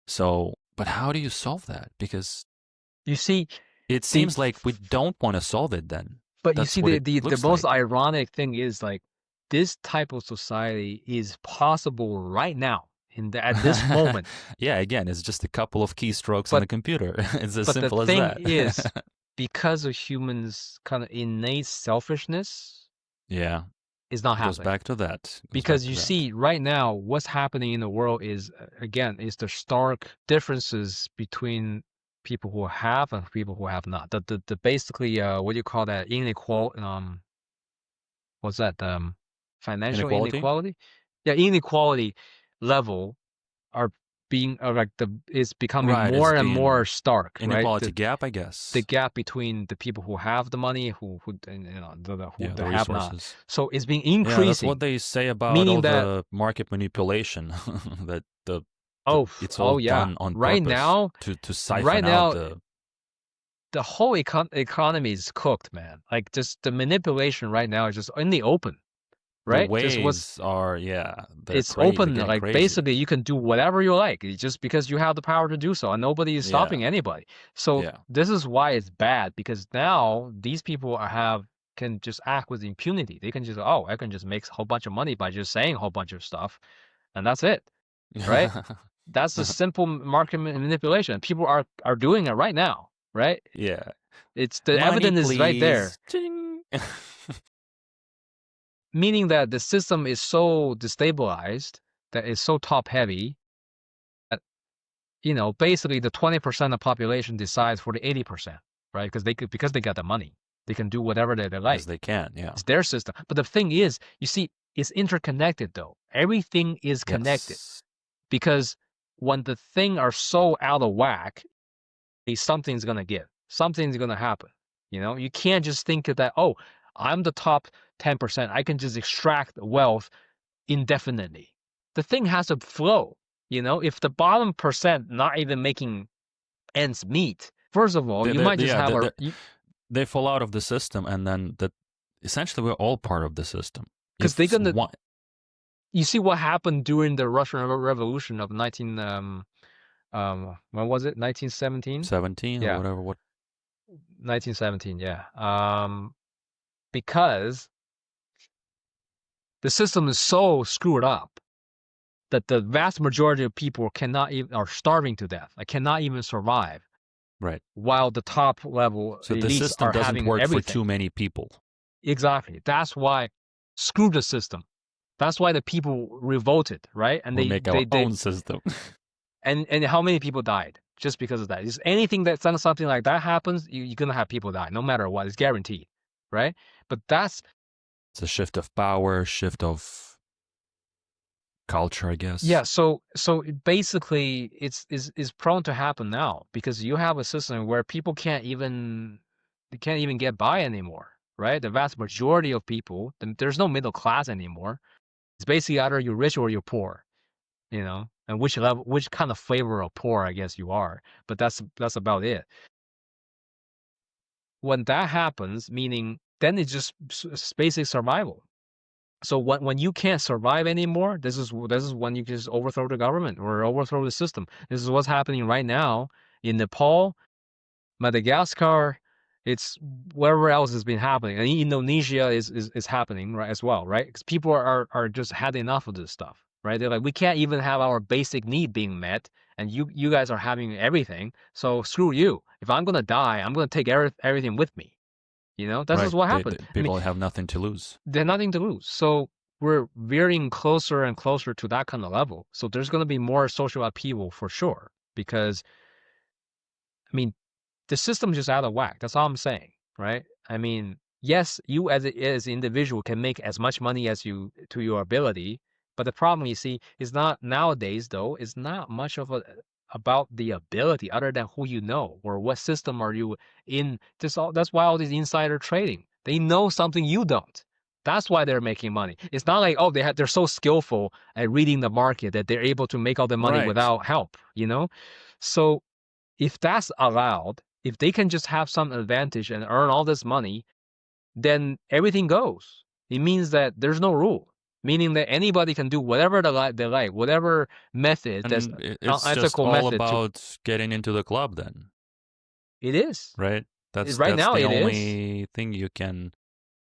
So, but how do you solve that? Because You see, it the seems like we don't want to solve it then. but you That's see what the, it the the looks most like. ironic thing is like this type of society is possible right now at this moment. Yeah, again, it's just a couple of keystrokes on But the computer. It's as but the simple as thing that. is, because of humans' kind of innate selfishness, Yeah, is not it goes happening. back to that. It goes back Because to you that. see right now what's happening in the world is again is the stark differences between people who have and people who have not. The basically what do you call that, inequal what's that, financial Inequality? inequality? Yeah, inequality level are being like the is becoming Right, it's more and more being stark, right? inequality gap, I The guess. gap between the people who have the money, who and, who Yeah, the the have not. resources. So it's been Yeah, that's what increasing, they say about meaning all that the market manipulation, that oh it's all oh yeah, done on purpose to right siphon out now the the whole economy is cooked, man. Like just the manipulation right now is just in the open, the right? Just what's ways are, yeah, they're it's crazy. They're open, getting like crazy. basically you can do whatever you like just because you have the power to do so, and nobody is Yeah, stopping anybody. So yeah. this is why it's bad, because now these people can just act with impunity. They can just, oh, I can just make a whole bunch of money by just saying a whole bunch of stuff, and that's it, right? That's the simple market manipulation. People are doing it right now, right? Yeah. It's the Money, evidence is right there, please. Ching. meaning that the system is so destabilized, that is so top heavy, basically the 20% of population decides for the 80%, right? Because they got the money, they can do whatever they Because like. they can, yeah. It's their system. But the thing is, you see, it's interconnected though. Everything is connected, Yes. because when the thing are so out of whack, something's gonna give, something's gonna happen. You can't just think that, oh, I'm the top 10%. I can just extract wealth indefinitely. The thing has to flow. If the bottom percent not even making ends meet, first of all, you might just Yeah, have they fall out of the system, and then that essentially we're all part of the system. because If they're gonna. one You see what happened during the Russian Revolution of 19 when was it, 1917? 17 or Yeah, whatever, what 1917. Yeah, because the system is so screwed up that the vast majority of people cannot even are starving to death. I cannot even survive, right. while the top level So the elites system are doesn't having work for everything. too many people. Exactly. That's why screw the system. That's why the people revolted, right? And We'll they make our they they own system. and how many people died just because of that? Just anything that something like that happens, you're gonna have people die, no matter what. It's guaranteed, right? But that's It's a shift of power, shift of culture, I yeah. guess. So basically, it's prone to happen now because you have a system where people can't even get by anymore, right? The vast majority of people, there's no middle class anymore. It's basically either you're rich or you're poor, and which level, which kind of flavor of poor, I guess you are. But that's about it. When that happens, meaning then it's just basic survival. So when you can't survive anymore, this is when you just overthrow the government or overthrow the system. This is what's happening right now in Nepal, Madagascar. It's wherever else has been happening, and Indonesia is happening right as well, right? Because people are just had enough of this stuff, right? They're like, we can't even have our basic need being met, and you guys are having everything. So screw you. If I'm gonna die, I'm gonna take everything with me. This is Right. what happened. I mean, People have nothing to lose. there's nothing to lose. So we're veering closer and closer to that kind of level. So there's going to be more social upheaval for sure, because I mean, the system's just out of whack. That's all I'm saying, right? I mean, yes, you as an individual can make as much money as you to your ability, but the problem you see is not nowadays though. Is not much of a about the ability other than who you know or what system are you in. That's why all these insider trading. They know something you don't. That's why they're making money. It's not like, oh, they're so skillful at reading the market that they're able to make all the money Right. without help. So if that's allowed, if they can just have some advantage and earn all this money, then everything goes. It means that there's no rule, meaning that anybody can do whatever they like, whatever method that's And it's just ethical all method to. about getting into the club then, It is. right? That's Right that's now the it is. only thing you can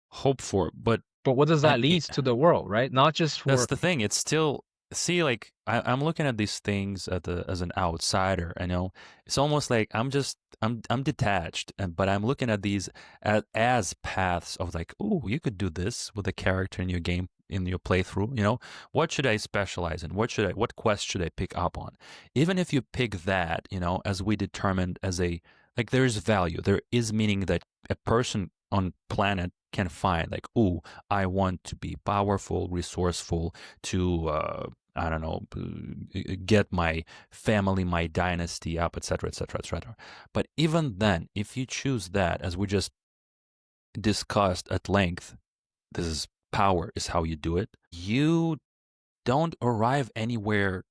hope for. But But what does I, that lead to the world, right? Not just that's for. the thing. It's still see like I'm looking at these things as an outsider. I know it's almost like I'm detached, but I'm looking at these as paths of like, oh, you could do this with a character in your game in your playthrough. What should I specialize in? What quest should I pick up on? Even if you pick that, as we determined as a like there is value, there is meaning that a person on planet can find like, oh, I want to be powerful, resourceful, to I don't know, get my family, my dynasty up, etc., etc., etc. But even then, if you choose that, as we just discussed at length, this is power is how you do it. You don't arrive anywhere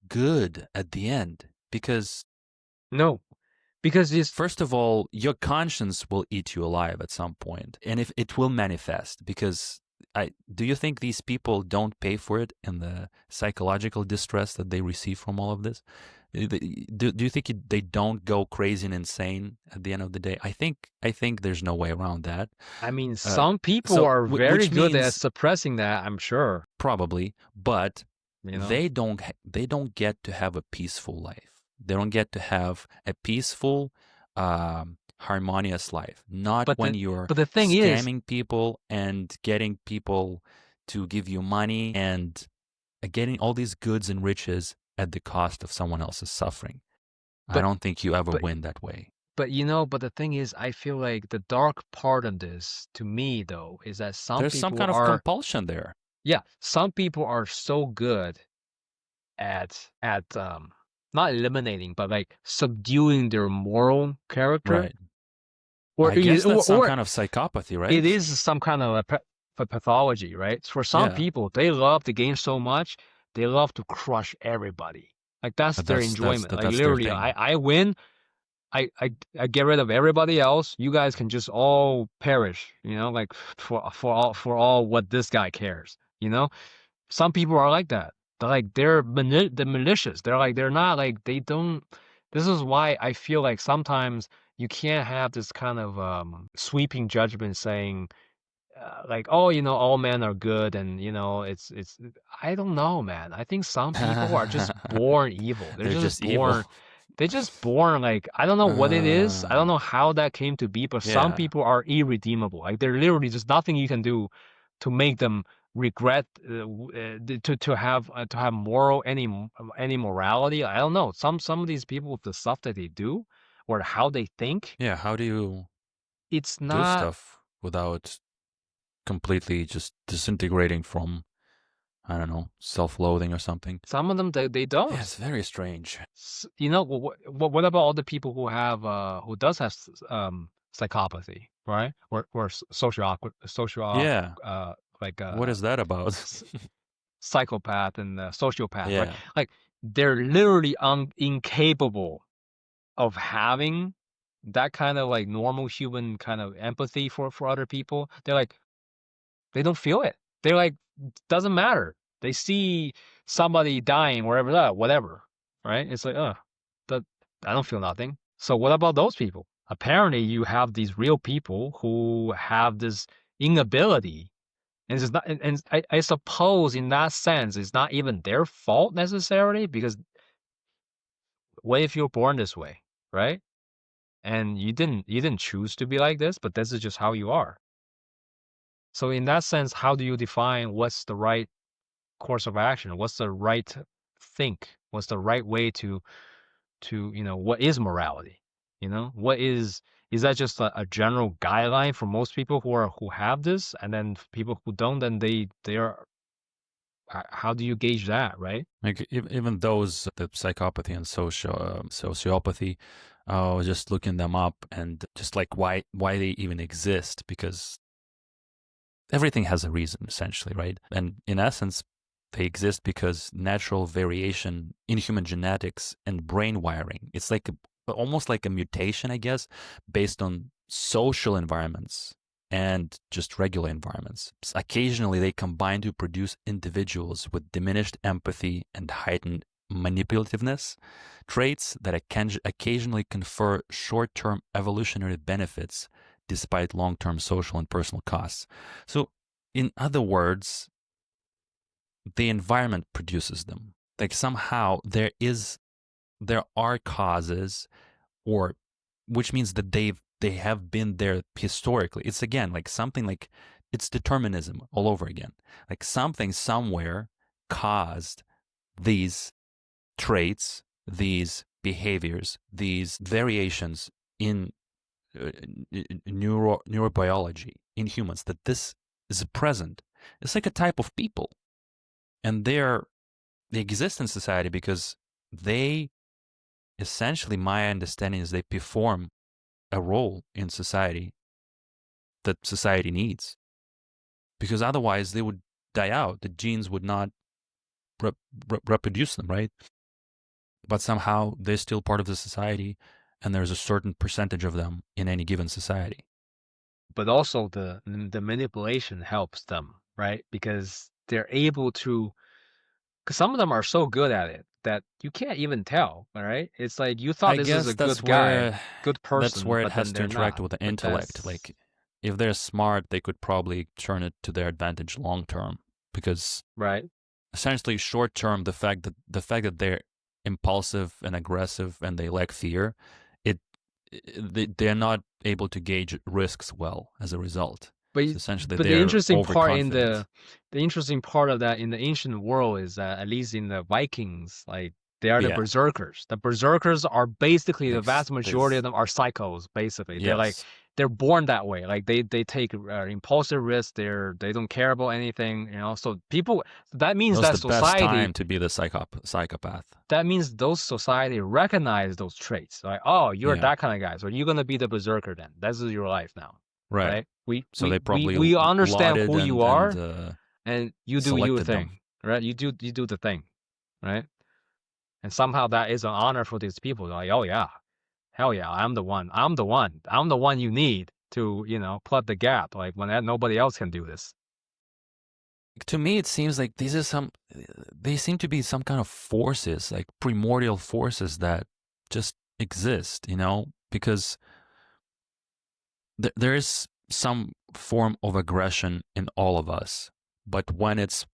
good at the end because No, because it's. first of all, your conscience will eat you alive at some point, and if it will manifest, because do you think these people don't pay for it in the psychological distress that they receive from all of this? Do you think they don't go crazy and insane at the end of the day? I think there's no way around that. I mean, Uh, some people so, are very which good at means suppressing that, I'm sure. probably, but You know. they don't get to have a peaceful life. They don't get to have a peaceful, harmonious life. Not But when the you're but the thing is, scamming people and getting people to give you money and getting all these goods and riches at the cost of someone else's suffering. I but don't think you ever but win that way. but the thing is, I feel like the dark part of this, to me though, is that some There's some people kind of are, compulsion there. yeah, some people are so good at not eliminating, but like subduing their moral character, Right. or I guess that's some or kind of psychopathy, it right? is some kind of a pathology, right? For some Yeah. people, they love the game so much, they love to crush everybody. Like that's their enjoyment. Like That's their literally, thing. I win, I get rid of everybody else. You guys can just all perish, like for all what this guy cares. Some people are like that. They're malicious. They're not like they don't. This is why I feel like sometimes you can't have this kind of sweeping judgment saying like, oh, all men are good, and it's. I don't know, man. I think some people are just born evil. They're They're just just evil. born. They're just born like, I don't know what it is. I don't Uh, know how that came to be, but some yeah. people are irredeemable. Like they're literally just nothing you can do to make them regret to have moral any morality. I don't know. Some of these people, the stuff that they do or how they think, Yeah. How do you it's do not. stuff without completely just disintegrating from, I don't know, self loathing or something? Some of them they Yeah, don't. it's very strange. What about all the people who does have psychopathy, right? Or social Yeah. like What is that about? psychopath and the sociopath, right? Yeah. Like they're literally incapable of having that kind of like normal human kind of empathy for other people. They're like they don't feel it. They're like doesn't matter. They see somebody dying wherever that whatever, right? It's like that I don't feel nothing. So what about those people? Apparently, you have these real people who have this inability, and it's not. And I suppose in that sense, it's not even their fault necessarily because what if you're born this way, right? And you didn't choose to be like this, but this is just how you are. So in that sense, how do you define what's the right course of action? What's the right think? What's the right way to what is morality? What is that just a general guideline for most people who have this, and then people who don't, then they are. How do you gauge that, right? Like even those the psychopathy and sociopathy, I was just looking them up and just like why they even exist, because everything has a reason essentially, right? And in essence, they exist because natural variation in human genetics and brain wiring. It's like almost like a mutation, I guess, based on social environments and just regular environments. Occasionally, they combine to produce individuals with diminished empathy and heightened manipulativeness, traits that occasionally confer short term evolutionary benefits despite long term social and personal costs. So, in other words, the environment produces them. Like somehow there are causes, or which means that they have been there historically. It's again like something like it's determinism all over again. Like something somewhere caused these traits, these behaviors, these variations in neurobiology in humans, that this is present. It's like a type of people, and they exist in society because they essentially, my understanding is, they perform a role in society that society needs, because otherwise they would die out. The genes would not reproduce them, right? But somehow they're still part of the society, and there's a certain percentage of them in any given society. But also the manipulation helps them, right? Because they're able to, because some of them are so good at it that you can't even tell, all right? It's like you thought I this is guess a good guy, good that's person, where it but then has to they're interact not. with the But intellect. that's Like if they're smart, they could probably turn it to their advantage long term, because right. essentially short term, the fact that they're impulsive and aggressive and they lack fear, it they're not able to gauge risks well as a result. But So essentially, but the they're interesting part in overconfident. the interesting part of that in the ancient world is that at least in the Vikings, like they are the Yeah, berserkers. The berserkers are basically the like vast majority of there's them are psychos. Basically, yes, they're born that way. Like they take impulsive risks. They don't care about anything. So people that means that's that the best society time to be the psychopath. that means those society recognize those traits. Like, oh, you're Yeah, that kind of guy, so you're gonna be the berserker then. This is your life now, right. right? We So we they we probably we understand lauded who you and are, and you do your selected them. thing, right? You do the thing, right? And somehow that is an honor for these people. Like, oh yeah, hell yeah, I'm the one. I'm the one. I'm the one you need to plug the gap. Like when nobody else can do this. To me, it seems like they seem to be some kind of forces, like primordial forces that just exist, because there is some form of aggression in all of us. But when it's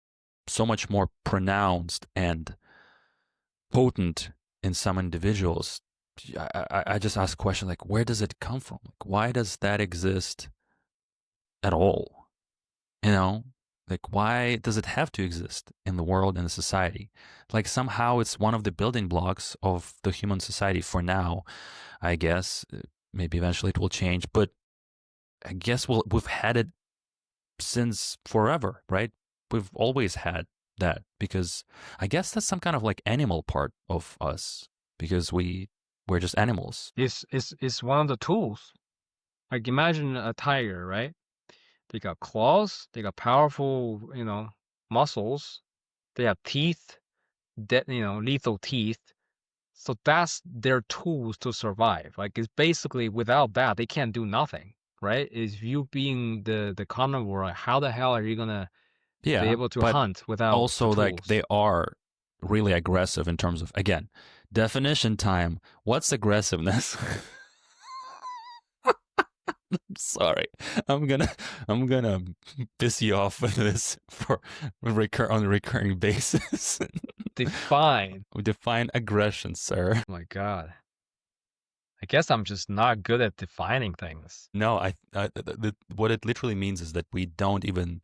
so much more pronounced and potent in some individuals, I just ask a question like, where does it come from? Like, why does that exist at all? You know, like, why does it have to exist in the world and the society? Like, somehow it's one of the building blocks of the human society for now, I guess. Maybe eventually it will change, but I guess we've had it since forever, right? We've always had that, because I guess that's some kind of like animal part of us, because we're just animals. It's one of the tools. Like imagine a tiger, right? They got claws, they got powerful, muscles, They have teeth, that lethal teeth. So that's their tools to survive. Like it's basically without that they can't do nothing, right? Is you being the carnivore, how the hell are you gonna be Yeah, able to but hunt without the also like tools? they are really aggressive in terms of, again, definition time. What's aggressiveness? Sorry, I'm gonna piss you off with this on a recurring basis. Define. We define aggression, sir. Oh my God. I guess I'm just not good at defining things. No, what it literally means is that we don't even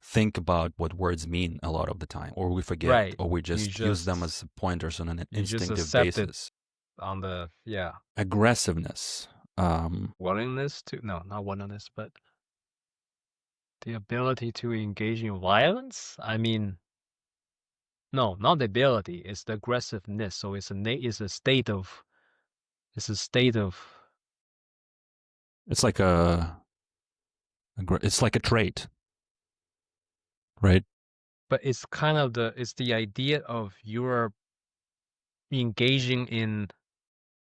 think about what words mean a lot of the time, or we forget, Right. or we You just use them just as pointers on an you just instinctive accept it basis. on the Aggressiveness. willingness to not willingness, but the ability to engage in violence. I mean, no, not the ability. It's the aggressiveness. So it's a state of it's a state of. It's like it's like a trait, right? But it's kind of it's the idea of you're engaging in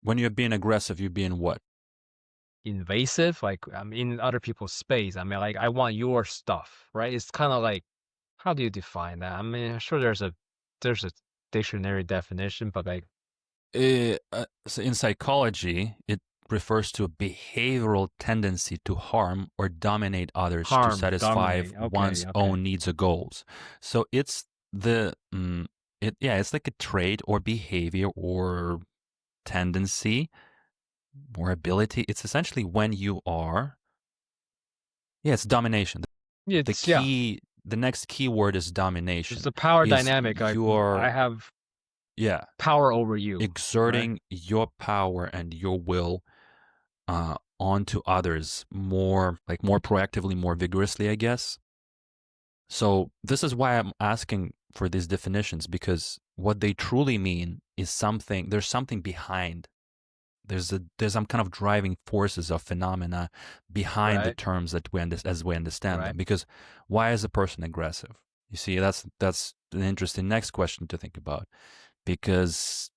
When you're being aggressive, you're being what? invasive, like I'm in other people's space. I mean, like I want your stuff, right? It's kind of like, how do you define that? I mean, I'm sure there's a dictionary definition, but like So in psychology, it refers to a behavioral tendency to harm or dominate others to harm, satisfy dominate. one's Okay, okay. own needs or goals. So it's it's like a trait or behavior or tendency or ability. It's essentially when you are, yeah, it's domination. It's yeah, The next key word is it's domination. the power Is dynamic. Like I your, have yeah, power over you, right? exerting your power and your will onto others more proactively, more vigorously, I guess. So this is why I'm asking for these definitions, because what they truly mean is something. There's something behind. There's some kind of driving forces of phenomena behind the Right, terms that as we understand right. them. Because why is a person aggressive? You see, that's an interesting next question to think about. Because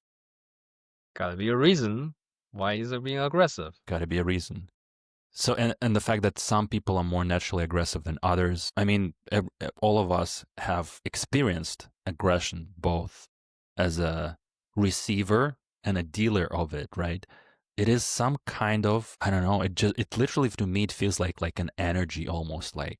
Gotta be a reason why is it being aggressive. got to be a reason. So, and the fact that some people are more naturally aggressive than others. I mean, all of us have experienced aggression, both as a receiver and a dealer of it, right? It is some kind of, I don't know, it literally, to me, it feels like an energy, almost like,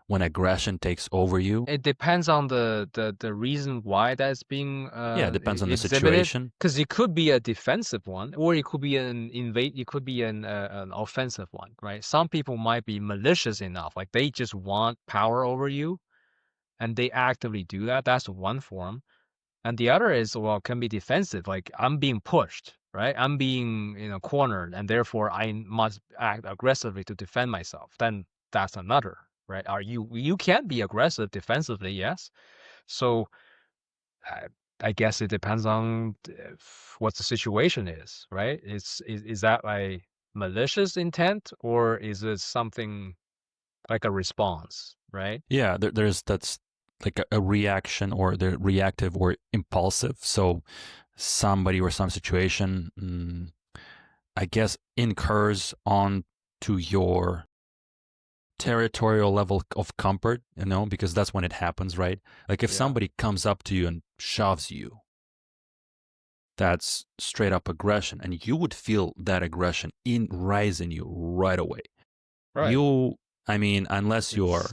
when aggression takes over you. It depends on the reason why that's being Yeah, it depends on the exhibited, situation. because it could be a defensive one, or it could be it could be an offensive one, right? Some people might be malicious enough, like they just want power over you, and they actively do that. That's one form, and the other is, well, can be defensive, like I'm being pushed, right? I'm being cornered, and therefore I must act aggressively to defend myself. Then that's another, right? You can be aggressive defensively, yes. So I, I guess it depends on what the situation is, right? Is that a malicious intent, or is it something like a response, right? Yeah, that's like a reaction, or they're reactive or impulsive. So somebody or some situation, I guess, incurs on to your territorial level of comfort, because that's when it happens, right? Like if Yeah, somebody comes up to you and shoves you, that's straight up aggression, and you would feel that aggression rise in you right away. right. You, I mean, unless It's you're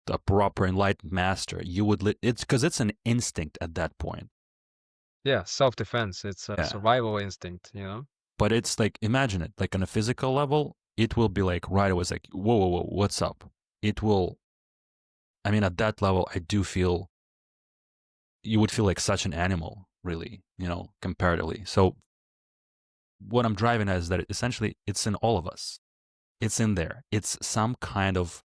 a proper enlightened master, you would it's because it's an instinct at that point. yeah, self-defense. It's a Yeah. survival instinct. But it's like, imagine it, like on a physical level, it will be like right away, it's like, whoa, whoa, whoa, what's up? It will, I mean, at that level, I do feel, you would feel like such an animal, really, comparatively. So what I'm driving at is that essentially it's in all of us. It's in there. It's some kind of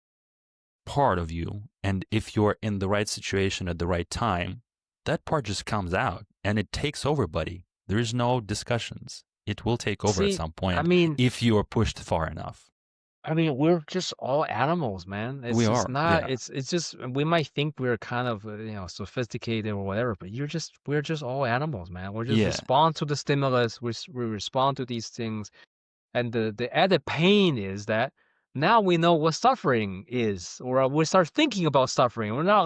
part of you. And if you're in the right situation at the right time, that part just comes out and it takes over, buddy. There is no discussions. It will take over at see, some I point mean, if you are pushed far enough. I mean, we're just all animals, man. We It's are, not. yeah, It's just we might think we're kind of sophisticated or whatever, but we're just all animals, man. We just yeah. respond to the stimulus. We respond to these things, and the added pain is that now we know what suffering is, or we start thinking about suffering. We're not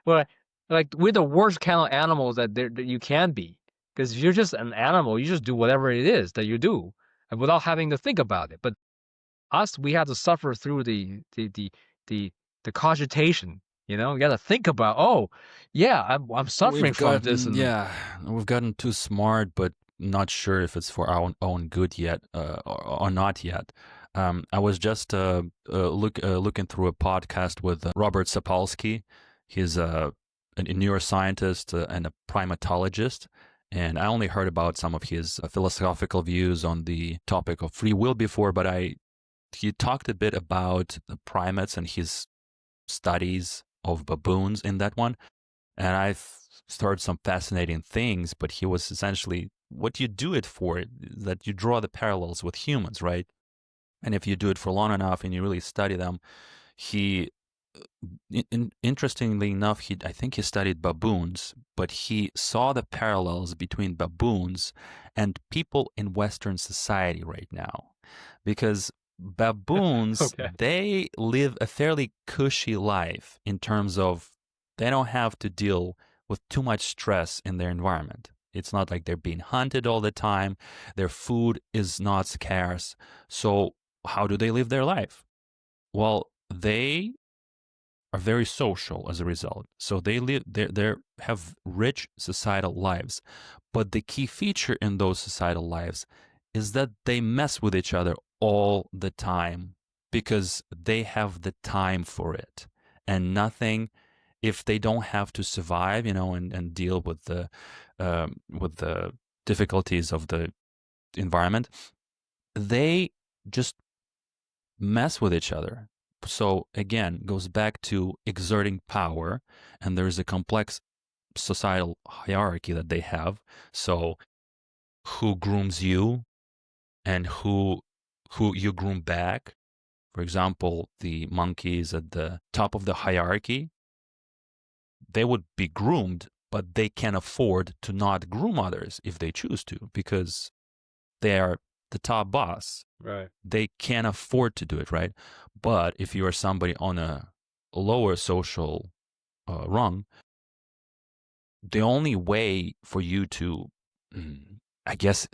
we're the worst kind of animals that you can be, because if you're just an animal, you just do whatever it is that you do, and without having to think about it. But us, we had to suffer through the the cogitation. You know, you got to think about. Oh, yeah, I'm suffering We've from this, gotten, and yeah, we've gotten too smart, but not sure if it's for our own good yet, or not yet. I was just looking through a podcast with Robert Sapolsky. He's a neuroscientist and a primatologist, and I only heard about some of his philosophical views on the topic of free will before, but he talked a bit about the primates and his studies of baboons in that one. And I've started some fascinating things, but he was essentially what you do it for, that you draw the parallels with humans, right? And if you do it for long enough and you really study them, he, interestingly enough, I think he studied baboons, but he saw the parallels between baboons and people in Western society right now. Because baboons, okay, they live a fairly cushy life in terms of they don't have to deal with too much stress in their environment. It's not like they're being hunted all the time. Their food is not scarce. So how do they live their life? Well, they are very social as a result. So they have rich societal lives. But the key feature in those societal lives is that they mess with each other all the time because they have the time for it. And nothing, if they don't have to survive, and deal with the difficulties of the environment, they just mess with each other. So again, goes back to exerting power, and there's a complex societal hierarchy that they have. So who grooms you and who you groom back. For example, the monkeys at the top of the hierarchy, they would be groomed, but they can afford to not groom others if they choose to, because they are the top boss. right. They can't afford to do it, right? But if you are somebody on a lower social rung, the only way for you to, I guess,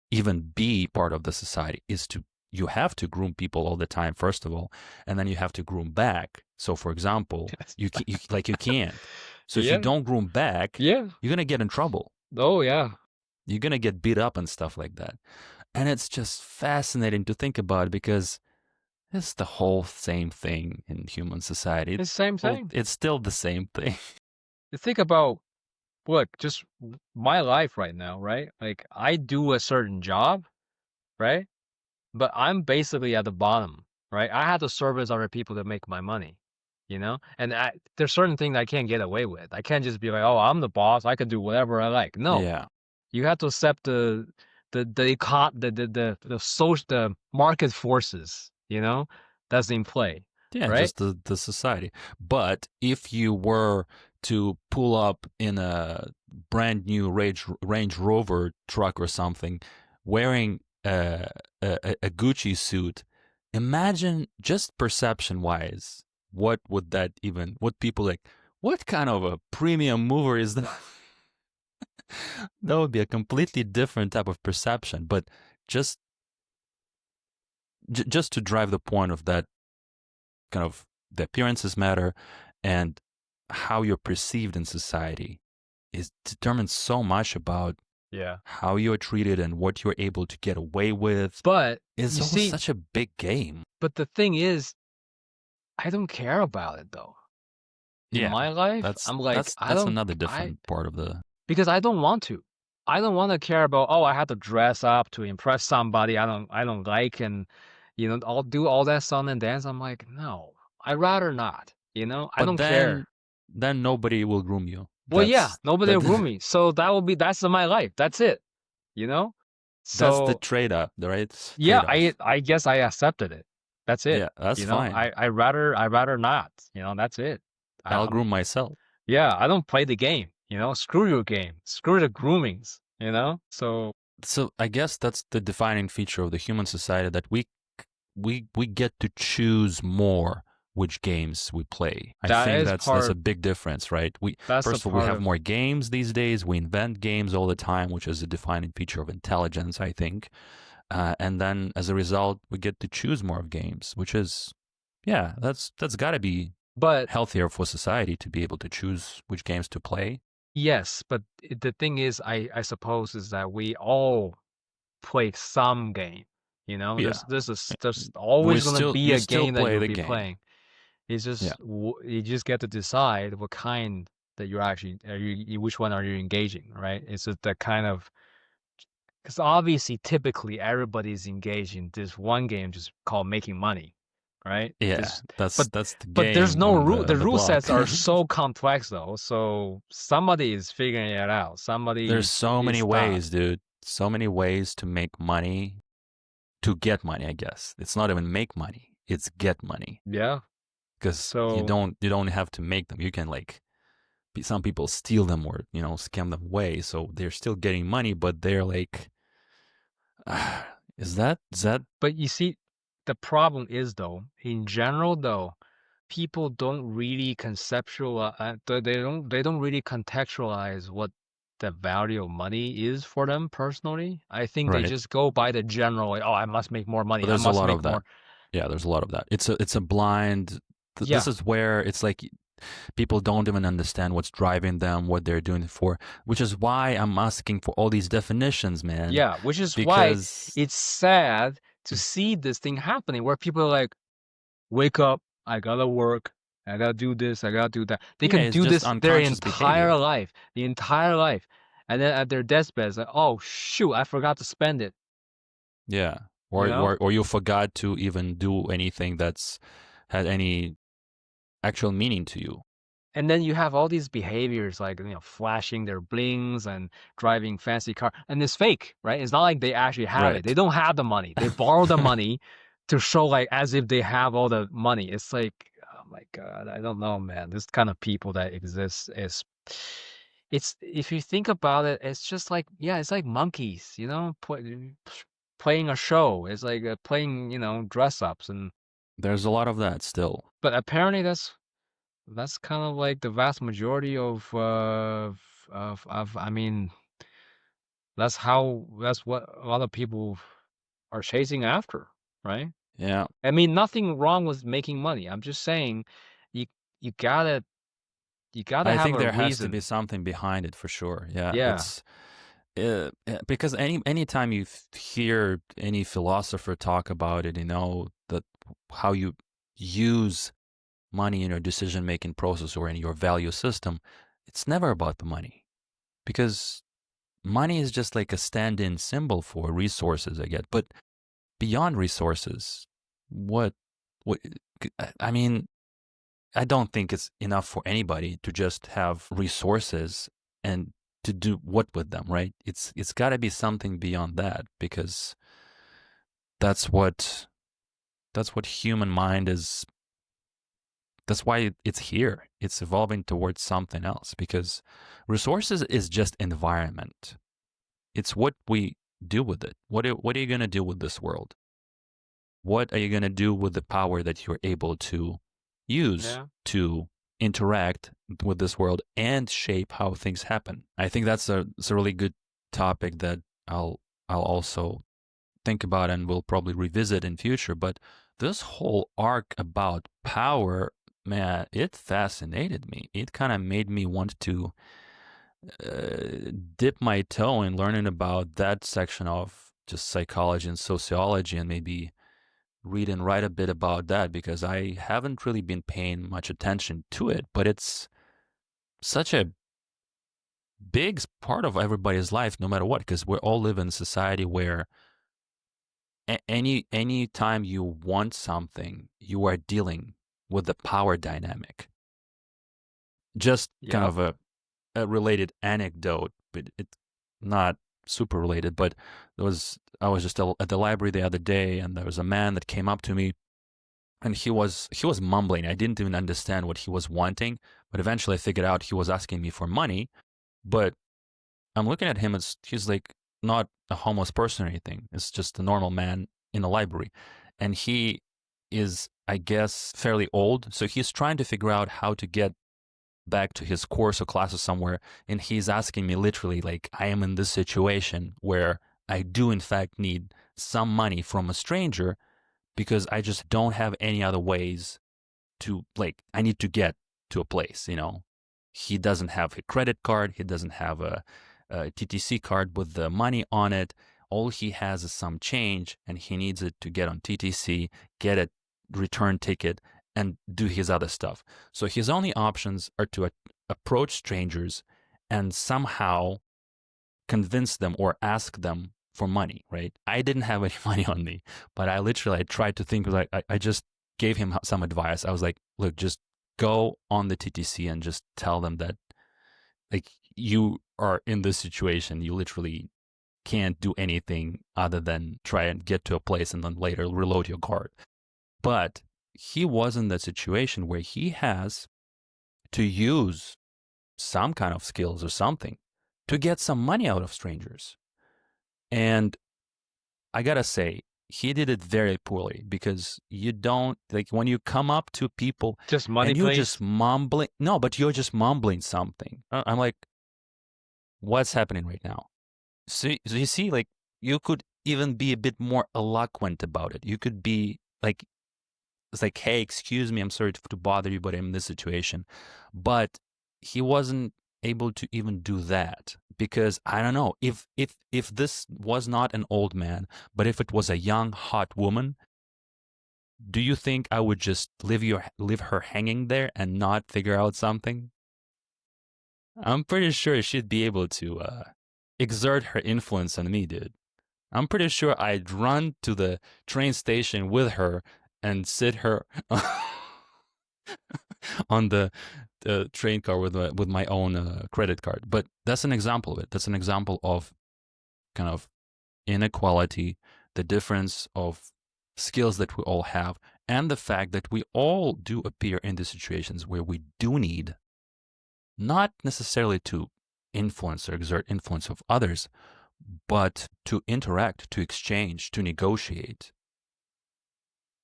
even be part of the society is to, you have to groom people all the time, first of all, and then you have to groom back. So, for example, you can't. So if you Yeah, don't groom back, yeah. you're gonna get in trouble. Oh, yeah. You're gonna get beat up and stuff like that. And it's just fascinating to think about because it's the whole same thing in human society. It's the same thing. It's still the same thing. You think about, look, just my life right now, right? Like, I do a certain job, right? But I'm basically at the bottom, right? I have to service other people to make my money, And there's certain things I can't get away with. I can't just be like, oh, I'm the boss. I can do whatever I like. No, Yeah. you have to accept the market forces, that's in play, Yeah, right? just the society. But if you were to pull up in a brand new Range Rover truck or something, wearing a Gucci suit, imagine just perception wise, what would that even? What people like? What kind of a premium mover is that? That would be a completely different type of perception. But just just to drive the point of that, kind of the appearances matter, and how you're perceived in society is determines so much about Yeah. how you're treated and what you're able to get away with. But It's you all see, such a big game. but the thing is, I don't care about it though. In Yeah, my life, that's I'm like, that's that's another different part of the. because I don't want to. I don't want to care about, oh, I have to dress up to impress somebody I don't like, and I'll do all that song and dance. I'm like, no, I'd rather not. I But don't care. then nobody will groom you. Well, yeah, That's nobody that. will groom me. So that's my life. That's it. You know? That's the So trade-off, right? yeah, Trade-off. I guess I accepted it. That's it. Yeah, that's fine. I rather not. That's it. I'll I'm groom myself. Yeah, I don't play the game. Screw your game. Screw the groomings. So So I guess that's the defining feature of the human society, that we get to choose more which games we play. I that think is that's a part. big difference, right? We That's the first of all, we part have of. more games these days. We invent games all the time, which is a defining feature of intelligence, I think. And then as a result, we get to choose more of games, which is, yeah, that's got to be But healthier for society to be able to choose which games to play. yes, but the thing is, I suppose is that we all play some game. Yeah, There's always gonna be you a still game that play you'll the be game. playing. It's Yeah, just you just get to decide what kind that you're actually which one are you engaging, right? It's just that kind of because obviously typically everybody's engaged in this one game just called making money, right? yeah, This that's but that's the but there's game no on rule. The the rule block. sets are so complex though, so somebody is figuring it out. There's Somebody so many is not. ways, dude. So many ways to make money, to get money, I guess. It's not even make money, it's get money. Yeah. Because So you don't have to make them. You can like some people steal them or, scam them away. So they're still getting money, but they're like is that but you see, the problem is though, in general though, people don't really they don't really contextualize what the value of money is for them personally. I think they right? just go by the general, like, oh, I must make more But money. I there's a must lot of make that. more. Yeah, there's a lot of that. It's a blind this Yeah, is where it's like people don't even understand what's driving them, what they're doing it for, which is why I'm asking for all these definitions, man. yeah, which is why Because it's sad to see this thing happening where people are like, wake up, I gotta work, I gotta do this, I gotta do that. They yeah, can it's do just this their unconscious entire behavior. life, the entire life. And then at their deathbed, it's like, oh shoot, I forgot to spend it, Yeah. you know? Or you forgot to even do anything that's had any actual meaning to you. And then you have all these behaviors like, flashing their blings and driving fancy car. And it's fake, right? It's not like they actually have it. They Right. don't have the money. They borrow the money to show like as if they have all the money. It's like, oh my God, I don't know, man. This kind of people that exists is it's if you think about it, it's just like, yeah, it's like monkeys, playing a show. It's like playing, dress ups and There's a lot of that still. but apparently that's kind of like the vast majority of I mean, that's what a lot of people are chasing after, right? Yeah. I mean, nothing wrong with making money. I'm just saying you you gotta you gotta I have think a there has to be reason. something behind it for sure. Yeah, Yeah. it's because anytime you hear any philosopher talk about it, that how you use money in your decision making process or in your value system, it's never about the money, because money is just like a stand-in symbol for resources I get. But beyond resources, what what I mean, I don't think it's enough for anybody to just have resources and to do what with them, right? It's got to be something beyond that, because that's what that's what human mind is. That's why it's here. It's evolving towards something else, because resources is just environment. It's what we do with it. What are you going to do with this world? What are you going to do with the power that you're able to use Yeah. to interact with this world and shape how things happen? I think it's a really good topic that I'll also think about and will probably revisit in future. But this whole arc about power, man, it fascinated me. It kind of made me want to dip my toe in learning about that section of just psychology and sociology, and maybe read and write a bit about that, because I haven't really been paying much attention to it. But it's such a big part of everybody's life, no matter what, because we all live in a society where any time you want something, you are dealing with the power dynamic. Just kind Yep. of a related anecdote, but it's not super related. But I was just at the library the other day, and there was a man that came up to me and he was mumbling. I didn't even understand what he was wanting, but eventually I figured out he was asking me for money. But I'm looking at him as he's like not a homeless person or anything. It's just a normal man in a library, and he is, I guess, fairly old. So he's trying to figure out how to get back to his course or classes somewhere, and he's asking me literally like, I am in this situation where I do in fact need some money from a stranger because I just don't have any other ways to, like, I need to get to a place. He doesn't have a credit card, he doesn't have a TTC card with the money on it. All he has is some change, and he needs it to get on TTC, get a return ticket, and do his other stuff. So his only options are to approach strangers and somehow convince them or ask them for money, right? I didn't have any money on me, but I tried to think, like, I just gave him some advice. I was like, look, just go on the TTC and just tell them that, like, you are in this situation. You literally can't do anything other than try and get to a place and then later reload your card. But he was in that situation where he has to use some kind of skills or something to get some money out of strangers. And I gotta say, he did it very poorly, because you don't, like, when you come up to people Just money, and you're please. just mumbling, no, but you're just mumbling something. I'm like, what's happening right now? So you see, like, you could even be a bit more eloquent about it. You could be like, it's like, hey, excuse me, I'm sorry to bother you, but I'm in this situation. But he wasn't able to even do that, because I don't know, if this was not an old man, but if it was a young hot woman, do you think I would just leave her hanging there and not figure out something? I'm pretty sure she'd be able to exert her influence on me, dude. I'm pretty sure I'd run to the train station with her and sit her on the train car with my own credit card. But that's an example of it. That's an example of kind of inequality, the difference of skills that we all have, and the fact that we all do appear in these situations where we do need, not necessarily to influence or exert influence of others, but to interact, to exchange, to negotiate.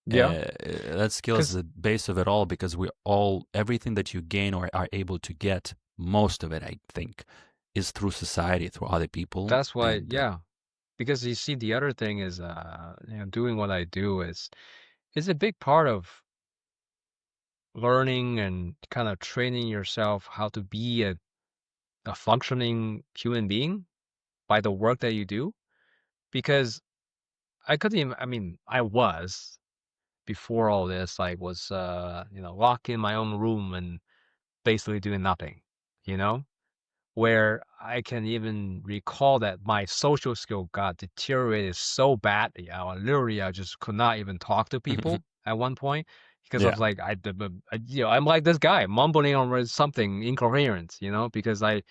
Yeah, That skill is because the base of it all, because we all, everything that you gain or are able to get, most of it, I think, is through society, through other people. that's why, And yeah. Because you see, the other thing is, doing what I do is a big part of learning and kind of training yourself how to be a functioning human being by the work that you do. Because I couldn't even, I mean, I was before all this, I was, locked in my own room and basically doing nothing, you know? Where I can even recall that my social skill got deteriorated so badly. Literally, I just could not even talk to people at one point because I yeah, was like, I'm like this guy mumbling on something incoherent, because I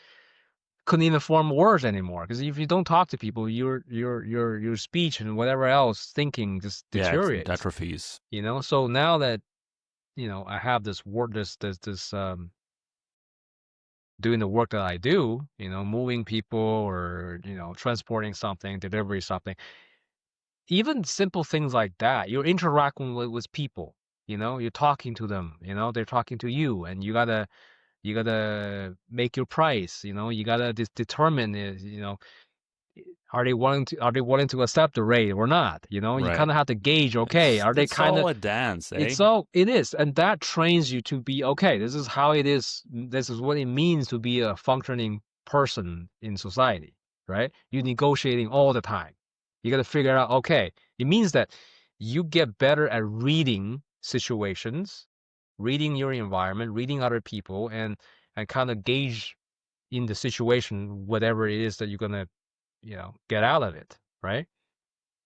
couldn't even form words anymore. Because if you don't talk to people, your speech and whatever else thinking just yeah, it deteriorates. atrophies. So now that I have this word, this doing the work that I do, moving people or, transporting something, delivery something, even simple things like that, you're interacting with people, you're talking to them, they're talking to you, and you gotta make your price, you gotta determine, are they willing to accept the rate or not? You Right. kind of have to gauge, okay, It's are they it's kind of all a dance, eh? it is, and that trains you to be okay. This is how it is. This is what it means to be a functioning person in society, right? You're negotiating all the time. You got to figure out, okay, it means that you get better at reading situations, reading your environment, reading other people, and kind of gauge in the situation whatever it is that you're gonna, get out of it, right?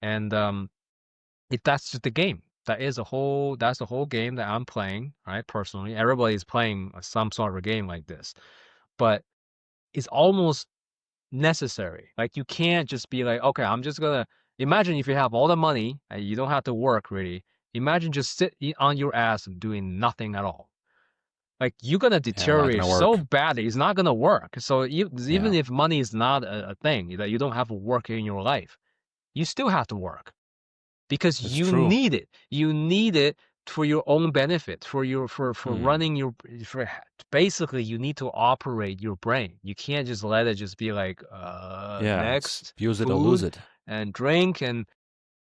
And that's just the game. That's the whole game that I'm playing, right? Personally, everybody's playing some sort of a game like this, but it's almost necessary. Like, you can't just be like, okay, I'm just gonna imagine if you have all the money and you don't have to work really. Imagine just sit on your ass and doing nothing at all. Like, you're gonna Yeah, not deteriorate gonna so work. badly, it's not gonna work. So even Yeah, if money is not a thing, that you don't have to work in your life, you still have to work because it's you true. need it. You need it for your own benefit, for Hmm. running your for basically you need to operate your brain. You can't just let it just be like Yeah, it's next use it or lose food it. and drink and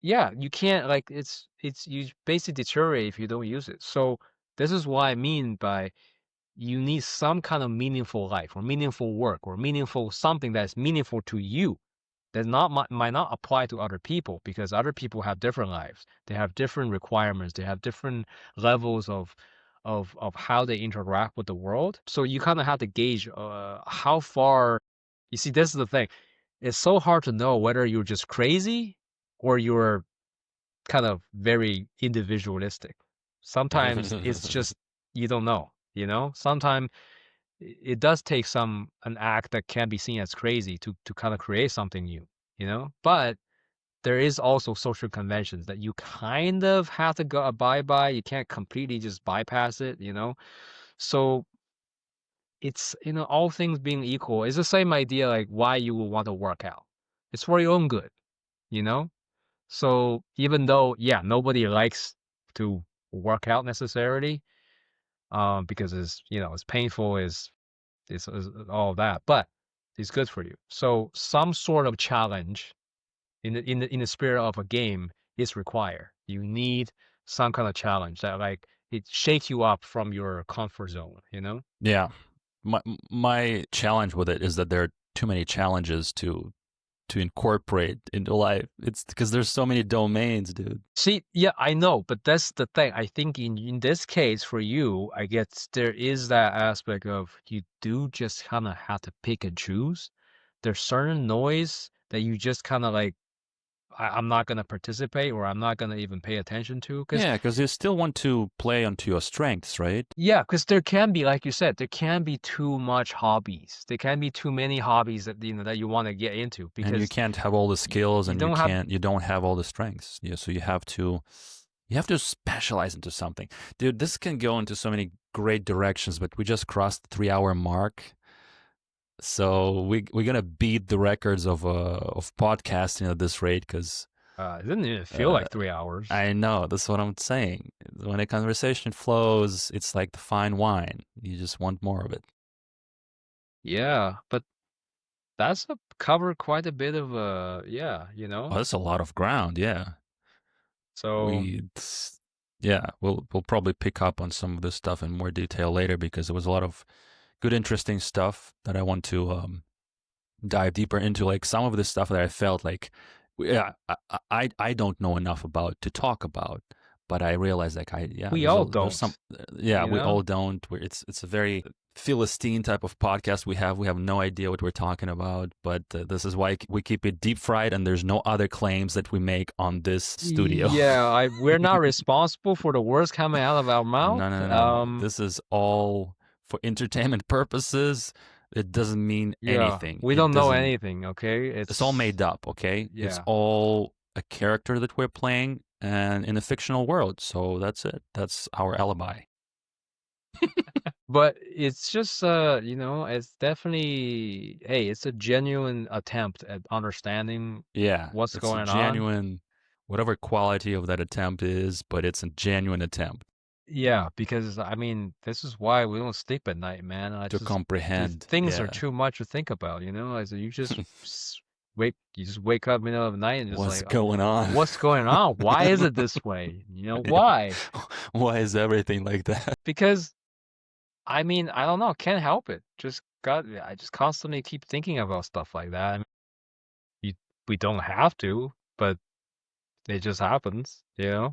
yeah, you can't like it's you basically deteriorate if you don't use it. So this is what I mean by you need some kind of meaningful life or meaningful work or meaningful something that's meaningful to you that might not apply to other people because other people have different lives. They have different requirements. They have different levels of how they interact with the world. So you kind of have to gauge how far. You see, this is the thing. It's so hard to know whether you're just crazy or you're kind of very individualistic. Sometimes it's just you don't know. Sometimes it does take an act that can be seen as crazy to kind of create something new. But there is also social conventions that you kind of have to go abide by. You can't completely just bypass it. So it's all things being equal, it's the same idea like why you will want to work out. It's for your own good, you know? So even though, yeah, nobody likes to work out necessarily, because it's painful, it's all that, but it's good for you. So some sort of challenge in the spirit of a game is required. You need some kind of challenge that like it shakes you up from your comfort zone. Yeah, my challenge with it is that there are too many challenges to incorporate into life. It's because there's so many domains, dude. See, yeah, I know, but that's the thing. I think in this case for you, I guess there is that aspect of you do just kind of have to pick and choose. There's certain noise that you just kind of like I'm not gonna participate or I'm not gonna even pay attention to because Yeah, because you still want to play onto your strengths, right? yeah, because there can be, like you said, there can be too much hobbies. There can be too many hobbies that you want to get into And you because can't have all the skills, you and you don't have. can't you don't have all the strengths. Yeah, so you have to specialize into something, dude. This can go into so many great directions, but we just crossed the 3 hour mark. So we're gonna beat the records of podcasting at this rate because It didn't even feel uh, like 3 hours. I know that's what I'm saying. When a conversation flows, it's like the fine wine. You just want more of it. Yeah, but that's covered quite a bit of yeah, Oh, that's a lot of ground. Yeah, So we yeah we'll probably pick up on some of this stuff in more detail later because there was a lot of good, interesting stuff that I want to dive deeper into, like some of the stuff that I felt like, yeah, I don't know enough about to talk about, but I realized like yeah, we there's all there's some don't, yeah, you we know? all don't. It's a very Philistine type of podcast we have no idea what we're talking about, but this is why we keep it deep fried, and there's no other claims that we make on this studio. Yeah, we're not responsible for the words coming out of our mouth. No, no, no, no. This is all for entertainment purposes. It doesn't mean Yeah, anything. we It don't know doesn't. anything, okay? It's all made up, okay? It's Yeah. all a character that we're playing and in a fictional world. So that's it. That's our alibi. But it's just it's definitely hey, it's a genuine attempt at understanding Yeah, what's it's a going on. genuine, whatever quality of that attempt is, but it's a genuine attempt Yeah, because I mean, this is why we don't sleep at night, man. I to just these comprehend. things are Yeah. too much to think about. As you just wake up middle of the night and just What's like, going on? what's going on? Why is it this way? Why? Why is everything like that? Because I mean, I don't know, can't help it. I just constantly keep thinking about stuff like that. I mean, you, we don't have to, but it just happens. Yeah,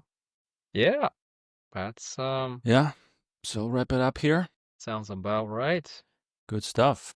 that's Yeah. So wrap it up here. sounds about right. Good stuff.